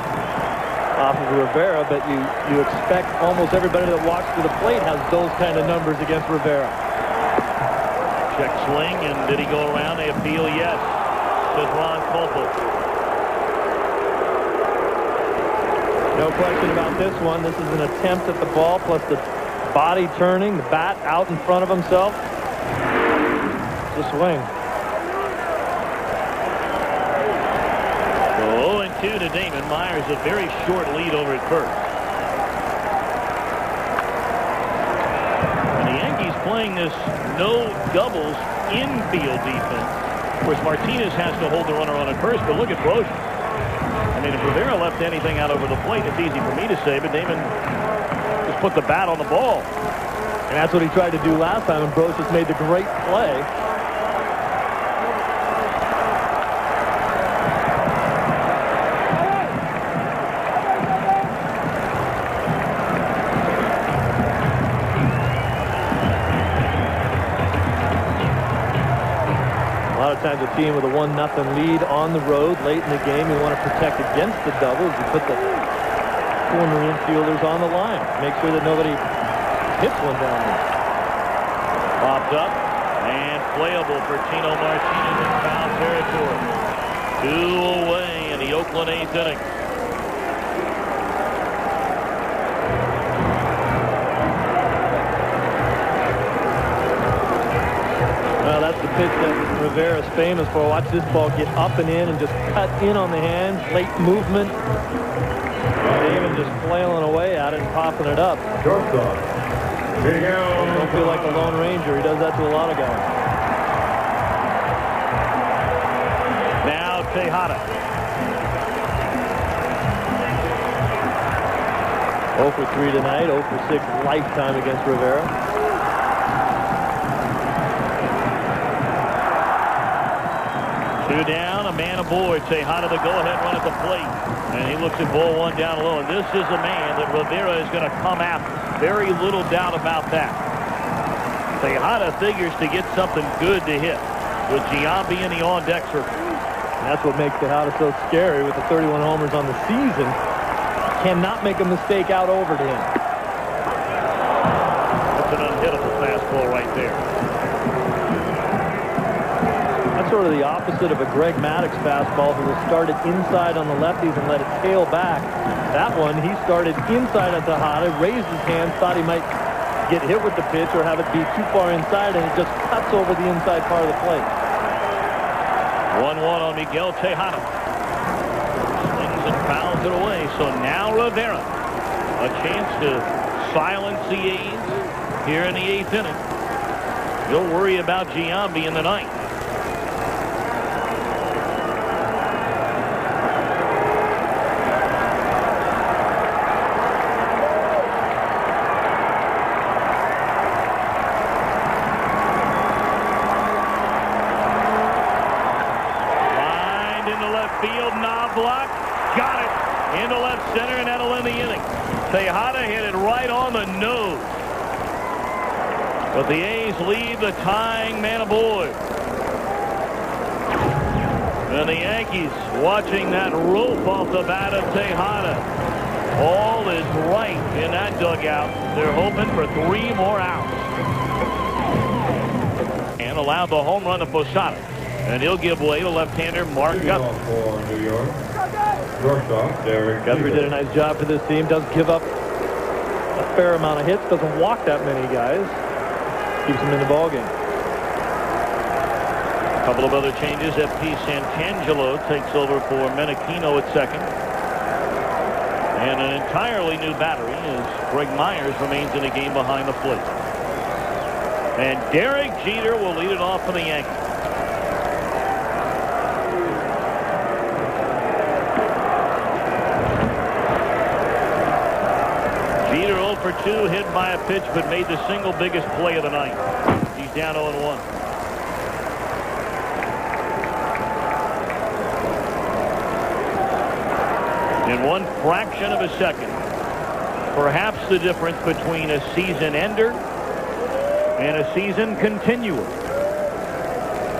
off of Rivera, but you expect almost everybody that walks to the plate has those kind of numbers against Rivera. Check swing, and did he go around? They appeal, yes, says Ron Colton. No question about this one. This is an attempt at the ball, plus the body turning, the bat out in front of himself. It's a swing. So 0-2 to Damon. Myers a very short lead over at first. And the Yankees playing this no doubles infield defense. Of course, Martinez has to hold the runner on at first, but look at Brocious. I mean, if Rivera left anything out over the plate, it's easy for me to say, but Damon just put the bat on the ball. And that's what he tried to do last time, and Brocious made the great play. times a team with a 1-0 lead on the road late in the game, you want to protect against the doubles. You put the corner infielders on the line. Make sure that nobody hits one down there. Popped up and playable for Tino Martinez in foul territory. 2 away in the Oakland 8th inning. Well, that's the pitch that Rivera's famous for. Watch this ball get up and in and just cut in on the hands. Late movement. Even just flailing away at it and popping it up. Shortstop. Don't feel like the Lone Ranger. He does that to a lot of guys. Now Tejada. 0 for 3 tonight. 0 for 6 lifetime against Rivera. Two down, a man aboard. Tejada the go-ahead run at the plate. And he looks at ball 1 down low. And this is a man that Rivera is going to come after. Very little doubt about that. Tejada figures to get something good to hit with Giambi in the on-deck circle. And that's what makes Tejada so scary with the 31 homers on the season. Cannot make a mistake out over to him. That's an unhittable fastball right there. That's sort of the opposite of a Greg Maddux fastball who will start it inside on the lefties and let it tail back. That one, he started inside at Tejada, raised his hand, thought he might get hit with the pitch or have it be too far inside, and it just cuts over the inside part of the plate. 1-1 on Miguel Tejada. Swings and fouls it away. So now Rivera, a chance to silence the A's here in the 8th inning. You'll worry about Giambi in the 9th. Block, got it into left center, and that'll end the inning. Tejada hit it right on the nose. But the A's leave the tying man aboard. And the Yankees watching that rope off the bat of Tejada. All is right in that dugout. They're hoping for 3 more outs. And allowed the home run to Posada. And he'll give way to left-hander Mark Guthrie. For New York. Shortstop, Derek Guthrie did a nice job for this team. Does give up a fair amount of hits. Doesn't walk that many guys. Keeps them in the ballgame. A couple of other changes. F.P. Santangelo takes over for Menachino at second. And an entirely new battery as Greg Myers remains in the game behind the plate. And Derek Jeter will lead it off for the Yankees. Jeter 0 for 2, hit by a pitch, but made the single biggest play of the night. He's down 0-1. In 1 fraction of a second, perhaps the difference between a season ender and a season continuer.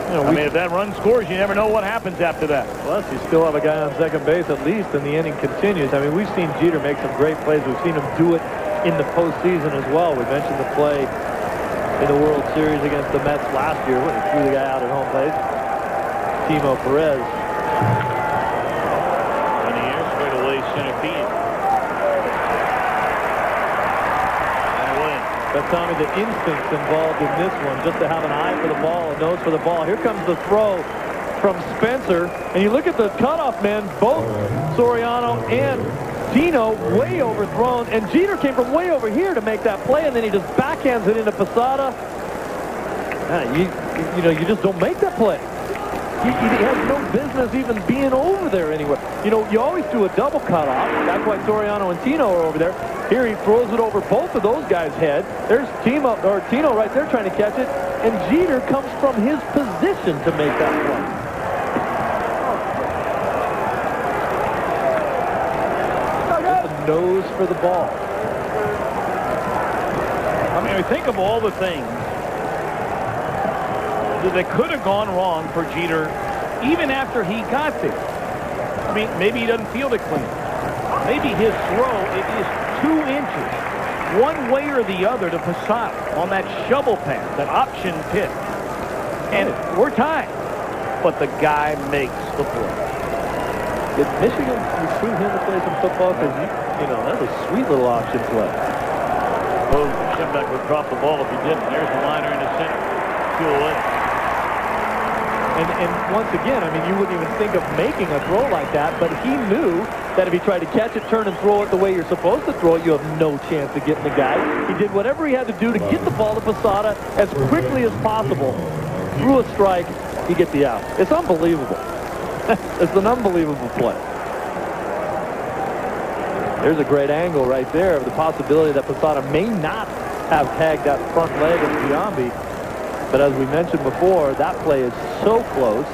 I mean, if that run scores, you never know what happens after that. Plus, you still have a guy on second base at least, and the inning continues. I mean, we've seen Jeter make some great plays. We've seen him do it in the postseason as well. We mentioned the play in the World Series against the Mets last year when he threw the guy out at home plate. Timo Perez. In the air, straight away center field. But Tommy, the instincts involved in this one, just to have an eye for the ball, a nose for the ball. Here comes the throw from Spencer, and you look at the cutoff man, both Soriano and Tino way overthrown, and Jeter came from way over here to make that play, and then he just backhands it into Posada. You know, you just don't make that play. He has no business even being over there anywhere. You know, you always do a double cutoff. That's why Soriano and Tino are over there. Here he throws it over both of those guys' heads. There's Tino right there trying to catch it, and Jeter comes from his position to make that play. The nose for the ball. I mean, think of all the things that could have gone wrong for Jeter even after he got there. I mean, maybe he doesn't feel it clean. Maybe his throw, it is 2 inches one way or the other to Posada on that shovel pass, that option pitch. And we're tied. But the guy makes the play. Did Michigan recruit him to play some football? Because, you know, that's a sweet little option play. Oh, Schembeck would drop the ball if he didn't. There's the liner in the center. 2 away. And once again, I mean, you wouldn't even think of making a throw like that, but he knew that if he tried to catch it, turn, and throw it the way you're supposed to throw it, you have no chance of getting the guy. He did whatever he had to do to get the ball to Posada as quickly as possible. Threw a strike, you get the out. It's unbelievable. It's an unbelievable play. There's a great angle right there of the possibility that Posada may not have tagged that front leg of Giambi. But as we mentioned before, that play is so close.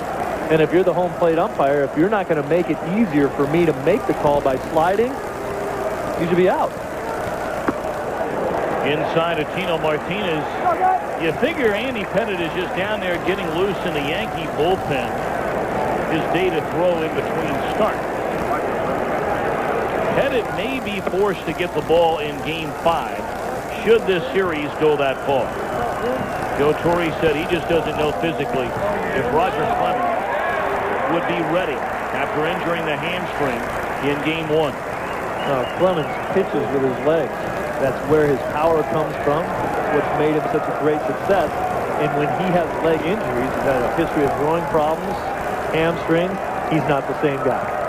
And if you're the home plate umpire, if you're not going to make it easier for me to make the call by sliding, you should be out. Inside of Tino Martinez, you figure Andy Pettit is just down there getting loose in the Yankee bullpen. His day to throw in between starts. Pettit may be forced to get the ball in Game 5 should this series go that far. Joe Torre said he just doesn't know physically if Roger Clemens would be ready after injuring the hamstring in Game 1. Clemens pitches with his legs. That's where his power comes from, which made him such a great success. And when he has leg injuries, he's had a history of growing problems, hamstring, he's not the same guy.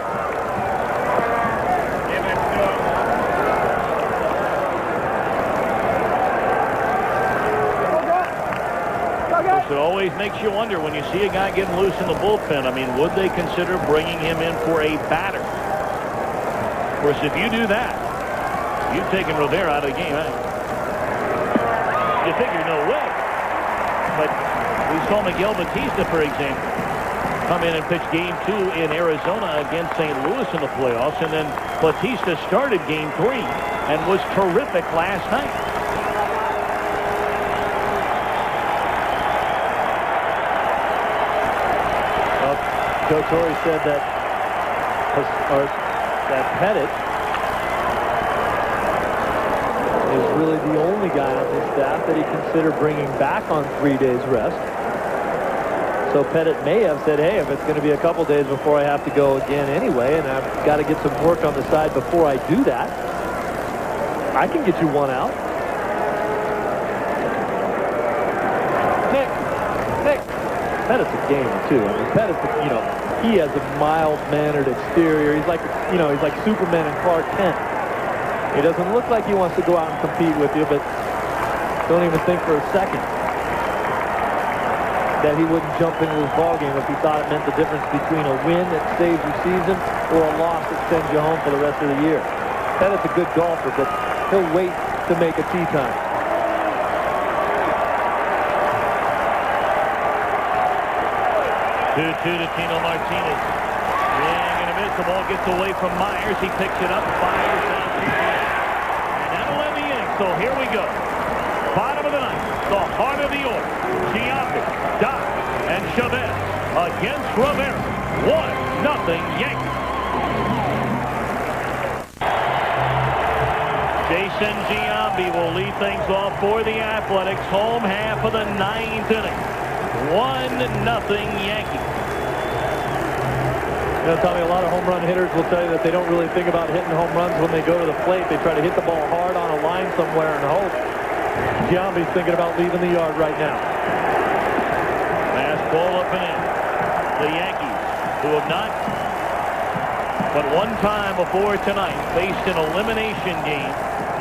It always makes you wonder when you see a guy getting loose in the bullpen. I mean, would they consider bringing him in for a batter? Of course, if you do that, you've taken Rivera out of the game. You figure no way. But we saw Miguel Batista, for example, come in and pitch Game 2 in Arizona against St. Louis in the playoffs. And then Batista started Game 3 and was terrific last night. Joe Torre said that Pettit is really the only guy on his staff that he considered bringing back on 3 days rest. So Pettit may have said, hey, if it's going to be a couple days before I have to go again anyway, and I've got to get some work on the side before I do that, I can get you one out. Nick. Pettit's a gamer too. I mean, Pettit's, you know, he has a mild-mannered exterior. He's like, you know, he's like Superman and Clark Kent. He doesn't look like he wants to go out and compete with you, but don't even think for a second that he wouldn't jump into this ballgame if he thought it meant the difference between a win that saves your season or a loss that sends you home for the rest of the year. Pettit's a good golfer, but he'll wait to make a tee time. 2-2 to Tino Martinez. Swing and a miss. The ball gets away from Myers. He picks it up, fires down to the end. And that'll end the inning. So here we go. Bottom of the ninth. The heart of the order. Giambi, Doc, and Chavez against Rivera. 1-0 Yankees. Jason Giambi will lead things off for the Athletics. Home half of the 9th inning. 1-0 Yankees. You know, Tommy, a lot of home run hitters will tell you that they don't really think about hitting home runs when they go to the plate. They try to hit the ball hard on a line somewhere and hope. Giambi's thinking about leaving the yard right now. Fastball up and in. The Yankees, who have not but one time before tonight faced an elimination game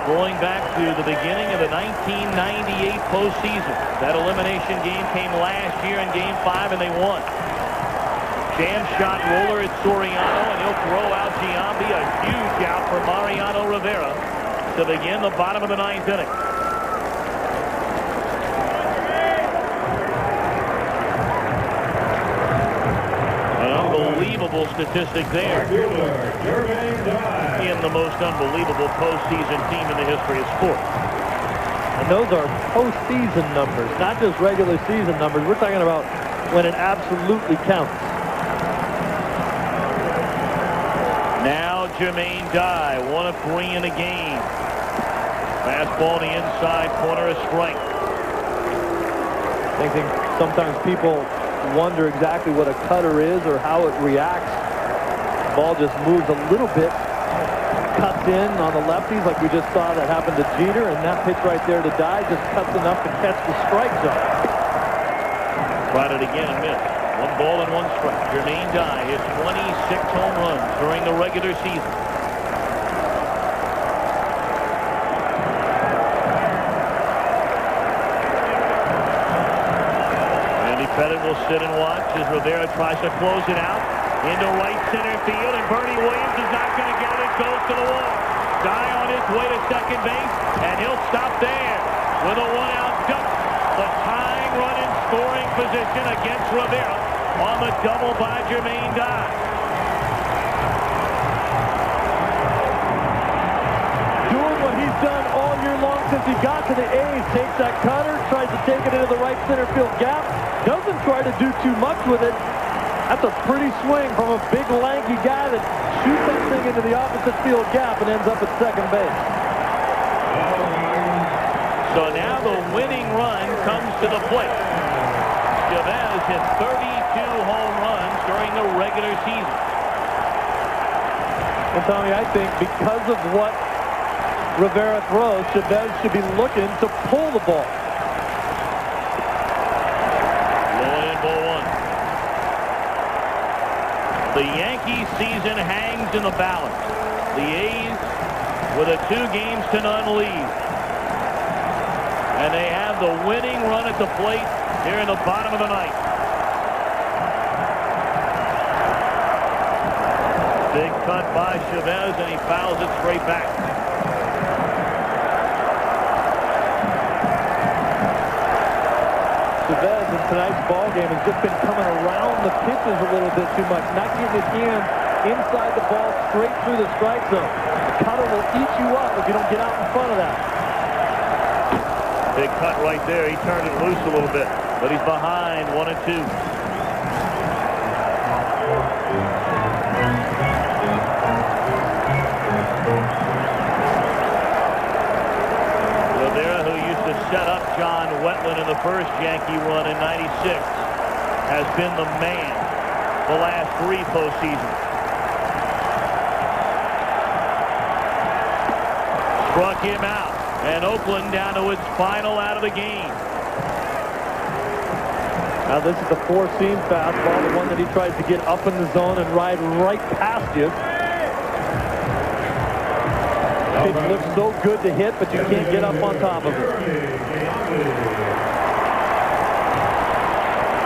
going back to the beginning of the 1998 postseason. That elimination game came last year in Game 5, and they won. Jam shot roller at Soriano, and he'll throw out Giambi. A huge out for Mariano Rivera to begin the bottom of the 9th inning. An unbelievable statistic there. In the most unbelievable postseason team in the history of sports. And those are postseason numbers, not just regular season numbers. We're talking about when it absolutely counts. Now Jermaine Dye, 1 of 3 in the game. Fastball in the inside corner, a strike. I think sometimes people wonder exactly what a cutter is or how it reacts. The ball just moves a little bit, cuts in on the lefties like we just saw that happen to Jeter, and that pitch right there to Dye just cuts enough to catch the strike zone. Tried it again and missed. 1 ball and 1 strike. Jermaine Dye hit 26 home runs during the regular season. Pettit will sit and watch as Rivera tries to close it out into right center field, and Bernie Williams is not going to get it. It goes to the wall. Dye on his way to second base, and he'll stop there with a 1-out double. The tying run in scoring position against Rivera on the double by Jermaine Dye. Doing what he's done all year long since he got to the A's. Takes that cutter, tries to take it into the right center field gap. Doesn't try to do too much with it. That's a pretty swing from a big, lanky guy that shoots that thing into the opposite field gap and ends up at second base. So now the winning run comes to the plate. Chavez hit 32 home runs during the regular season. And Tommy, I think because of what Rivera throws, Chavez should be looking to pull the ball. The Yankees season hangs in the balance. The A's with a 2-0 lead. And they have the winning run at the plate here in the bottom of the ninth. Big cut by Chavez, and he fouls it straight back. Chavez in tonight's ball game has just been coming around the pitches a little bit too much, not getting his hand inside the ball straight through the strike zone. The cutter will eat you up if you don't get out in front of that. Big cut right there. He turned it loose a little bit, but he's behind 1-2. Set up John Wetland in the first Yankee run in '96, has been the man the last 3 postseasons. Struck him out, and Oakland down to its final out of the game. Now this is the 4-seam fastball, the one that he tries to get up in the zone and ride right past you. It looks so good to hit, but you can't get up on top of it.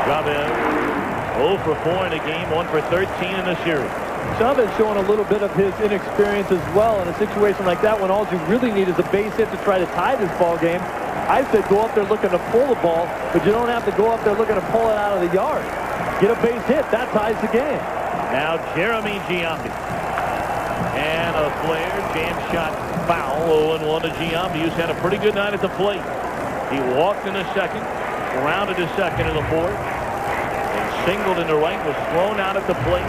Chavez 0 for 4 in the game, 1 for 13 in the series. Chavez showing a little bit of his inexperience as well in a situation like that when all you really need is a base hit to try to tie this ball game. I said go up there looking to pull the ball, but you don't have to go up there looking to pull it out of the yard. Get a base hit, that ties the game. Now Jeremy Giambi. And a flare, jam shot foul, 0-1 to Giambi, who's had a pretty good night at the plate. He walked in the second, grounded to second in the fourth, and singled into right, was thrown out at the plate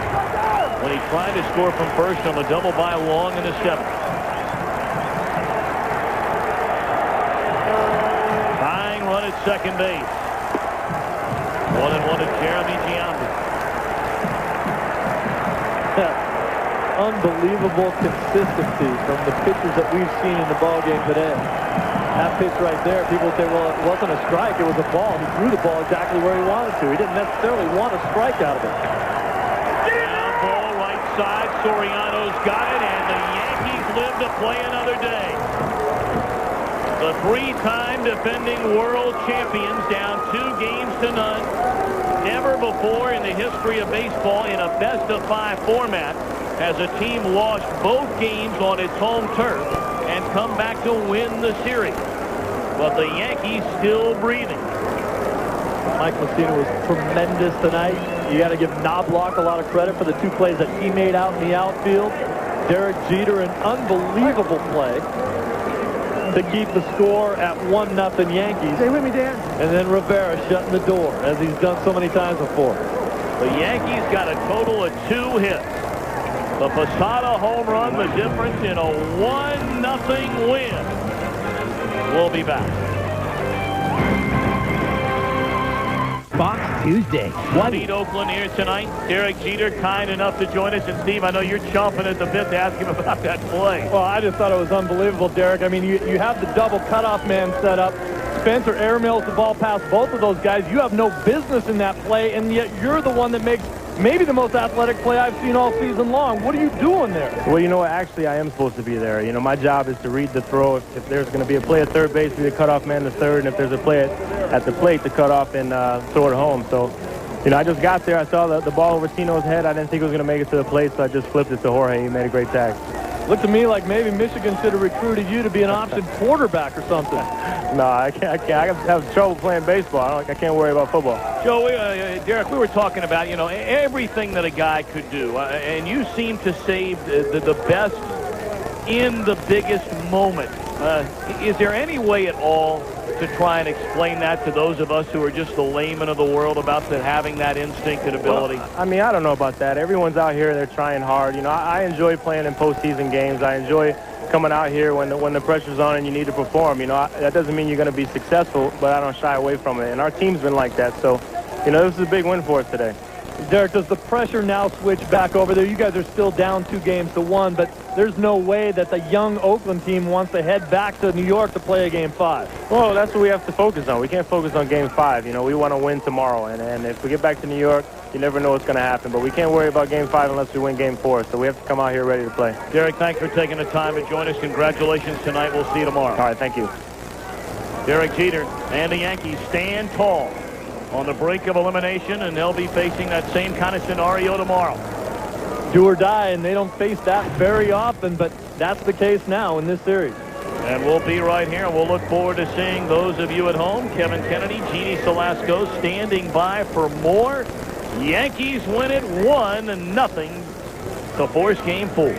when he tried to score from first on the double by Long in the seventh. Tying run at second base. 1-1 to Jeremy Giambi. Unbelievable consistency from the pitches that we've seen in the ball game today. That pitch right there, people say, well, it wasn't a strike, it was a ball. He threw the ball exactly where he wanted to. He didn't necessarily want a strike out of it. Down ball right side, Soriano's got it, and the Yankees live to play another day. The 3-time defending world champions down 2-0. Never before in the history of baseball in a best-of-5 format has a team lost both games on its home turf and come back to win the series. But the Yankees still breathing. Mike Mussina was tremendous tonight. You got to give Knobloch a lot of credit for the 2 plays that he made out in the outfield. Derek Jeter, an unbelievable play. to keep the score at 1-0 Yankees. Stay with me, Dan. And then Rivera shutting the door, as he's done so many times before. The Yankees got a total of 2 hits. The Posada home run, the difference in a 1-0 win. We'll be back. Fox Tuesday. Beat Oakland here tonight. Derek Jeter kind enough to join us. And Steve, I know you're chomping at the bit to ask him about that play. Well, I just thought it was unbelievable, Derek. I mean, you have the double cutoff man set up. Spencer airmails the ball past both of those guys. You have no business in that play, and yet you're the one that makes maybe the most athletic play I've seen all season long. What are you doing there? Well, you know what? Actually, I am supposed to be there. You know, my job is to read the throw. If there's going to be a play at third base, be the cutoff man to third, and if there's a play at the plate, to cut off and throw it home. So, you know, I just got there. I saw the ball over Tino's head. I didn't think it was going to make it to the plate, so I just flipped it to Jorge. He made a great tag. Looked to me like maybe Michigan should have recruited you to be an option quarterback or something. No, I can't. I have trouble playing baseball. I can't worry about football. Joe, Derek, we were talking about, you know, everything that a guy could do. And you seem to save the best in the biggest moment. Is there any way at all to try and explain that to those of us who are just the laymen of the world about having that instinct and ability? Well, I mean, I don't know about that. Everyone's out here, they're trying hard. You know, I enjoy playing in postseason games. I enjoy coming out here when the pressure's on and you need to perform. You know, that doesn't mean you're going to be successful, but I don't shy away from it. And our team's been like that. So, you know, this is a big win for us today. Derek, does the pressure now switch back over there? You guys are still down 2-1, but there's no way that the young Oakland team wants to head back to New York to play a Game 5. Well, that's what we have to focus on. We can't focus on Game 5. You know, we want to win tomorrow. And if we get back to New York, you never know what's going to happen. But we can't worry about Game 5 unless we win Game 4. So we have to come out here ready to play. Derek, thanks for taking the time to join us. Congratulations tonight. We'll see you tomorrow. All right, thank you. Derek Jeter and the Yankees stand tall on the brink of elimination, and they'll be facing that same kind of scenario tomorrow. Do or die, and they don't face that very often, but that's the case now in this series. And we'll be right here, and we'll look forward to seeing those of you at home. Kevin Kennedy, Jeannie Salasco standing by for more. Yankees win it 1-0 to force Game 4.